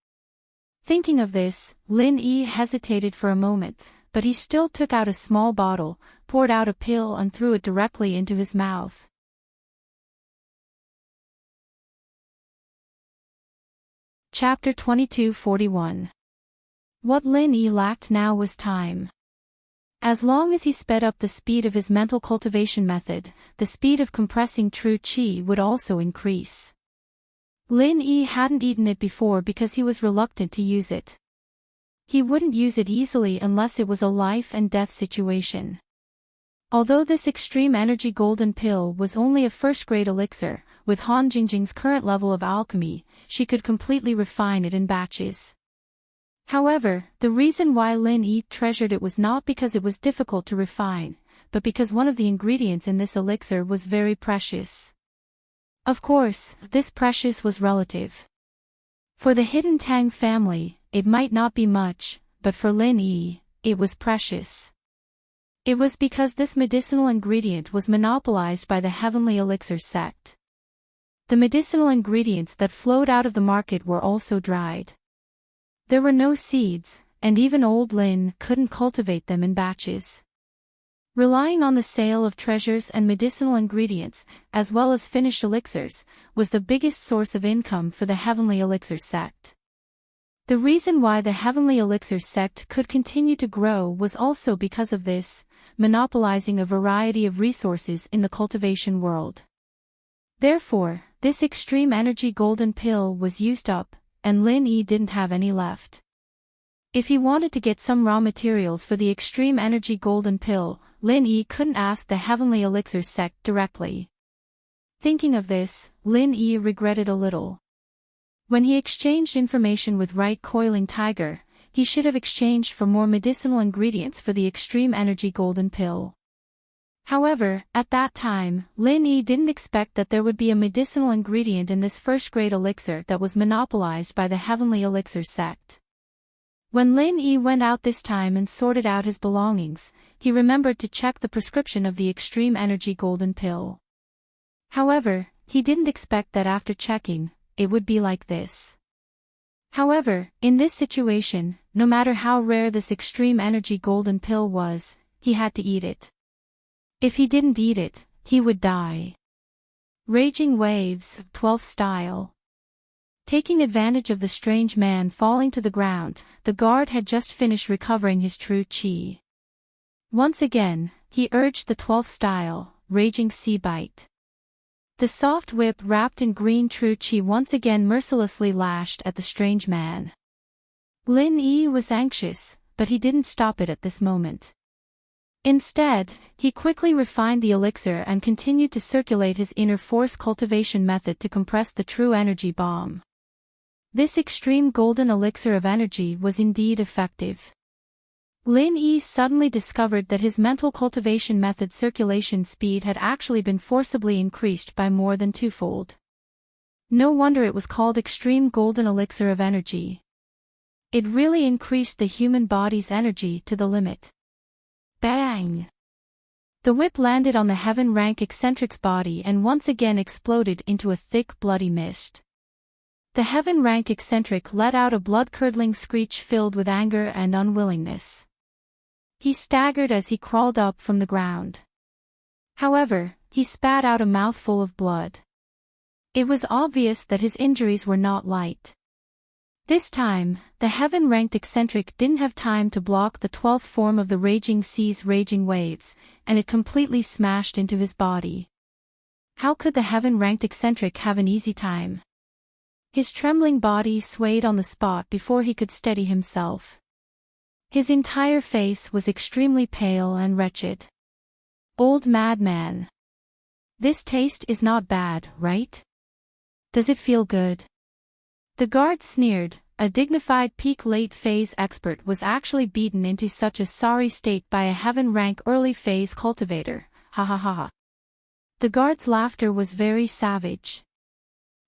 Thinking of this, Lin Yi hesitated for a moment, but he still took out a small bottle, poured out a pill and threw it directly into his mouth. Chapter 2241. What Lin Yi lacked now was time. As long as he sped up the speed of his mental cultivation method, the speed of compressing true qi would also increase. Lin Yi hadn't eaten it before because he was reluctant to use it. He wouldn't use it easily unless it was a life and death situation. Although this extreme energy golden pill was only a first-grade elixir, with Han Jingjing's current level of alchemy, she could completely refine it in batches. However, the reason why Lin Yi treasured it was not because it was difficult to refine, but because one of the ingredients in this elixir was very precious. Of course, this precious was relative. For the Hidden Tang family, it might not be much, but for Lin Yi, it was precious. It was because this medicinal ingredient was monopolized by the Heavenly Elixir sect. The medicinal ingredients that flowed out of the market were also dried. There were no seeds, and even old Lin couldn't cultivate them in batches. Relying on the sale of treasures and medicinal ingredients, as well as finished elixirs, was the biggest source of income for the Heavenly Elixir sect. The reason why the Heavenly Elixir sect could continue to grow was also because of this, monopolizing a variety of resources in the cultivation world. Therefore, this extreme energy golden pill was used up, and Lin Yi didn't have any left. If he wanted to get some raw materials for the extreme energy golden pill, Lin Yi couldn't ask the Heavenly Elixir sect directly. Thinking of this, Lin Yi regretted a little. When he exchanged information with Right Coiling Tiger, he should have exchanged for more medicinal ingredients for the extreme energy golden pill. However, at that time, Lin Yi didn't expect that there would be a medicinal ingredient in this first-grade elixir that was monopolized by the Heavenly Elixir sect. When Lin Yi went out this time and sorted out his belongings, he remembered to check the prescription of the extreme energy golden pill. However, he didn't expect that after checking, it would be like this. However, in this situation, no matter how rare this extreme energy golden pill was, he had to eat it. If he didn't eat it, he would die. Raging Waves, 12th Style. Taking advantage of the strange man falling to the ground, the guard had just finished recovering his true qi. Once again, he urged the 12th style, Raging Sea Bite. The soft whip wrapped in green true qi once again mercilessly lashed at the strange man. Lin Yi was anxious, but he didn't stop it at this moment. Instead, he quickly refined the elixir and continued to circulate his inner force cultivation method to compress the true energy bomb. This extreme golden elixir of energy was indeed effective. Lin Yi suddenly discovered that his mental cultivation method circulation speed had actually been forcibly increased by more than twofold. No wonder it was called extreme golden elixir of energy. It really increased the human body's energy to the limit. Bang! The whip landed on the heaven rank eccentric's body and once again exploded into a thick bloody mist. The heaven rank eccentric let out a blood-curdling screech filled with anger and unwillingness. He staggered as he crawled up from the ground. However, he spat out a mouthful of blood. It was obvious that his injuries were not light. This time, the heaven-ranked eccentric didn't have time to block the 12th form of the raging sea's raging waves, and it completely smashed into his body. How could the heaven-ranked eccentric have an easy time? His trembling body swayed on the spot before he could steady himself. His entire face was extremely pale and wretched. Old madman. This taste is not bad, right? Does it feel good? The guard sneered. A dignified peak late phase expert was actually beaten into such a sorry state by a heaven-rank early phase cultivator. Ha ha ha ha. The guard's laughter was very savage.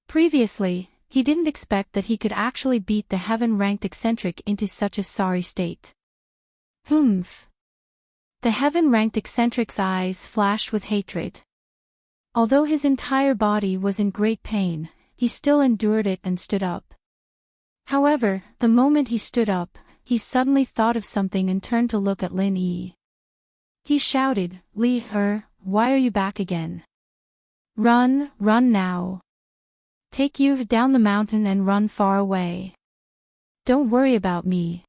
Previously, he didn't expect that he could actually beat the heaven-ranked eccentric into such a sorry state. Humph. The heaven-ranked eccentric's eyes flashed with hatred. Although his entire body was in great pain, he still endured it and stood up. However, the moment he stood up, he suddenly thought of something and turned to look at Lin Yi. He shouted, "Leave her, why are you back again? Run, run now. Take you down the mountain and run far away. Don't worry about me."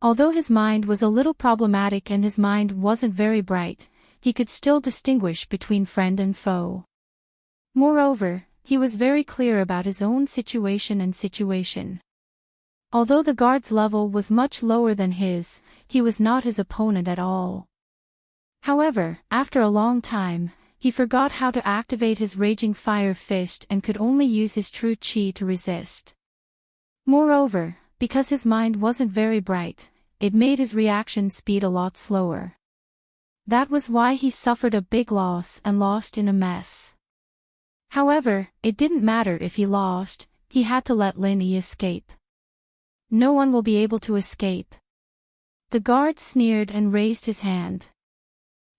Although his mind was a little problematic and his mind wasn't very bright, he could still distinguish between friend and foe. Moreover, he was very clear about his own situation. Although the guard's level was much lower than his, he was not his opponent at all. However, after a long time, he forgot how to activate his raging fire fist and could only use his true chi to resist. Moreover, because his mind wasn't very bright, it made his reaction speed a lot slower. That was why he suffered a big loss and lost in a mess. However, it didn't matter if he lost, he had to let Lin Yi escape. No one will be able to escape. The guard sneered and raised his hand.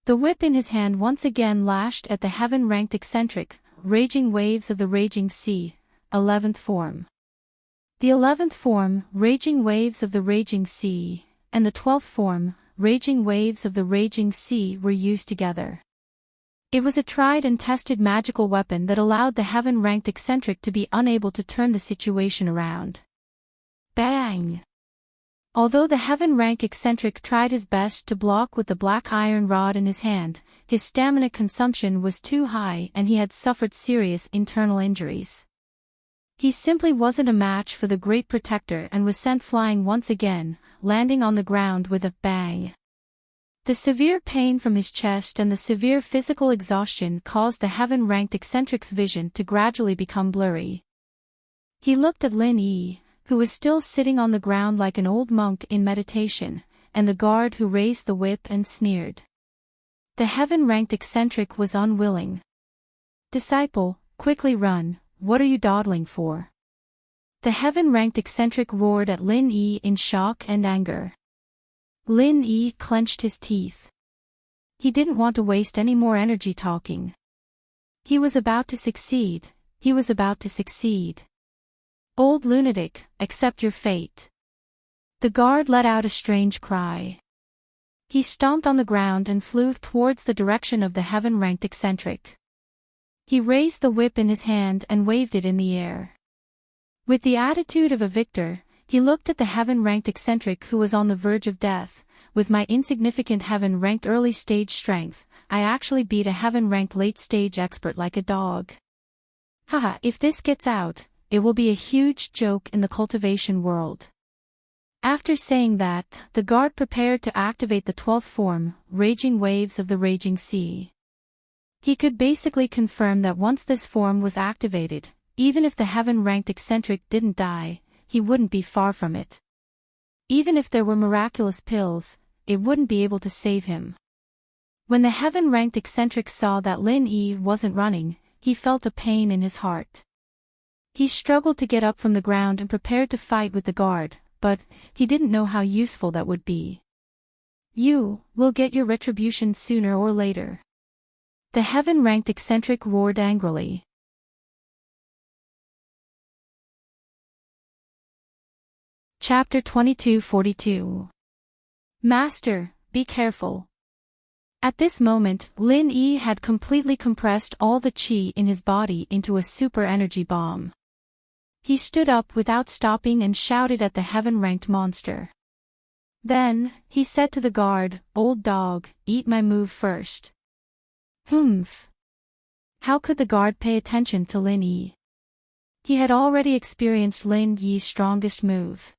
The whip in his hand once again lashed at the heaven-ranked eccentric, raging waves of the raging sea, 11th form. The 11th form, raging waves of the raging sea, and the 12th form, raging waves of the raging sea were used together. It was a tried and tested magical weapon that allowed the heaven-ranked eccentric to be unable to turn the situation around. Bang! Although the heaven-rank eccentric tried his best to block with the black iron rod in his hand, his stamina consumption was too high and he had suffered serious internal injuries. He simply wasn't a match for the Great Protector and was sent flying once again, landing on the ground with a bang. The severe pain from his chest and the severe physical exhaustion caused the heaven-ranked eccentric's vision to gradually become blurry. He looked at Lin Yi, who was still sitting on the ground like an old monk in meditation, and the guard who raised the whip and sneered. The heaven-ranked eccentric was unwilling. "Disciple, quickly run, what are you dawdling for?" The heaven-ranked eccentric roared at Lin Yi in shock and anger. Lin Yi clenched his teeth. He didn't want to waste any more energy talking. He was about to succeed. "Old lunatic, accept your fate." The guard let out a strange cry. He stomped on the ground and flew towards the direction of the heaven-ranked eccentric. He raised the whip in his hand and waved it in the air. With the attitude of a victor, he looked at the heaven-ranked eccentric who was on the verge of death. "With my insignificant heaven-ranked early-stage strength, I actually beat a heaven-ranked late-stage expert like a dog. Haha, if this gets out, it will be a huge joke in the cultivation world." After saying that, the guard prepared to activate the 12th form, raging waves of the raging sea. He could basically confirm that once this form was activated, even if the heaven-ranked eccentric didn't die, he wouldn't be far from it. Even if there were miraculous pills, it wouldn't be able to save him. When the heaven-ranked eccentric saw that Lin Yi wasn't running, he felt a pain in his heart. He struggled to get up from the ground and prepared to fight with the guard, but he didn't know how useful that would be. "You will get your retribution sooner or later." The heaven-ranked eccentric roared angrily. Chapter 2242. Master, be careful. At this moment, Lin Yi had completely compressed all the qi in his body into a super energy bomb. He stood up without stopping and shouted at the heaven-ranked monster. Then, he said to the guard, "Old dog, eat my move first." Humph. How could the guard pay attention to Lin Yi? He had already experienced Lin Yi's strongest move.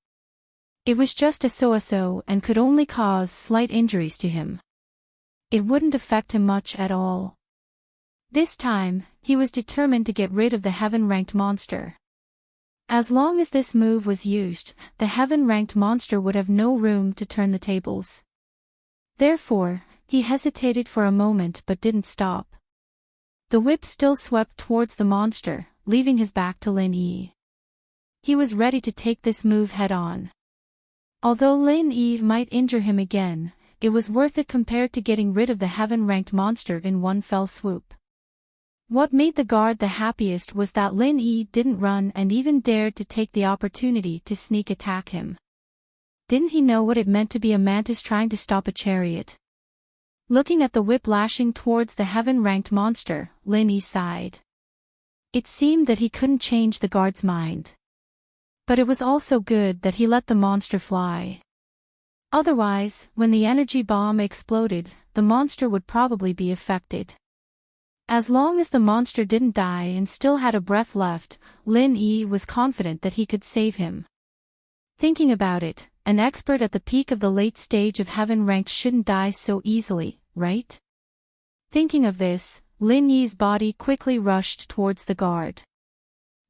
It was just a so-so and could only cause slight injuries to him. It wouldn't affect him much at all. This time, he was determined to get rid of the heaven-ranked monster. As long as this move was used, the heaven-ranked monster would have no room to turn the tables. Therefore, he hesitated for a moment but didn't stop. The whip still swept towards the monster, leaving his back to Lin Yi. He was ready to take this move head-on. Although Lin Yi might injure him again, it was worth it compared to getting rid of the heaven-ranked monster in one fell swoop. What made the guard the happiest was that Lin Yi didn't run and even dared to take the opportunity to sneak attack him. Didn't he know what it meant to be a mantis trying to stop a chariot? Looking at the whip lashing towards the heaven-ranked monster, Lin Yi sighed. It seemed that he couldn't change the guard's mind. But it was also good that he let the monster fly. Otherwise, when the energy bomb exploded, the monster would probably be affected. As long as the monster didn't die and still had a breath left, Lin Yi was confident that he could save him. Thinking about it, an expert at the peak of the late stage of heaven ranked shouldn't die so easily, right? Thinking of this, Lin Yi's body quickly rushed towards the guard.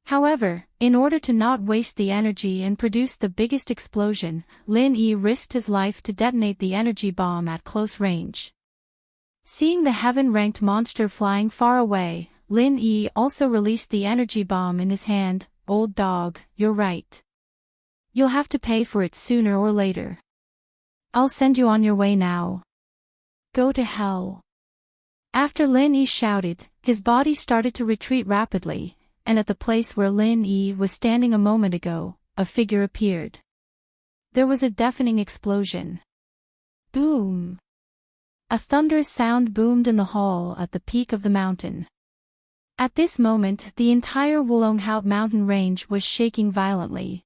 However, in order to not waste the energy and produce the biggest explosion, Lin Yi risked his life to detonate the energy bomb at close range. Seeing the heaven-ranked monster flying far away, Lin Yi also released the energy bomb in his hand. "Old dog, you're right. You'll have to pay for it sooner or later. I'll send you on your way now. Go to hell." After Lin Yi shouted, his body started to retreat rapidly, and at the place where Lin Yi was standing a moment ago, a figure appeared. There was a deafening explosion. Boom! A thunderous sound boomed in the hall at the peak of the mountain. At this moment, the entire Wulonghout mountain range was shaking violently.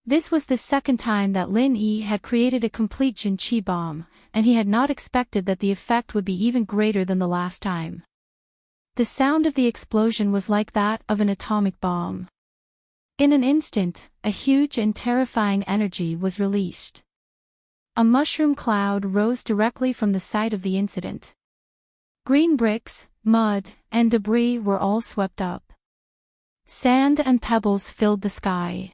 This was the second time that Lin Yi had created a complete Jin Qi bomb, and he had not expected that the effect would be even greater than the last time. The sound of the explosion was like that of an atomic bomb. In an instant, a huge and terrifying energy was released. A mushroom cloud rose directly from the site of the incident. Green bricks, mud, and debris were all swept up. Sand and pebbles filled the sky.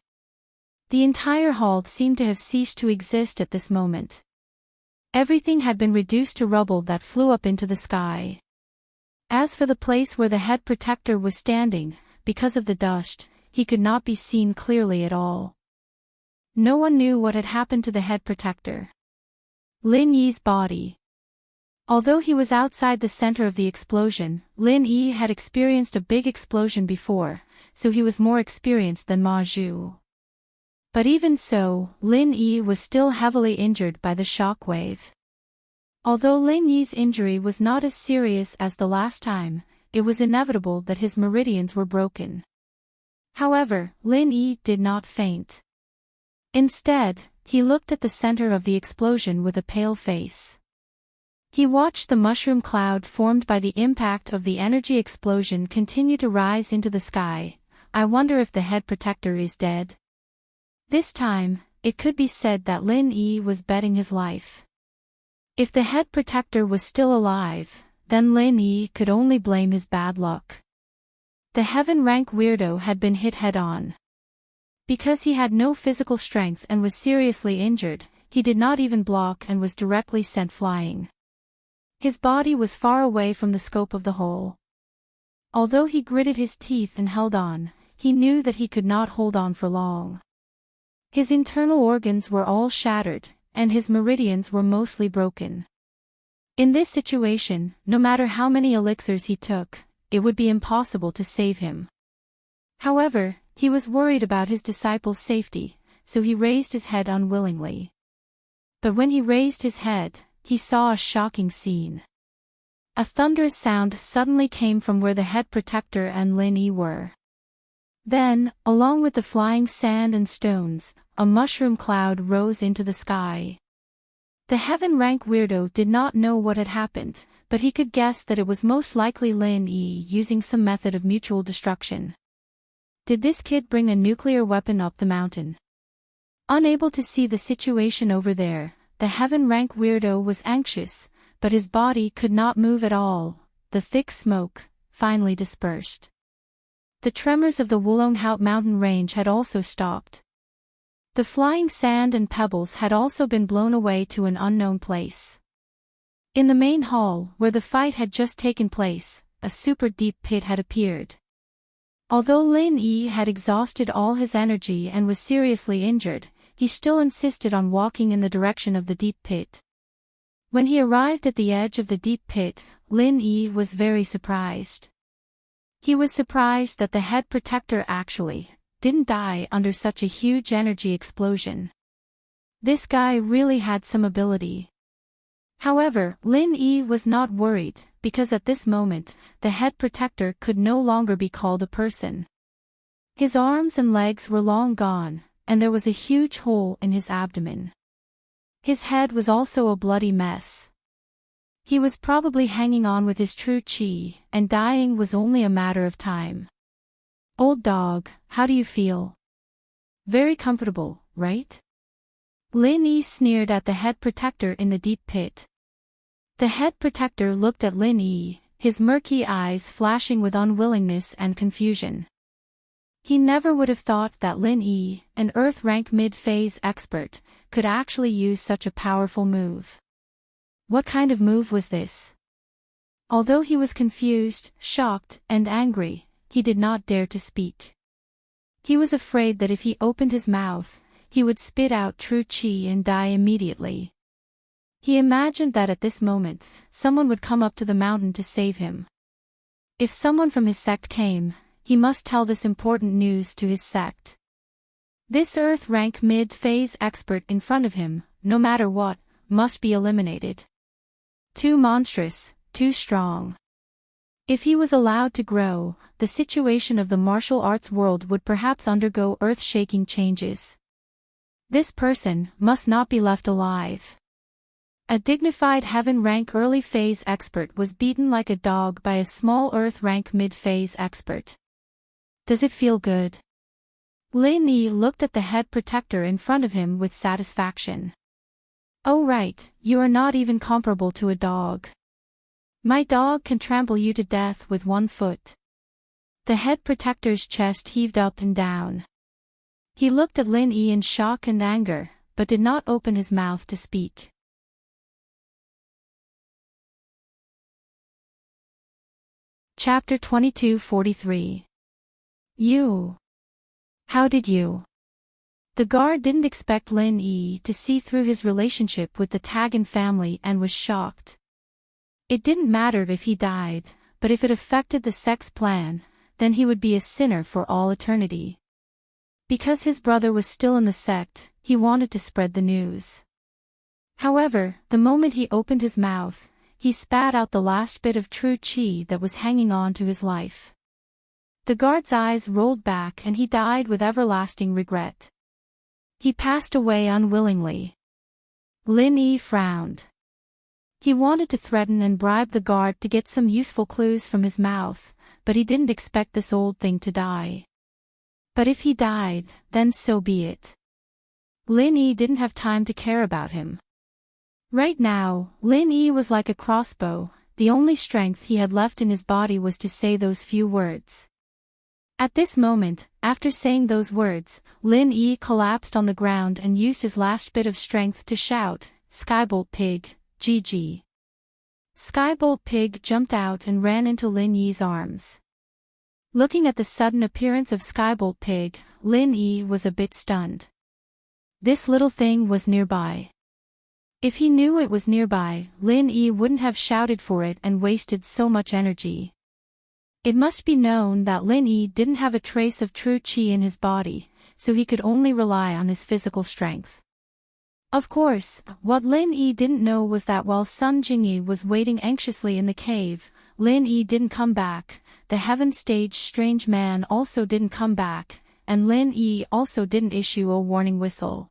The entire hall seemed to have ceased to exist at this moment. Everything had been reduced to rubble that flew up into the sky. As for the place where the head protector was standing, because of the dust, he could not be seen clearly at all. No one knew what had happened to the head protector. Lin Yi's body. Although he was outside the center of the explosion, Lin Yi had experienced a big explosion before, so he was more experienced than Ma Zhu. But even so, Lin Yi was still heavily injured by the shock wave. Although Lin Yi's injury was not as serious as the last time, it was inevitable that his meridians were broken. However, Lin Yi did not faint. Instead, he looked at the center of the explosion with a pale face. He watched the mushroom cloud formed by the impact of the energy explosion continue to rise into the sky. "I wonder if the head protector is dead." This time, it could be said that Lin Yi was betting his life. If the head protector was still alive, then Lin Yi could only blame his bad luck. The heaven rank weirdo had been hit head-on. Because he had no physical strength and was seriously injured, he did not even block and was directly sent flying. His body was far away from the scope of the hole. Although he gritted his teeth and held on, he knew that he could not hold on for long. His internal organs were all shattered, and his meridians were mostly broken. In this situation, no matter how many elixirs he took, it would be impossible to save him. However, he was worried about his disciple's safety, so he raised his head unwillingly. But when he raised his head, he saw a shocking scene. A thunderous sound suddenly came from where the head protector and Lin Yi were. Then, along with the flying sand and stones, a mushroom cloud rose into the sky. The heaven rank weirdo did not know what had happened, but he could guess that it was most likely Lin Yi using some method of mutual destruction. Did this kid bring a nuclear weapon up the mountain? Unable to see the situation over there, the heaven rank weirdo was anxious, but his body could not move at all. The thick smoke finally dispersed. The tremors of the Wulonghout mountain range had also stopped. The flying sand and pebbles had also been blown away to an unknown place. In the main hall, where the fight had just taken place, a super deep pit had appeared. Although Lin Yi had exhausted all his energy and was seriously injured, he still insisted on walking in the direction of the deep pit. When he arrived at the edge of the deep pit, Lin Yi was very surprised. He was surprised that the head protector actually didn't die under such a huge energy explosion. This guy really had some ability. However, Lin Yi was not worried, because at this moment, the head protector could no longer be called a person. His arms and legs were long gone, and there was a huge hole in his abdomen. His head was also a bloody mess. He was probably hanging on with his true chi, and dying was only a matter of time. Old dog, how do you feel? Very comfortable, right? Lin Yi sneered at the head protector in the deep pit. The head protector looked at Lin Yi, his murky eyes flashing with unwillingness and confusion. He never would have thought that Lin Yi, an Earth rank mid-phase expert, could actually use such a powerful move. What kind of move was this? Although he was confused, shocked, and angry, he did not dare to speak. He was afraid that if he opened his mouth, he would spit out true chi and die immediately. He imagined that at this moment, someone would come up to the mountain to save him. If someone from his sect came, he must tell this important news to his sect. This Earth rank mid-phase expert in front of him, no matter what, must be eliminated. Too monstrous, too strong. If he was allowed to grow, the situation of the martial arts world would perhaps undergo earth-shaking changes. This person must not be left alive. A dignified heaven rank early phase expert was beaten like a dog by a small Earth rank mid-phase expert. Does it feel good? Lin Yi looked at the head protector in front of him with satisfaction. Oh right, you are not even comparable to a dog. My dog can trample you to death with one foot. The head protector's chest heaved up and down. He looked at Lin Yi in shock and anger, but did not open his mouth to speak. Chapter 2243. You. How did you? The guard didn't expect Lin Yi to see through his relationship with the Tagan family and was shocked. It didn't matter if he died, but if it affected the sect's plan, then he would be a sinner for all eternity. Because his brother was still in the sect, he wanted to spread the news. However, the moment he opened his mouth, he spat out the last bit of true chi that was hanging on to his life. The guard's eyes rolled back and he died with everlasting regret. He passed away unwillingly. Lin Yi frowned. He wanted to threaten and bribe the guard to get some useful clues from his mouth, but he didn't expect this old thing to die. But if he died, then so be it. Lin Yi didn't have time to care about him. Right now, Lin Yi was like a crossbow, the only strength he had left in his body was to say those few words. At this moment, after saying those words, Lin Yi collapsed on the ground and used his last bit of strength to shout, "Skybolt Pig, GG." Skybolt Pig jumped out and ran into Lin Yi's arms. Looking at the sudden appearance of Skybolt Pig, Lin Yi was a bit stunned. This little thing was nearby. If he knew it was nearby, Lin Yi wouldn't have shouted for it and wasted so much energy. It must be known that Lin Yi didn't have a trace of true chi in his body, so he could only rely on his physical strength. Of course, what Lin Yi didn't know was that while Sun Jingyi was waiting anxiously in the cave, Lin Yi didn't come back, the Heaven Stage strange man also didn't come back, and Lin Yi also didn't issue a warning whistle.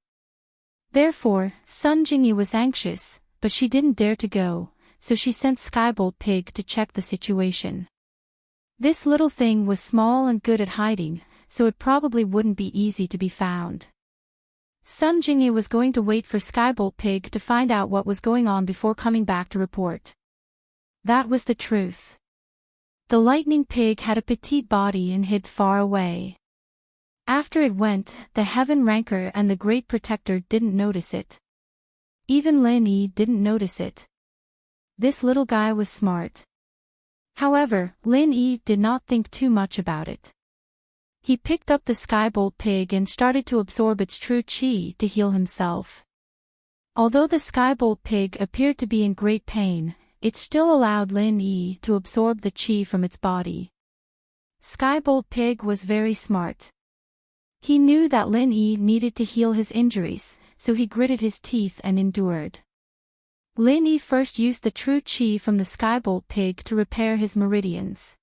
Therefore, Sun Jingyi was anxious, but she didn't dare to go, so she sent Skybolt Pig to check the situation. This little thing was small and good at hiding, so it probably wouldn't be easy to be found. Sun Jingyi was going to wait for Skybolt Pig to find out what was going on before coming back to report. That was the truth. The Lightning Pig had a petite body and hid far away. After it went, the Heaven Ranker and the Great Protector didn't notice it. Even Lin Yi didn't notice it. This little guy was smart. However, Lin Yi did not think too much about it. He picked up the Skybolt Pig and started to absorb its true chi to heal himself. Although the Skybolt Pig appeared to be in great pain, it still allowed Lin Yi to absorb the chi from its body. Skybolt Pig was very smart. He knew that Lin Yi needed to heal his injuries, so he gritted his teeth and endured. Lin Yi first used the true chi from the Skybolt Pig to repair his meridians.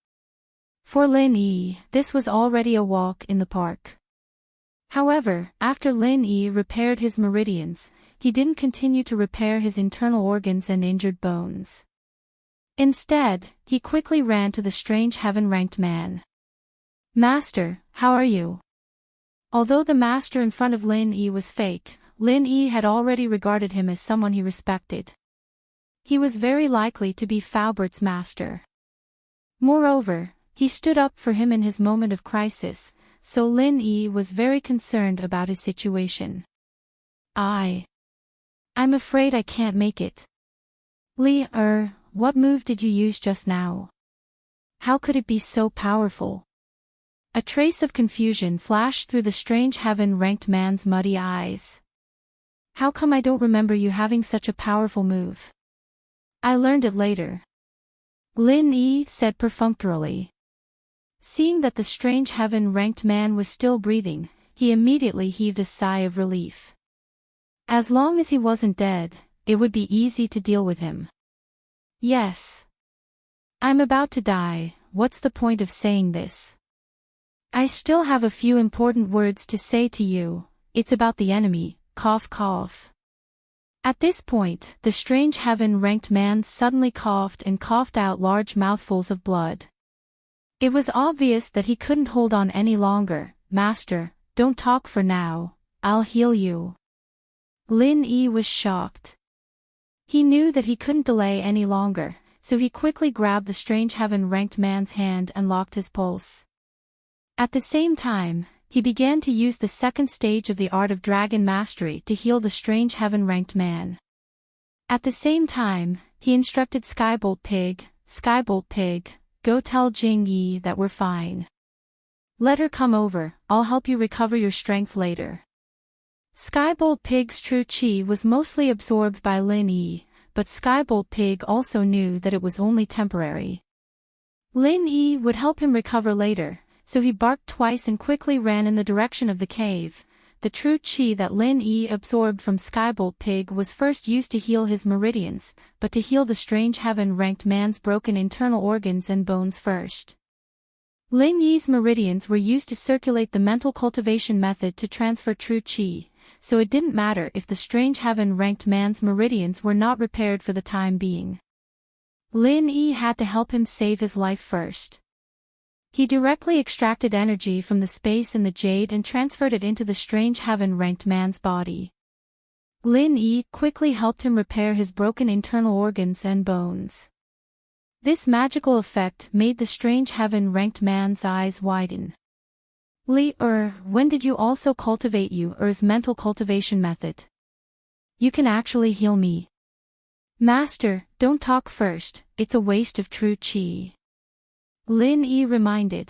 For Lin Yi, this was already a walk in the park. However, after Lin Yi repaired his meridians, he didn't continue to repair his internal organs and injured bones. Instead, he quickly ran to the strange heaven-ranked man. "Master, how are you?" Although the master in front of Lin Yi was fake, Lin Yi had already regarded him as someone he respected. He was very likely to be Faubert's master. Moreover, he stood up for him in his moment of crisis, so Lin Yi was very concerned about his situation. I'm afraid I can't make it." What move did you use just now? How could it be so powerful?" A trace of confusion flashed through the strange heaven-ranked man's muddy eyes. "How come I don't remember you having such a powerful move? I learned it later," Lin Yi said perfunctorily. Seeing that the strange heaven-ranked man was still breathing, he immediately heaved a sigh of relief. As long as he wasn't dead, it would be easy to deal with him. "Yes. I'm about to die, what's the point of saying this? I still have a few important words to say to you, it's about the enemy, cough cough." At this point, the strange heaven-ranked man suddenly coughed and coughed out large mouthfuls of blood. It was obvious that he couldn't hold on any longer. "Master, don't talk for now, I'll heal you." Lin Yi was shocked. He knew that he couldn't delay any longer, so he quickly grabbed the strange heaven-ranked man's hand and locked his pulse. At the same time, he began to use the second stage of the art of dragon mastery to heal the strange heaven-ranked man. At the same time, he instructed Skybolt Pig, "Go tell Jing Yi that we're fine. Let her come over, I'll help you recover your strength later." Skybolt Pig's true chi was mostly absorbed by Lin Yi, but Skybolt Pig also knew that it was only temporary. Lin Yi would help him recover later, so he barked twice and quickly ran in the direction of the cave. The true chi that Lin Yi absorbed from Skybolt Pig was first used to heal his meridians, but to heal the strange heaven-ranked man's broken internal organs and bones first. Lin Yi's meridians were used to circulate the mental cultivation method to transfer true chi, so it didn't matter if the strange heaven-ranked man's meridians were not repaired for the time being. Lin Yi had to help him save his life first. He directly extracted energy from the space in the jade and transferred it into the strange heaven-ranked man's body. Lin Yi quickly helped him repair his broken internal organs and bones. This magical effect made the strange heaven-ranked man's eyes widen. When did you also cultivate Er's mental cultivation method? You can actually heal me." "Master, don't talk first, it's a waste of true chi," Lin Yi reminded.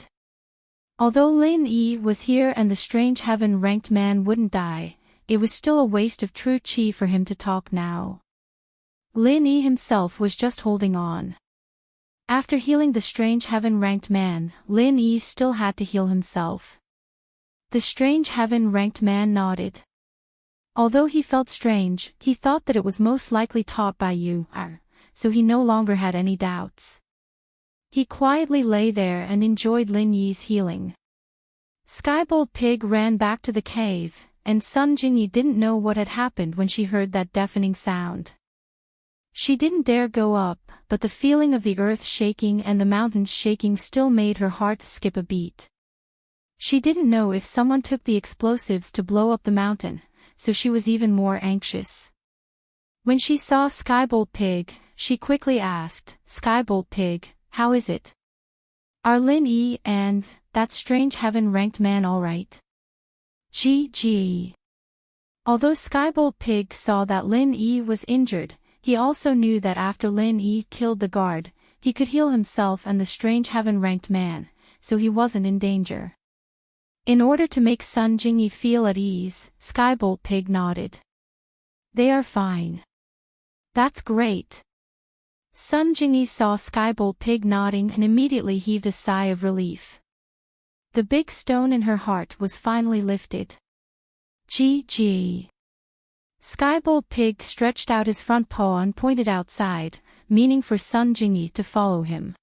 Although Lin Yi was here and the strange heaven-ranked man wouldn't die, it was still a waste of true chi for him to talk now. Lin Yi himself was just holding on. After healing the strange heaven-ranked man, Lin Yi still had to heal himself. The strange heaven-ranked man nodded. Although he felt strange, he thought that it was most likely taught by you, so he no longer had any doubts. He quietly lay there and enjoyed Lin Yi's healing. Skybolt Pig ran back to the cave, and Sun Jingyi didn't know what had happened when she heard that deafening sound. She didn't dare go up, but the feeling of the earth shaking and the mountains shaking still made her heart skip a beat. She didn't know if someone took the explosives to blow up the mountain, so she was even more anxious. When she saw Skybolt Pig, she quickly asked, "Skybolt Pig, how is it? Are Lin Yi and that strange heaven-ranked man all right?" GG. Although Skybolt Pig saw that Lin Yi was injured, he also knew that after Lin Yi killed the guard, he could heal himself and the strange heaven-ranked man, so he wasn't in danger. In order to make Sun Jingyi feel at ease, Skybolt Pig nodded. "They are fine." "That's great." Sun Jingyi saw Skybolt Pig nodding and immediately heaved a sigh of relief. The big stone in her heart was finally lifted. GG. Skybolt Pig stretched out his front paw and pointed outside, meaning for Sun Jingyi to follow him.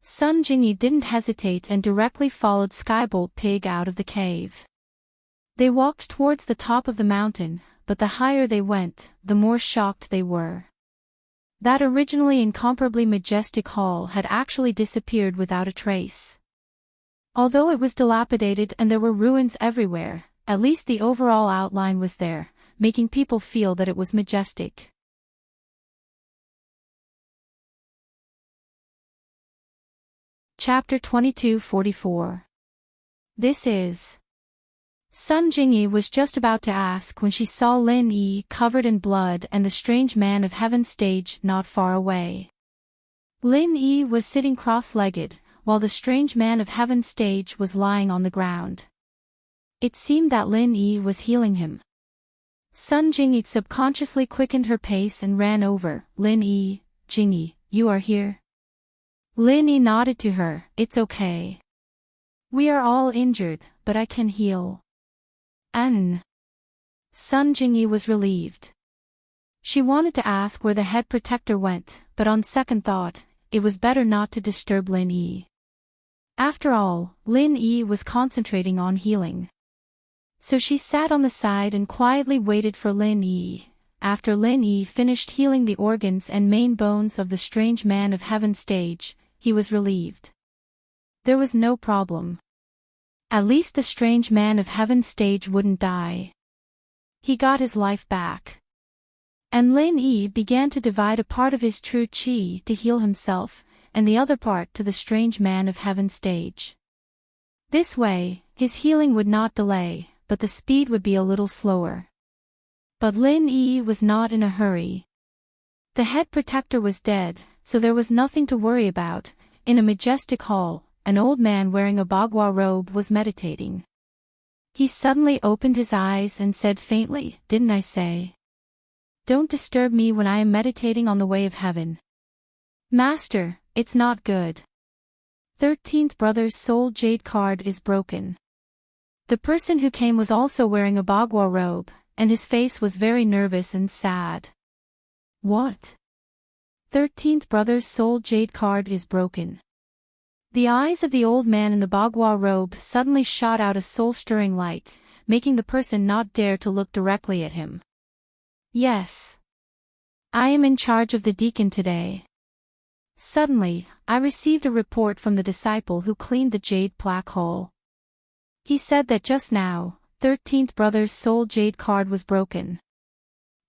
Sun Jingyi didn't hesitate and directly followed Skybolt Pig out of the cave. They walked towards the top of the mountain, but the higher they went, the more shocked they were. That originally incomparably majestic hall had actually disappeared without a trace. Although it was dilapidated and there were ruins everywhere, at least the overall outline was there, making people feel that it was majestic. Chapter 2244. This is. Sun Jingyi was just about to ask when she saw Lin Yi covered in blood and the strange man of heaven stage not far away. Lin Yi was sitting cross-legged, while the strange man of heaven stage was lying on the ground. It seemed that Lin Yi was healing him. Sun Jingyi subconsciously quickened her pace and ran over. "Lin Yi, Jingyi, you are here?" Lin Yi nodded to her. "It's okay. We are all injured, but I can heal." Sun Jingyi was relieved. She wanted to ask where the head protector went, but on second thought, it was better not to disturb Lin Yi. After all, Lin Yi was concentrating on healing. So she sat on the side and quietly waited for Lin Yi. After Lin Yi finished healing the organs and main bones of the strange man of heaven stage, he was relieved. There was no problem. At least the strange man of heaven stage wouldn't die. He got his life back. And Lin Yi began to divide a part of his true qi to heal himself, and the other part to the strange man of heaven stage. This way, his healing would not delay, but the speed would be a little slower. But Lin Yi was not in a hurry. The head protector was dead, so there was nothing to worry about. In a majestic hall, an old man wearing a bagua robe was meditating. He suddenly opened his eyes and said faintly, "Didn't I say? Don't disturb me when I am meditating on the way of heaven." "Master, it's not good. 13th brother's soul jade card is broken." The person who came was also wearing a bagua robe, and his face was very nervous and sad. "What? 13th brother's soul jade card is broken." The eyes of the old man in the bagua robe suddenly shot out a soul-stirring light, making the person not dare to look directly at him. "Yes. I am in charge of the deacon today. Suddenly, I received a report from the disciple who cleaned the jade black hole. He said that just now, 13th brother's soul jade card was broken."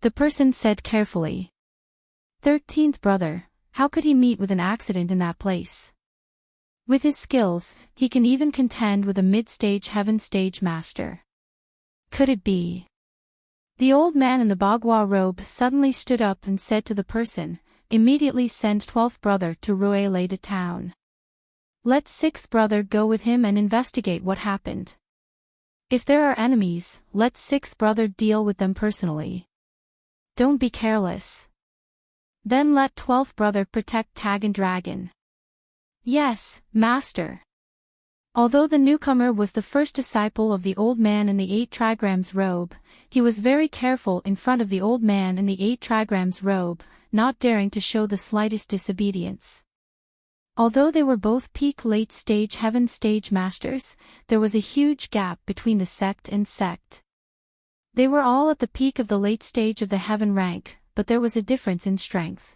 The person said carefully. 13th brother, how could he meet with an accident in that place? With his skills, he can even contend with a mid-stage heaven stage master. Could it be? The old man in the bagua robe suddenly stood up and said to the person, "Immediately send 12th brother to Ruele de town. Let 6th brother go with him and investigate what happened. If there are enemies, let 6th brother deal with them personally. Don't be careless. Then let 12th brother protect Tag and Dragon." "Yes, master." Although the newcomer was the first disciple of the old man in the 8 trigrams robe, he was very careful in front of the old man in the 8 trigrams robe, not daring to show the slightest disobedience. Although they were both peak late-stage heaven stage masters, there was a huge gap between the sect and sect. They were all at the peak of the late stage of the heaven rank, but there was a difference in strength.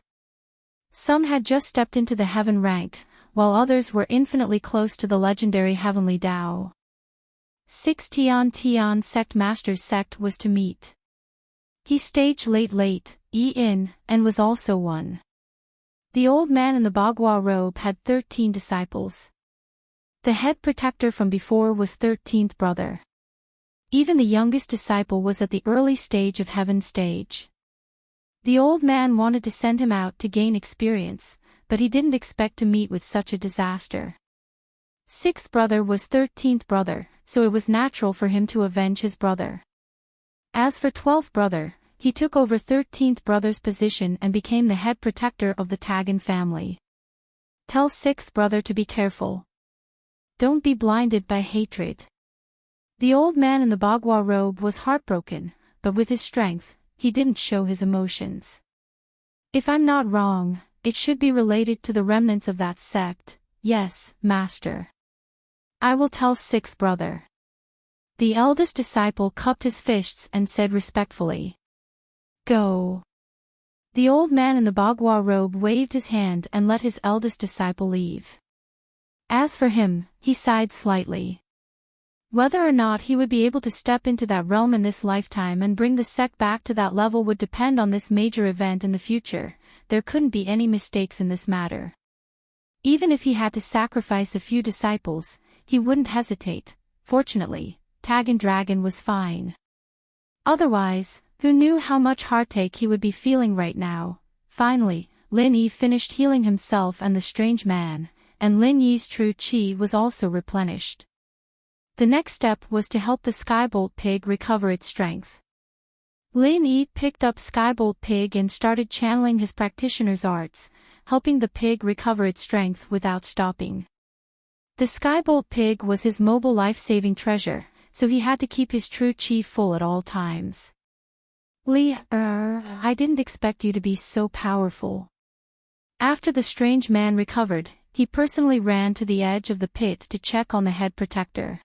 Some had just stepped into the heaven rank, while others were infinitely close to the legendary heavenly Tao. 6 Tian sect master's sect was to meet. He staged late, in, and was also one. The old man in the Bagua robe had 13 disciples. The head protector from before was 13th brother. Even the youngest disciple was at the early stage of heaven stage. The old man wanted to send him out to gain experience, but he didn't expect to meet with such a disaster. 6th brother was 13th brother, so it was natural for him to avenge his brother. As for 12th brother, he took over 13th brother's position and became the head protector of the Tagan family. Tell 6th brother to be careful. Don't be blinded by hatred. The old man in the Bagua robe was heartbroken, but with his strength, he didn't show his emotions. If I'm not wrong, it should be related to the remnants of that sect. Yes, master. I will tell 6th brother. The eldest disciple cupped his fists and said respectfully. Go. The old man in the Bagua robe waved his hand and let his eldest disciple leave. As for him, he sighed slightly. Whether or not he would be able to step into that realm in this lifetime and bring the sect back to that level would depend on this major event in the future. There couldn't be any mistakes in this matter. Even if he had to sacrifice a few disciples, he wouldn't hesitate. Fortunately, Tagan Dragon was fine. Otherwise, who knew how much heartache he would be feeling right now? Finally, Lin Yi finished healing himself and the strange man, and Lin Yi's true qi was also replenished. The next step was to help the Skybolt pig recover its strength. Lin Yi picked up Skybolt pig and started channeling his practitioner's arts, helping the pig recover its strength without stopping. The Skybolt pig was his mobile life-saving treasure, so he had to keep his true qi full at all times. I didn't expect you to be so powerful. After the strange man recovered, he personally ran to the edge of the pit to check on the head protector.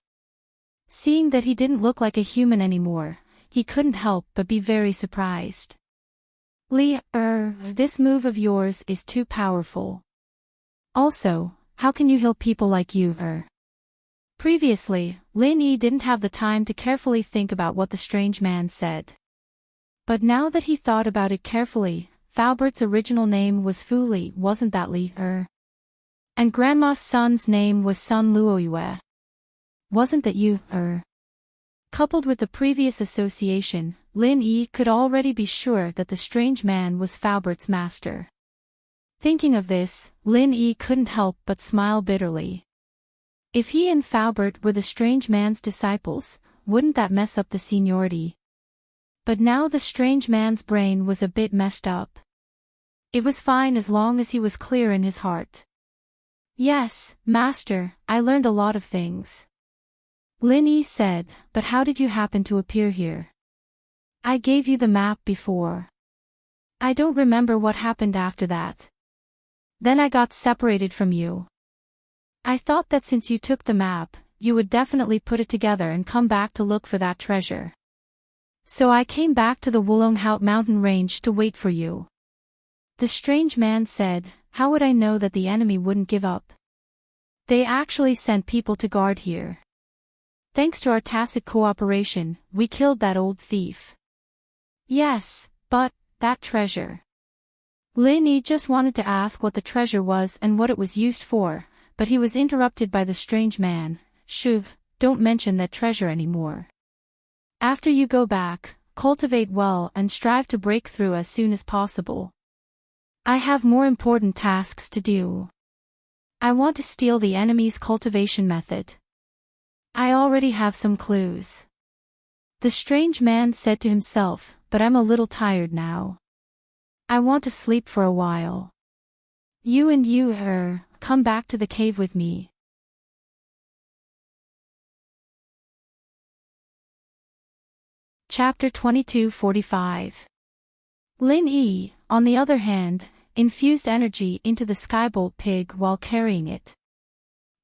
Seeing that he didn't look like a human anymore, he couldn't help but be very surprised. This move of yours is too powerful. Also, how can you heal people like you, Previously, Lin Yi didn't have the time to carefully think about what the strange man said. But now that he thought about it carefully, Falbert's original name was Fu Li, wasn't that Li? And Grandma's son's name was Sun Luoyue. Wasn't that you? Coupled with the previous association, Lin Yi could already be sure that the strange man was Falbert's master. Thinking of this, Lin Yi couldn't help but smile bitterly. If he and Falbert were the strange man's disciples, wouldn't that mess up the seniority? But now the strange man's brain was a bit messed up. It was fine as long as he was clear in his heart. Yes, master, I learned a lot of things. Lin Yi said, but how did you happen to appear here? I gave you the map before. I don't remember what happened after that. Then I got separated from you. I thought that since you took the map, you would definitely put it together and come back to look for that treasure. So I came back to the Wulonghout mountain range to wait for you. The strange man said, how would I know that the enemy wouldn't give up? They actually sent people to guard here. Thanks to our tacit cooperation, we killed that old thief. Yes, but, that treasure. Lin Yi just wanted to ask what the treasure was and what it was used for, but he was interrupted by the strange man. Shuv, don't mention that treasure anymore. After you go back, cultivate well and strive to break through as soon as possible. I have more important tasks to do. I want to steal the enemy's cultivation method. I already have some clues. The strange man said to himself, but I'm a little tired now. I want to sleep for a while. You and you, come back to the cave with me. Chapter 2245. Lin Yi, on the other hand, infused energy into the skybolt pig while carrying it.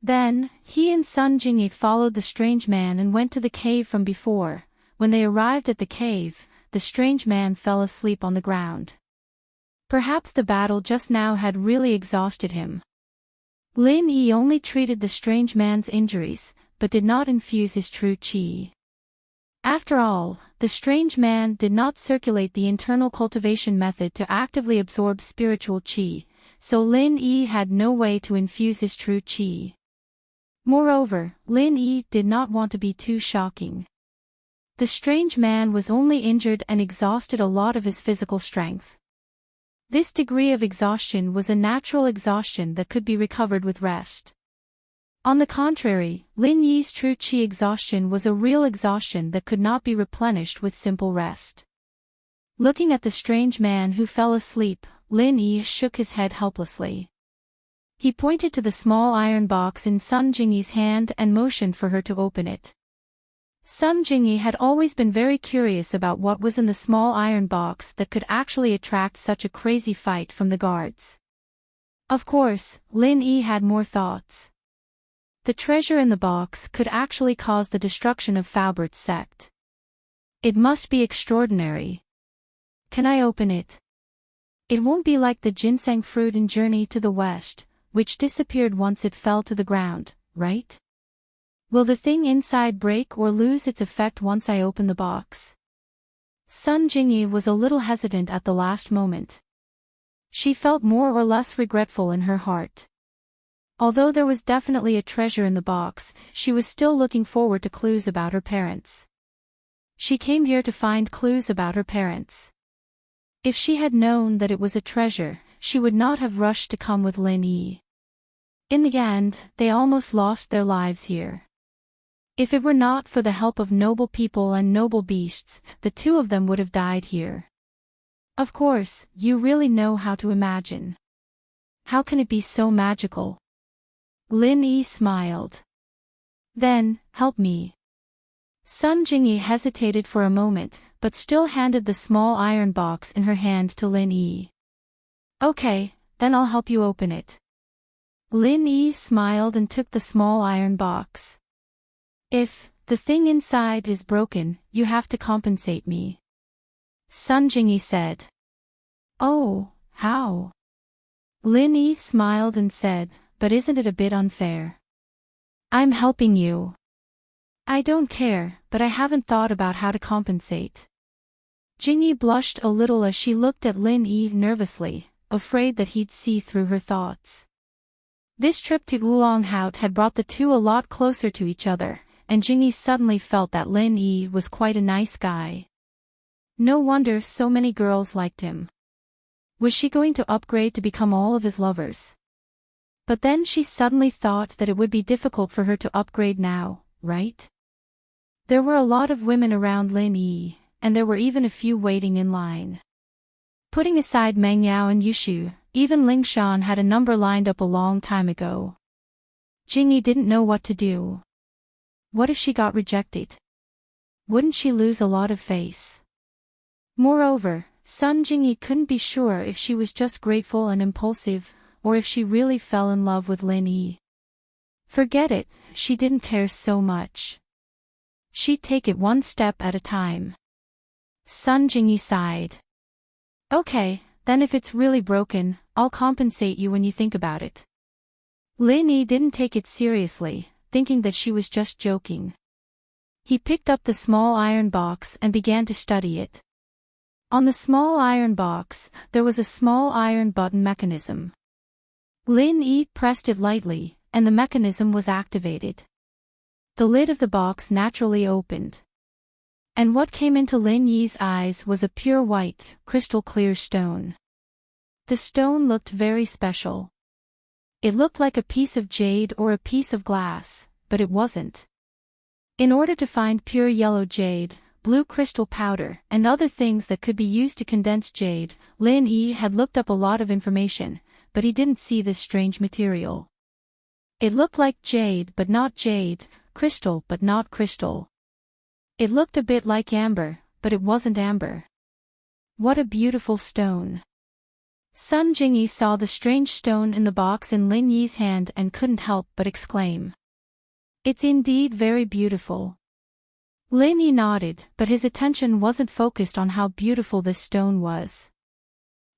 Then, he and Sun Jingyi followed the strange man and went to the cave from before. When they arrived at the cave, the strange man fell asleep on the ground. Perhaps the battle just now had really exhausted him. Lin Yi only treated the strange man's injuries, but did not infuse his true qi. After all, the strange man did not circulate the internal cultivation method to actively absorb spiritual qi, so Lin Yi had no way to infuse his true qi. Moreover, Lin Yi did not want to be too shocking. The strange man was only injured and exhausted a lot of his physical strength. This degree of exhaustion was a natural exhaustion that could be recovered with rest. On the contrary, Lin Yi's true qi exhaustion was a real exhaustion that could not be replenished with simple rest. Looking at the strange man who fell asleep, Lin Yi shook his head helplessly. He pointed to the small iron box in Sun Jingyi's hand and motioned for her to open it. Sun Jingyi had always been very curious about what was in the small iron box that could actually attract such a crazy fight from the guards. Of course, Lin Yi had more thoughts. The treasure in the box could actually cause the destruction of Faubert's sect. It must be extraordinary. Can I open it? It won't be like the ginseng fruit in Journey to the West, which disappeared once it fell to the ground, right? Will the thing inside break or lose its effect once I open the box? Sun Jingyi was a little hesitant at the last moment. She felt more or less regretful in her heart. Although there was definitely a treasure in the box, she was still looking forward to clues about her parents. She came here to find clues about her parents. If she had known that it was a treasure, she would not have rushed to come with Lin Yi. In the end, they almost lost their lives here. If it were not for the help of noble people and noble beasts, the two of them would have died here. Of course, you really know how to imagine. How can it be so magical? Lin Yi smiled. Then, help me. Sun Jingyi hesitated for a moment, but still handed the small iron box in her hand to Lin Yi. Okay, then I'll help you open it. Lin Yi smiled and took the small iron box. If the thing inside is broken, you have to compensate me. Sun Jingyi said. Oh, how? Lin Yi smiled and said, but isn't it a bit unfair? I'm helping you. I don't care, but I haven't thought about how to compensate. Jingyi blushed a little as she looked at Lin Yi nervously, afraid that he'd see through her thoughts. This trip to Oolong Hout had brought the two a lot closer to each other, and Jingyi suddenly felt that Lin Yi was quite a nice guy. No wonder so many girls liked him. Was she going to upgrade to become all of his lovers? But then she suddenly thought that it would be difficult for her to upgrade now, right? There were a lot of women around Lin Yi, and there were even a few waiting in line. Putting aside Meng Yao and Yushu, even Ling Shan had a number lined up a long time ago. Jingyi didn't know what to do. What if she got rejected? Wouldn't she lose a lot of face? Moreover, Sun Jingyi couldn't be sure if she was just grateful and impulsive, or if she really fell in love with Lin Yi. Forget it, she didn't care so much. She'd take it one step at a time. Sun Jingyi sighed. Okay, then if it's really broken, I'll compensate you when you think about it. Lin Yi didn't take it seriously, thinking that she was just joking. He picked up the small iron box and began to study it. On the small iron box, there was a small iron button mechanism. Lin Yi pressed it lightly, and the mechanism was activated. The lid of the box naturally opened. And what came into Lin Yi's eyes was a pure white, crystal-clear stone. The stone looked very special. It looked like a piece of jade or a piece of glass, but it wasn't. In order to find pure yellow jade, blue crystal powder, and other things that could be used to condense jade, Lin Yi had looked up a lot of information, but he didn't see this strange material. It looked like jade but not jade, crystal but not crystal. It looked a bit like amber, but it wasn't amber. What a beautiful stone. Sun Jingyi saw the strange stone in the box in Lin Yi's hand and couldn't help but exclaim. It's indeed very beautiful. Lin Yi nodded, but his attention wasn't focused on how beautiful this stone was.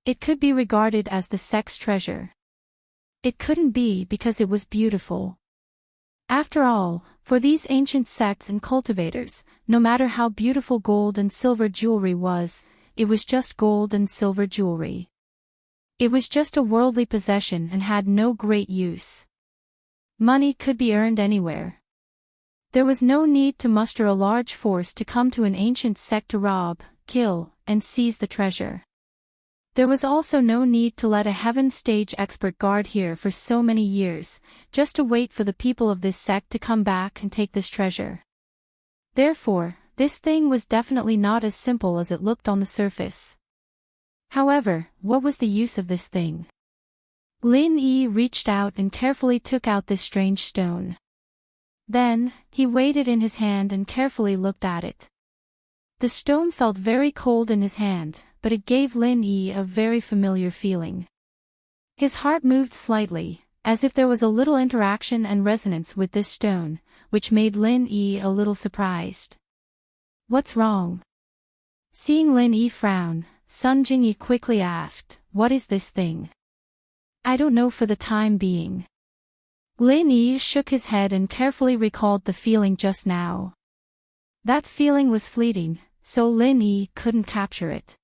It could be regarded as the sect's treasure. It couldn't be because it was beautiful. After all, for these ancient sects and cultivators, no matter how beautiful gold and silver jewelry was, it was just gold and silver jewelry. It was just a worldly possession and had no great use. Money could be earned anywhere. There was no need to muster a large force to come to an ancient sect to rob, kill, and seize the treasure. There was also no need to let a heaven stage expert guard here for so many years, just to wait for the people of this sect to come back and take this treasure. Therefore, this thing was definitely not as simple as it looked on the surface. However, what was the use of this thing? Lin Yi reached out and carefully took out this strange stone. Then, he weighed it in his hand and carefully looked at it. The stone felt very cold in his hand, but it gave Lin Yi a very familiar feeling. His heart moved slightly, as if there was a little interaction and resonance with this stone, which made Lin Yi a little surprised. What's wrong? Seeing Lin Yi frown, Sun Jingyi quickly asked, what is this thing? I don't know for the time being. Lin Yi shook his head and carefully recalled the feeling just now. That feeling was fleeting, so Lin Yi couldn't capture it.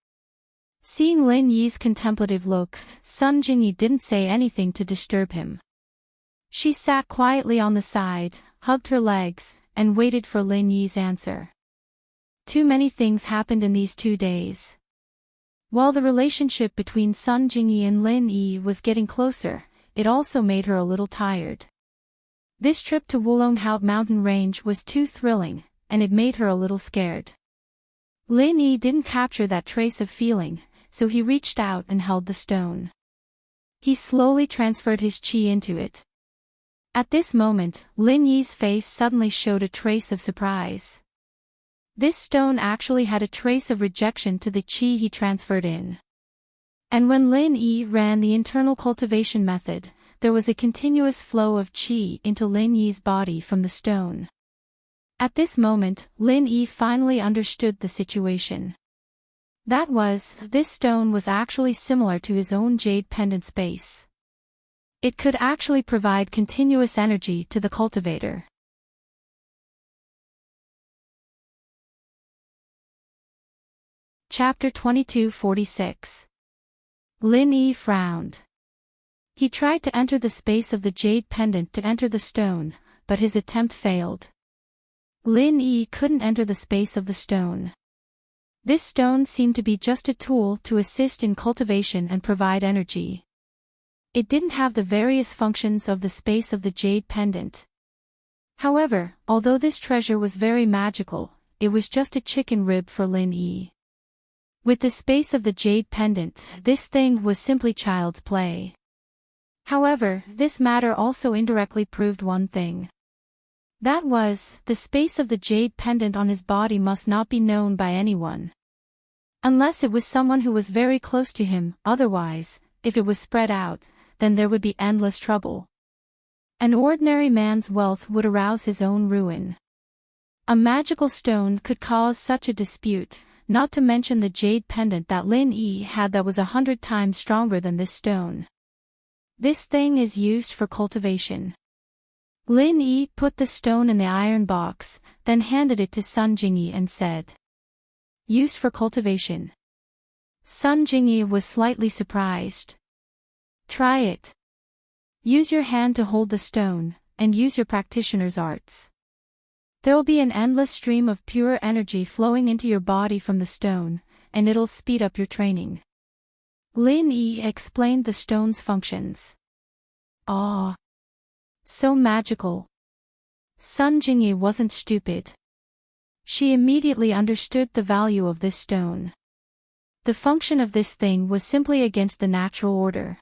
Seeing Lin Yi's contemplative look, Sun Jingyi didn't say anything to disturb him. She sat quietly on the side, hugged her legs, and waited for Lin Yi's answer. Too many things happened in these 2 days. While the relationship between Sun Jingyi and Lin Yi was getting closer, it also made her a little tired. This trip to Wulonghout mountain range was too thrilling, and it made her a little scared. Lin Yi didn't capture that trace of feeling, so he reached out and held the stone. He slowly transferred his qi into it. At this moment, Lin Yi's face suddenly showed a trace of surprise. This stone actually had a trace of rejection to the qi he transferred in. And when Lin Yi ran the internal cultivation method, there was a continuous flow of qi into Lin Yi's body from the stone. At this moment, Lin Yi finally understood the situation. This stone was actually similar to his own jade pendant space. It could actually provide continuous energy to the cultivator. Chapter 2246. Lin Yi frowned. He tried to enter the space of the jade pendant to enter the stone, but his attempt failed. Lin Yi couldn't enter the space of the stone. This stone seemed to be just a tool to assist in cultivation and provide energy. It didn't have the various functions of the space of the jade pendant. However, although this treasure was very magical, it was just a chicken rib for Lin Yi. With the space of the jade pendant, this thing was simply child's play. However, this matter also indirectly proved one thing. The space of the jade pendant on his body must not be known by anyone. Unless it was someone who was very close to him, otherwise, if it was spread out, then there would be endless trouble. An ordinary man's wealth would arouse his own ruin. A magical stone could cause such a dispute, not to mention the jade pendant that Lin Yi had that was 100 times stronger than this stone. This thing is used for cultivation. Lin Yi put the stone in the iron box, then handed it to Sun Jingyi and said, used for cultivation. Sun Jingyi was slightly surprised. Try it. Use your hand to hold the stone, and use your practitioner's arts. There'll be an endless stream of pure energy flowing into your body from the stone, and it'll speed up your training. Lin Yi explained the stone's functions. Ah! So magical. Sun Jingyi wasn't stupid. She immediately understood the value of this stone. The function of this thing was simply against the natural order.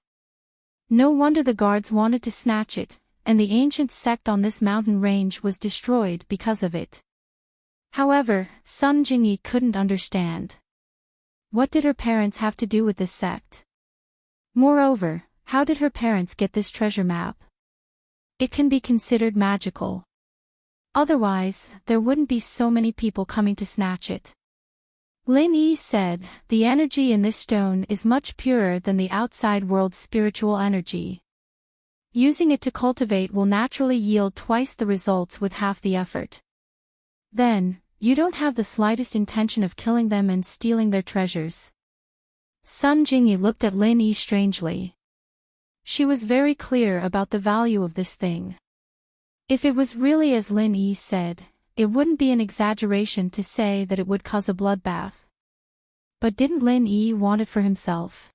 No wonder the guards wanted to snatch it, and the ancient sect on this mountain range was destroyed because of it. However, Sun Jingyi couldn't understand. What did her parents have to do with this sect? Moreover, how did her parents get this treasure map? It can be considered magical. Otherwise, there wouldn't be so many people coming to snatch it. Lin Yi said, the energy in this stone is much purer than the outside world's spiritual energy. Using it to cultivate will naturally yield twice the results with half the effort. Then, you don't have the slightest intention of killing them and stealing their treasures. Sun Jingyi looked at Lin Yi strangely. She was very clear about the value of this thing. If it was really as Lin Yi said, it wouldn't be an exaggeration to say that it would cause a bloodbath. But didn't Lin Yi want it for himself?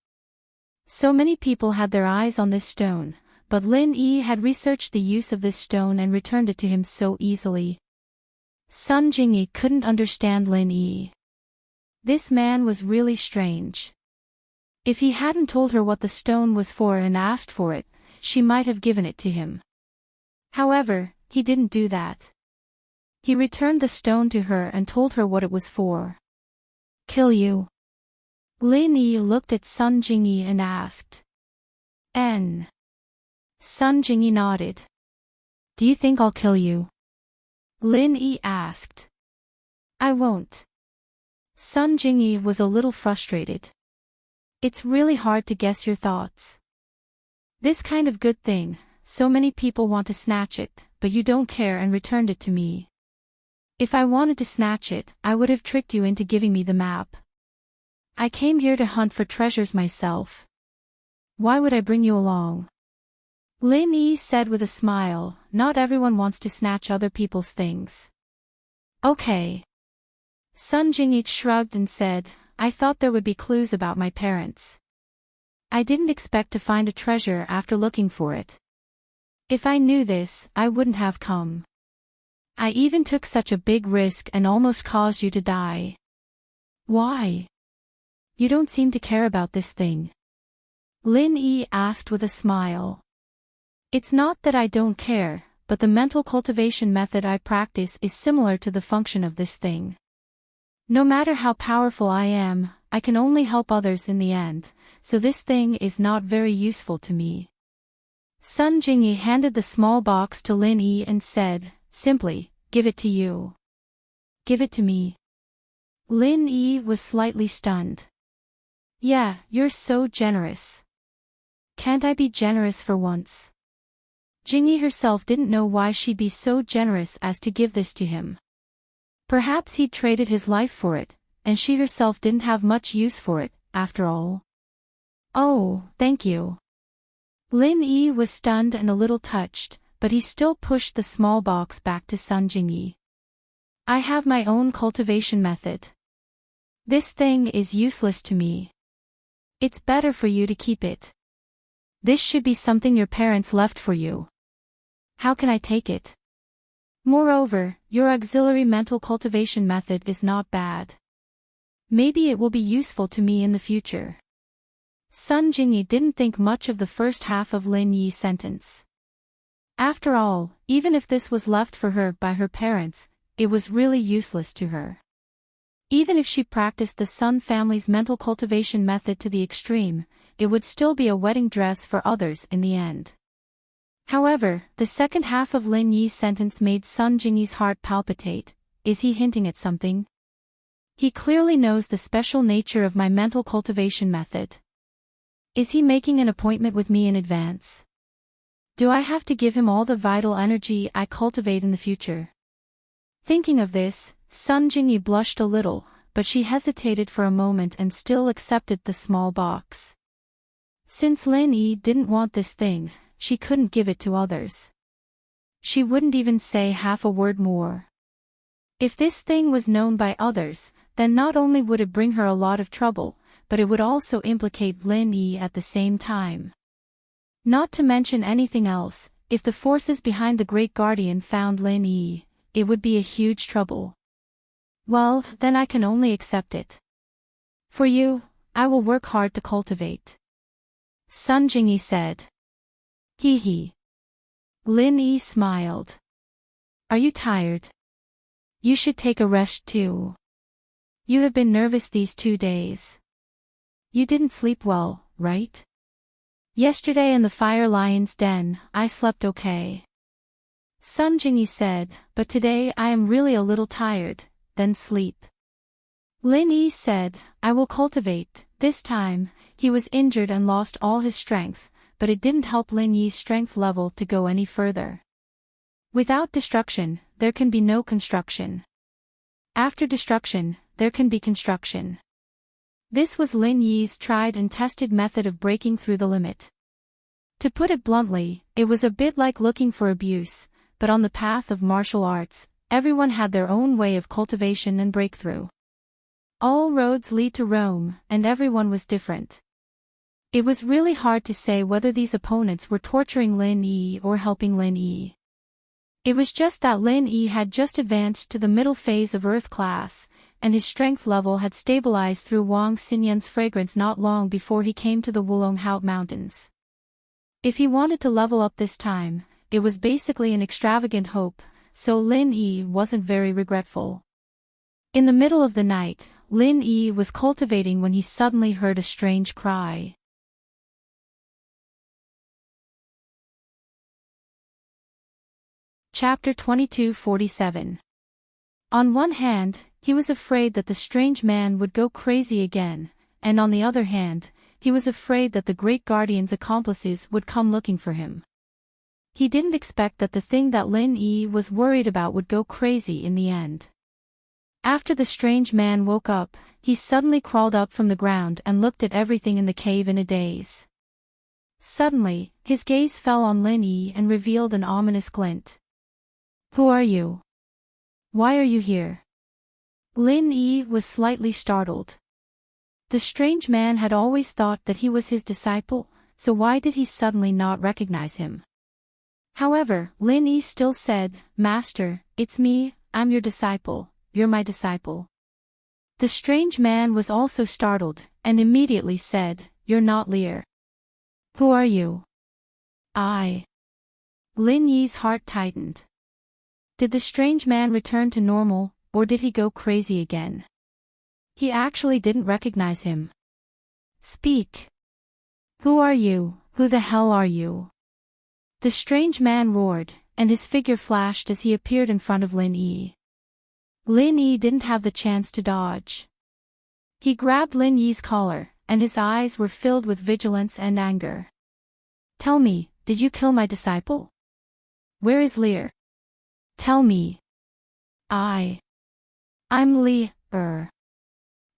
So many people had their eyes on this stone, but Lin Yi had researched the use of this stone and returned it to him so easily. Sun Jingyi couldn't understand Lin Yi. This man was really strange. If he hadn't told her what the stone was for and asked for it, she might have given it to him. However, he didn't do that. He returned the stone to her and told her what it was for. Kill you? Lin Yi looked at Sun Jingyi and asked. N. Sun Jingyi nodded. Do you think I'll kill you? Lin Yi asked. I won't. Sun Jingyi was a little frustrated. It's really hard to guess your thoughts. This kind of good thing, so many people want to snatch it, but you don't care and returned it to me. If I wanted to snatch it, I would have tricked you into giving me the map. I came here to hunt for treasures myself. Why would I bring you along? Lin Yi said with a smile, not everyone wants to snatch other people's things. Okay. Sun Jingyi shrugged and said, I thought there would be clues about my parents. I didn't expect to find a treasure after looking for it. If I knew this, I wouldn't have come. I even took such a big risk and almost caused you to die. Why? You don't seem to care about this thing. Lin Yi asked with a smile. It's not that I don't care, but the mental cultivation method I practice is similar to the function of this thing. No matter how powerful I am, I can only help others in the end, so this thing is not very useful to me. Sun Jingyi handed the small box to Lin Yi and said, simply, give it to you. Give it to me. Lin Yi was slightly stunned. Yeah, you're so generous. Can't I be generous for once? Jingyi herself didn't know why she'd be so generous as to give this to him. Perhaps he'd traded his life for it, and she herself didn't have much use for it, after all. Oh, thank you. Lin Yi was stunned and a little touched, but he still pushed the small box back to Sun Jingyi. I have my own cultivation method. This thing is useless to me. It's better for you to keep it. This should be something your parents left for you. How can I take it? Moreover, your auxiliary mental cultivation method is not bad. Maybe it will be useful to me in the future. Sun Jingyi didn't think much of the first half of Lin Yi's sentence. After all, even if this was left for her by her parents, it was really useless to her. Even if she practiced the Sun family's mental cultivation method to the extreme, it would still be a wedding dress for others in the end. However, the second half of Lin Yi's sentence made Sun Jingyi's heart palpitate. Is he hinting at something? He clearly knows the special nature of my mental cultivation method. Is he making an appointment with me in advance? Do I have to give him all the vital energy I cultivate in the future? Thinking of this, Sun Jingyi blushed a little, but she hesitated for a moment and still accepted the small box. Since Lin Yi didn't want this thing, she couldn't give it to others. She wouldn't even say half a word more. If this thing was known by others, then not only would it bring her a lot of trouble, but it would also implicate Lin Yi at the same time. Not to mention anything else, if the forces behind the Great Guardian found Lin Yi, it would be a huge trouble. Well, then I can only accept it. For you, I will work hard to cultivate. Sun Jingyi said. Hee hee. Lin Yi smiled. Are you tired? You should take a rest too. You have been nervous these 2 days. You didn't sleep well, right? Yesterday in the fire lion's den, I slept okay. Sun Jingyi said, but today I am really a little tired, then sleep. Lin Yi said, I will cultivate. This time, he was injured and lost all his strength, but it didn't help Lin Yi's strength level to go any further. Without destruction, there can be no construction. After destruction, there can be construction. This was Lin Yi's tried and tested method of breaking through the limit. To put it bluntly, it was a bit like looking for abuse, but on the path of martial arts, everyone had their own way of cultivation and breakthrough. All roads lead to Rome, and everyone was different. It was really hard to say whether these opponents were torturing Lin Yi or helping Lin Yi. It was just that Lin Yi had just advanced to the middle phase of Earth class, and his strength level had stabilized through Wang Xinyan's fragrance not long before he came to the Wulonghout Mountains. If he wanted to level up this time, it was basically an extravagant hope, so Lin Yi wasn't very regretful. In the middle of the night, Lin Yi was cultivating when he suddenly heard a strange cry. Chapter 2247. On one hand, he was afraid that the strange man would go crazy again, and on the other hand, he was afraid that the great guardian's accomplices would come looking for him. He didn't expect that the thing that Lin Yi was worried about would go crazy in the end. After the strange man woke up, he suddenly crawled up from the ground and looked at everything in the cave in a daze. Suddenly, his gaze fell on Lin Yi and revealed an ominous glint. Who are you? Why are you here? Lin Yi was slightly startled. The strange man had always thought that he was his disciple, so why did he suddenly not recognize him? However, Lin Yi still said, Master, it's me, I'm your disciple. You're my disciple. The strange man was also startled, and immediately said, You're not Lear. Who are you? I. Lin Yi's heart tightened. Did the strange man return to normal, or did he go crazy again? He actually didn't recognize him. Speak. Who are you? Who the hell are you? The strange man roared, and his figure flashed as he appeared in front of Lin Yi. Lin Yi didn't have the chance to dodge. He grabbed Lin Yi's collar, and his eyes were filled with vigilance and anger. Tell me, did you kill my disciple? Where is Lear? Tell me. I'm Lear.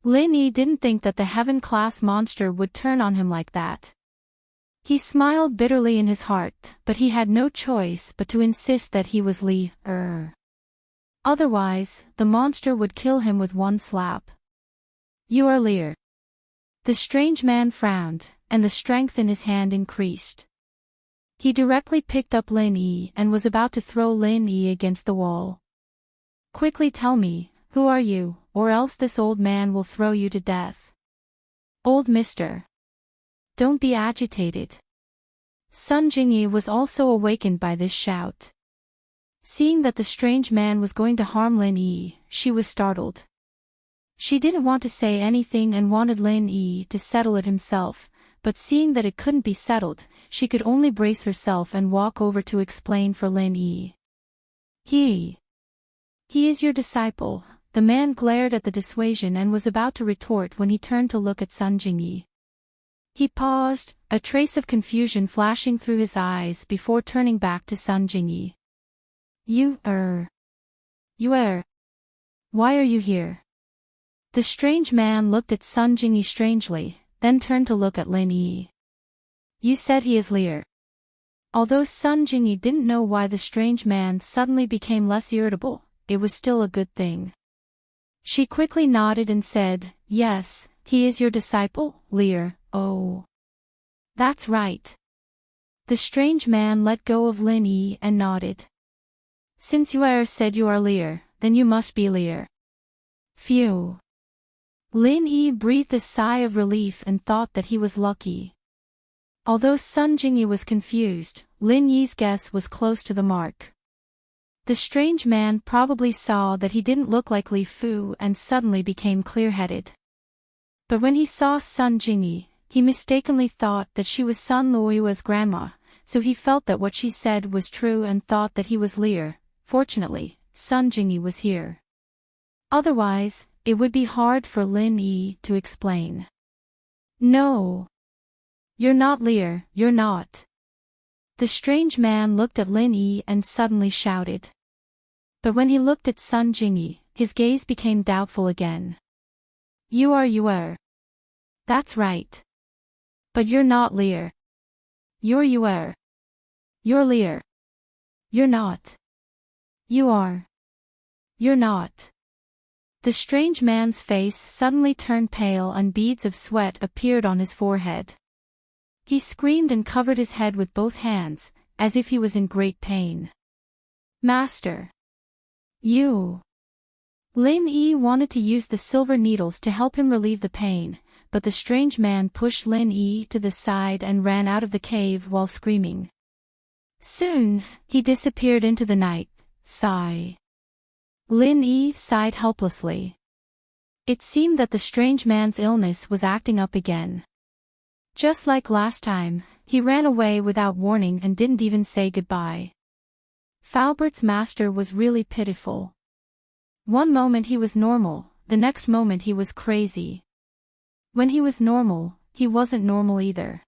Lin Yi didn't think that the heaven-class monster would turn on him like that. He smiled bitterly in his heart, but he had no choice but to insist that he was Lear. Otherwise, the monster would kill him with one slap. You are Lear. The strange man frowned, and the strength in his hand increased. He directly picked up Lin Yi and was about to throw Lin Yi against the wall. Quickly tell me, who are you, or else this old man will throw you to death. Old mister. Don't be agitated. Sun Jingyi was also awakened by this shout. Seeing that the strange man was going to harm Lin Yi, she was startled. She didn't want to say anything and wanted Lin Yi to settle it himself, but seeing that it couldn't be settled, she could only brace herself and walk over to explain for Lin Yi. He is your disciple. The man glared at the dissuasion and was about to retort when he turned to look at Sun Jingyi. He paused, a trace of confusion flashing through his eyes before turning back to Sun Jingyi. You are. Why are you here? The strange man looked at Sun Jingyi strangely, then turned to look at Lin Yi. You said he is Lear. Although Sun Jingyi didn't know why the strange man suddenly became less irritable, it was still a good thing. She quickly nodded and said, Yes, he is your disciple, Lear. Oh. That's right. The strange man let go of Lin Yi and nodded. Since you said you are Lear, then you must be Lear. Phew. Lin Yi breathed a sigh of relief and thought that he was lucky. Although Sun Jingyi was confused, Lin Yi's guess was close to the mark. The strange man probably saw that he didn't look like Li Fu and suddenly became clear-headed. But when he saw Sun Jingyi, he mistakenly thought that she was Sun Luoyue's grandma, so he felt that what she said was true and thought that he was Lear. Fortunately, Sun Jingyi was here. Otherwise, it would be hard for Lin Yi to explain. No. You're not Lear, you're not. The strange man looked at Lin Yi and suddenly shouted. But when he looked at Sun Jingyi, his gaze became doubtful again. You are. That's right. But you're not Lear. You are. You're Lear. You're not. You are. You're not. The strange man's face suddenly turned pale and beads of sweat appeared on his forehead. He screamed and covered his head with both hands, as if he was in great pain. Master. You. Lin Yi wanted to use the silver needles to help him relieve the pain, but the strange man pushed Lin Yi to the side and ran out of the cave while screaming. Soon, he disappeared into the night. Sigh. Lin Yi sighed helplessly. It seemed that the strange man's illness was acting up again. Just like last time, he ran away without warning and didn't even say goodbye. Falbert's master was really pitiful. One moment he was normal, the next moment he was crazy. When he was normal, he wasn't normal either.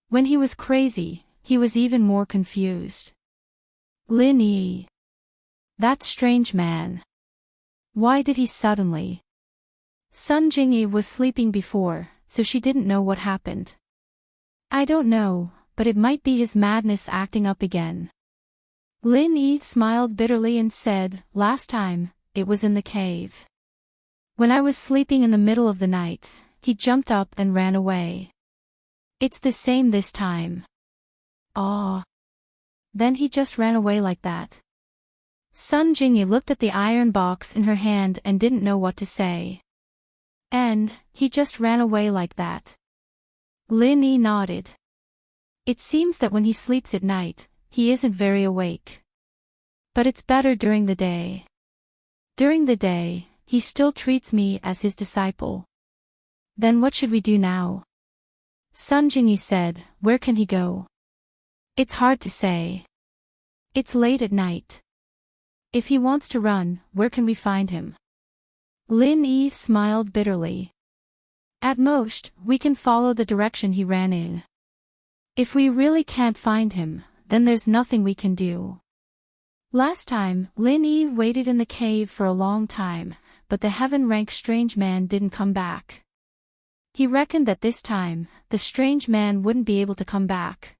When he was crazy, he was even more confused. Lin Yi. That strange man. Why did he suddenly? Sun Jingyi was sleeping before, so she didn't know what happened. I don't know, but it might be his madness acting up again. Lin Yi smiled bitterly and said, last time, it was in the cave. When I was sleeping in the middle of the night, he jumped up and ran away. It's the same this time. Ah. Then he just ran away like that. Sun Jingyi looked at the iron box in her hand and didn't know what to say. And, he just ran away like that. Lin Yi nodded. It seems that when he sleeps at night, he isn't very awake. But it's better during the day. During the day, he still treats me as his disciple. Then what should we do now? Sun Jingyi said, where can he go? It's hard to say. It's late at night. If he wants to run, where can we find him? Lin Yi smiled bitterly. At most, we can follow the direction he ran in. If we really can't find him, then there's nothing we can do. Last time, Lin Yi waited in the cave for a long time, but the heaven-rank strange man didn't come back. He reckoned that this time, the strange man wouldn't be able to come back.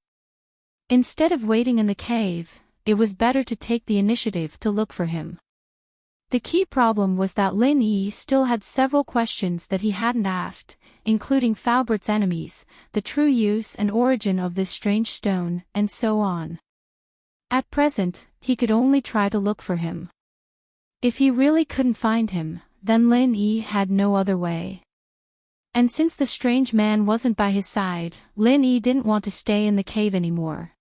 Instead of waiting in the cave, it was better to take the initiative to look for him. The key problem was that Lin Yi still had several questions that he hadn't asked, including Falbert's enemies, the true use and origin of this strange stone, and so on. At present, he could only try to look for him. If he really couldn't find him, then Lin Yi had no other way. And since the strange man wasn't by his side, Lin Yi didn't want to stay in the cave anymore.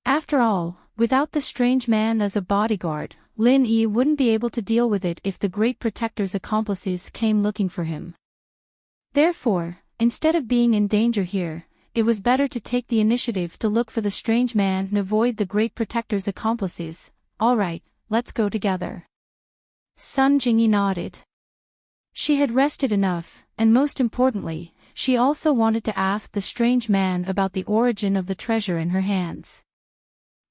After all, without the strange man as a bodyguard, Lin Yi wouldn't be able to deal with it if the Great Protector's accomplices came looking for him. Therefore, instead of being in danger here, it was better to take the initiative to look for the strange man and avoid the Great Protector's accomplices. All right, let's go together. Sun Jingyi nodded. She had rested enough, and most importantly, she also wanted to ask the strange man about the origin of the treasure in her hands.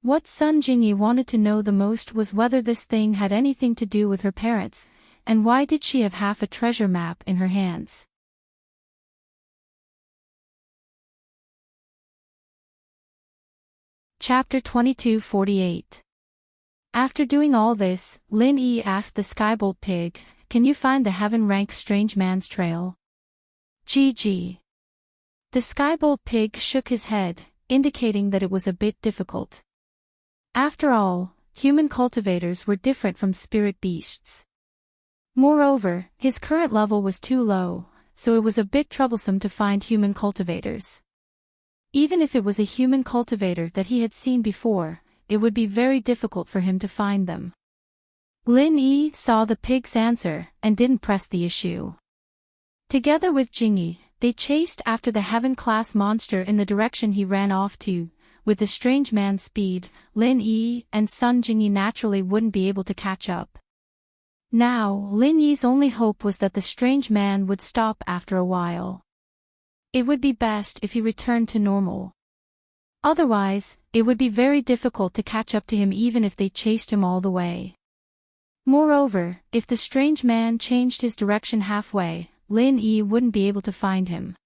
What Sun Jingyi wanted to know the most was whether this thing had anything to do with her parents, and why did she have half a treasure map in her hands. Chapter 2248. After doing all this, Lin Yi asked the Skybolt pig, can you find the heaven-rank strange man's trail? GG. The Skybolt pig shook his head, indicating that it was a bit difficult. After all, human cultivators were different from spirit beasts. Moreover, his current level was too low, so it was a bit troublesome to find human cultivators. Even if it was a human cultivator that he had seen before, it would be very difficult for him to find them. Lin Yi saw the pig's answer and didn't press the issue. Together with Jingyi, they chased after the heaven-class monster in the direction he ran off to. With the strange man's speed, Lin Yi and Sun Jingyi naturally wouldn't be able to catch up. Now, Lin Yi's only hope was that the strange man would stop after a while. It would be best if he returned to normal. Otherwise, it would be very difficult to catch up to him even if they chased him all the way. Moreover, if the strange man changed his direction halfway, Lin Yi wouldn't be able to find him.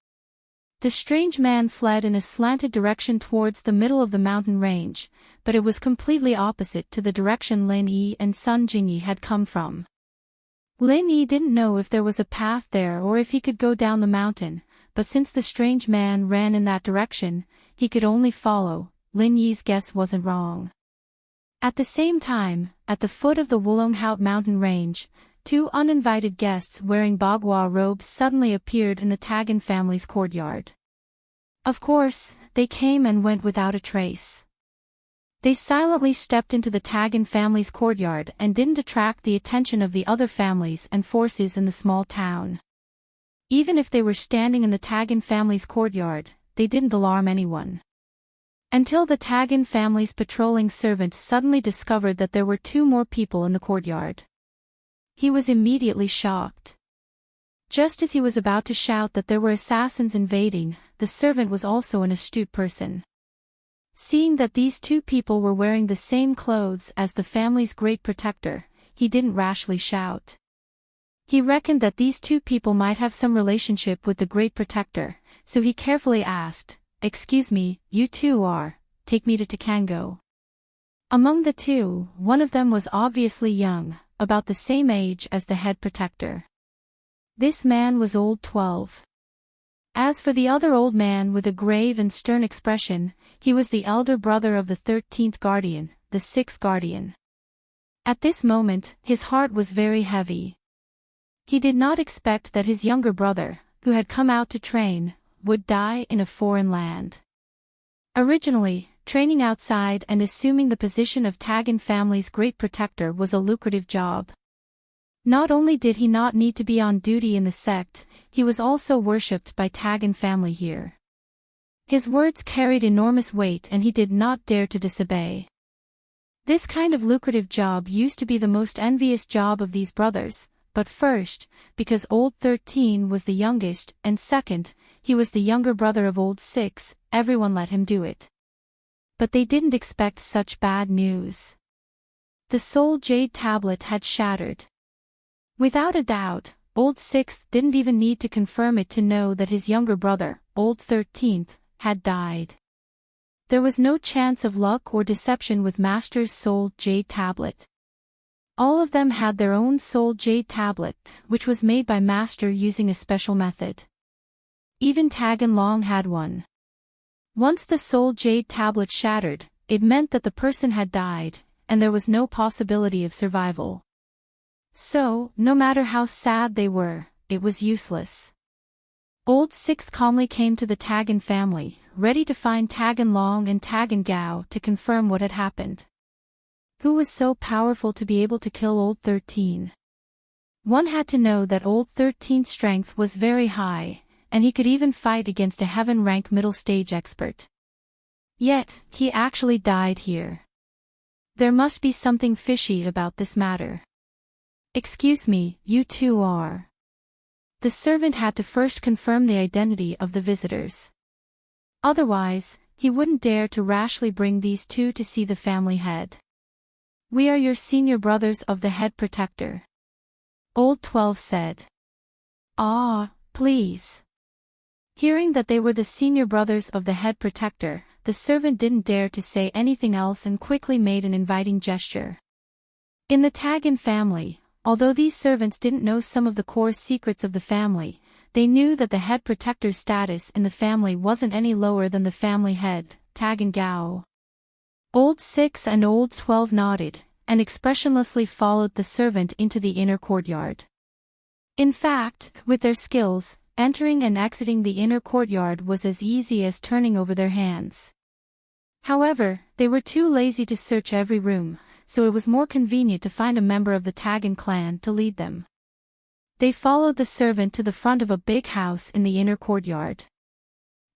The strange man fled in a slanted direction towards the middle of the mountain range, but it was completely opposite to the direction Lin Yi and Sun Jingyi had come from. Lin Yi didn't know if there was a path there or if he could go down the mountain, but since the strange man ran in that direction, he could only follow. Lin Yi's guess wasn't wrong. At the same time, at the foot of the Wulonghout mountain range, two uninvited guests wearing Bagua robes suddenly appeared in the Tagan family's courtyard. Of course, they came and went without a trace. They silently stepped into the Tagan family's courtyard and didn't attract the attention of the other families and forces in the small town. Even if they were standing in the Tagan family's courtyard, they didn't alarm anyone. Until the Tagan family's patrolling servant suddenly discovered that there were two more people in the courtyard. He was immediately shocked. Just as he was about to shout that there were assassins invading, the servant was also an astute person. Seeing that these two people were wearing the same clothes as the family's great protector, he didn't rashly shout. He reckoned that these two people might have some relationship with the great protector, so he carefully asked, "Excuse me, you two are, take me to Takango." Among the two, one of them was obviously young, about the same age as the head protector. This man was old 12. As for the other old man with a grave and stern expression, he was the elder brother of the 13th guardian, the 6th guardian. At this moment, his heart was very heavy. He did not expect that his younger brother, who had come out to train, would die in a foreign land. Originally, training outside and assuming the position of Tagan family's great protector was a lucrative job. Not only did he not need to be on duty in the sect, he was also worshipped by Tagan family here. His words carried enormous weight and he did not dare to disobey. This kind of lucrative job used to be the most envious job of these brothers, but first, because old 13 was the youngest, and second, he was the younger brother of old 6, everyone let him do it. But they didn't expect such bad news. The soul jade tablet had shattered. Without a doubt, old 6th didn't even need to confirm it to know that his younger brother, old 13th, had died. There was no chance of luck or deception with Master's soul jade tablet. All of them had their own soul jade tablet, which was made by Master using a special method. Even Tagan Long had one. Once the soul jade tablet shattered, it meant that the person had died, and there was no possibility of survival. So, no matter how sad they were, it was useless. Old 6th calmly came to the Tagan family, ready to find Tagan Long and Tagan Gao to confirm what had happened. Who was so powerful to be able to kill old 13? One had to know that old 13's strength was very high, and he could even fight against a heaven-rank middle-stage expert. Yet, he actually died here. There must be something fishy about this matter. "Excuse me, you two are..." The servant had to first confirm the identity of the visitors. Otherwise, he wouldn't dare to rashly bring these two to see the family head. "We are your senior brothers of the head protector," old 12 said. "Ah, please." Hearing that they were the senior brothers of the head protector, the servant didn't dare to say anything else and quickly made an inviting gesture. In the Tagan family, although these servants didn't know some of the core secrets of the family, they knew that the head protector's status in the family wasn't any lower than the family head, Tagan Gao. Old 6 and old 12 nodded, and expressionlessly followed the servant into the inner courtyard. In fact, with their skills, entering and exiting the inner courtyard was as easy as turning over their hands. However, they were too lazy to search every room, so it was more convenient to find a member of the Taggin clan to lead them. They followed the servant to the front of a big house in the inner courtyard.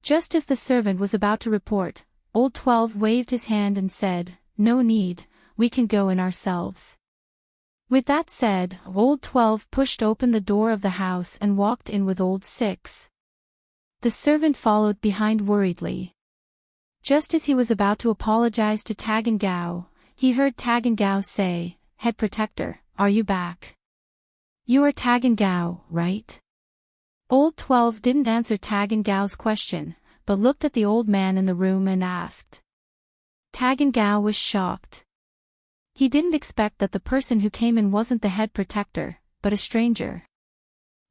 Just as the servant was about to report, Old 12 waved his hand and said, "No need, we can go in ourselves." With that said, Old 12 pushed open the door of the house and walked in with Old 6. The servant followed behind worriedly. Just as he was about to apologize to Taggin Gao, he heard Taggin Gao say, "Head Protector, are you back? You are Taggin Gao, right?" Old 12 didn't answer Taggin Gao's question, but looked at the old man in the room and asked. Taggin Gao was shocked. He didn't expect that the person who came in wasn't the head protector, but a stranger.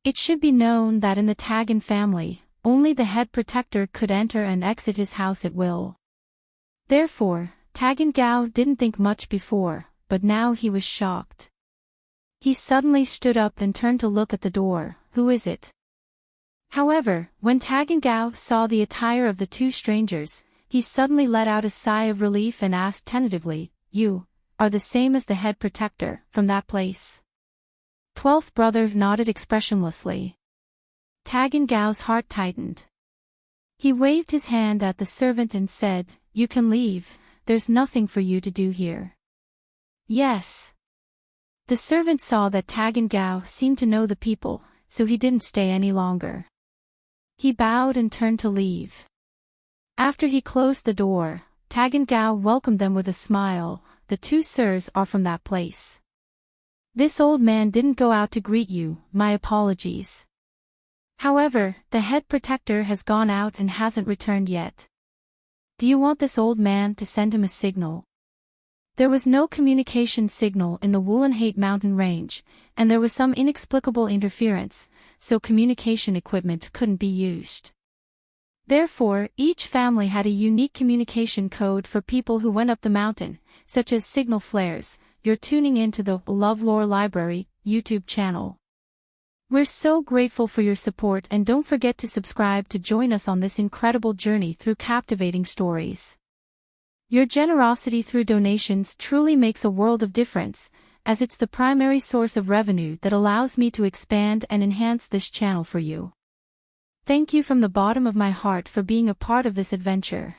It should be known that in the Taggin family, only the head protector could enter and exit his house at will. Therefore, Taggin Gao didn't think much before, but now he was shocked. He suddenly stood up and turned to look at the door. "Who is it?" However, when Taggin Gao saw the attire of the two strangers, he suddenly let out a sigh of relief and asked tentatively, "You are the same as the head protector from that place?" 12th brother nodded expressionlessly. Taggin Gao's heart tightened. He waved his hand at the servant and said, "You can leave, there's nothing for you to do here." "Yes." The servant saw that Taggin Gao seemed to know the people, so he didn't stay any longer. He bowed and turned to leave. After he closed the door, Taggin Gao welcomed them with a smile. "The two sirs are from that place. This old man didn't go out to greet you, my apologies. However, the head protector has gone out and hasn't returned yet. Do you want this old man to send him a signal?" There was no communication signal in the Woolenhate mountain range, and there was some inexplicable interference, so communication equipment couldn't be used. Therefore, each family had a unique communication code for people who went up the mountain, such as signal flares. You're tuning into the LoveLore Library YouTube channel. We're so grateful for your support, and don't forget to subscribe to join us on this incredible journey through captivating stories. Your generosity through donations truly makes a world of difference, as it's the primary source of revenue that allows me to expand and enhance this channel for you. Thank you from the bottom of my heart for being a part of this adventure.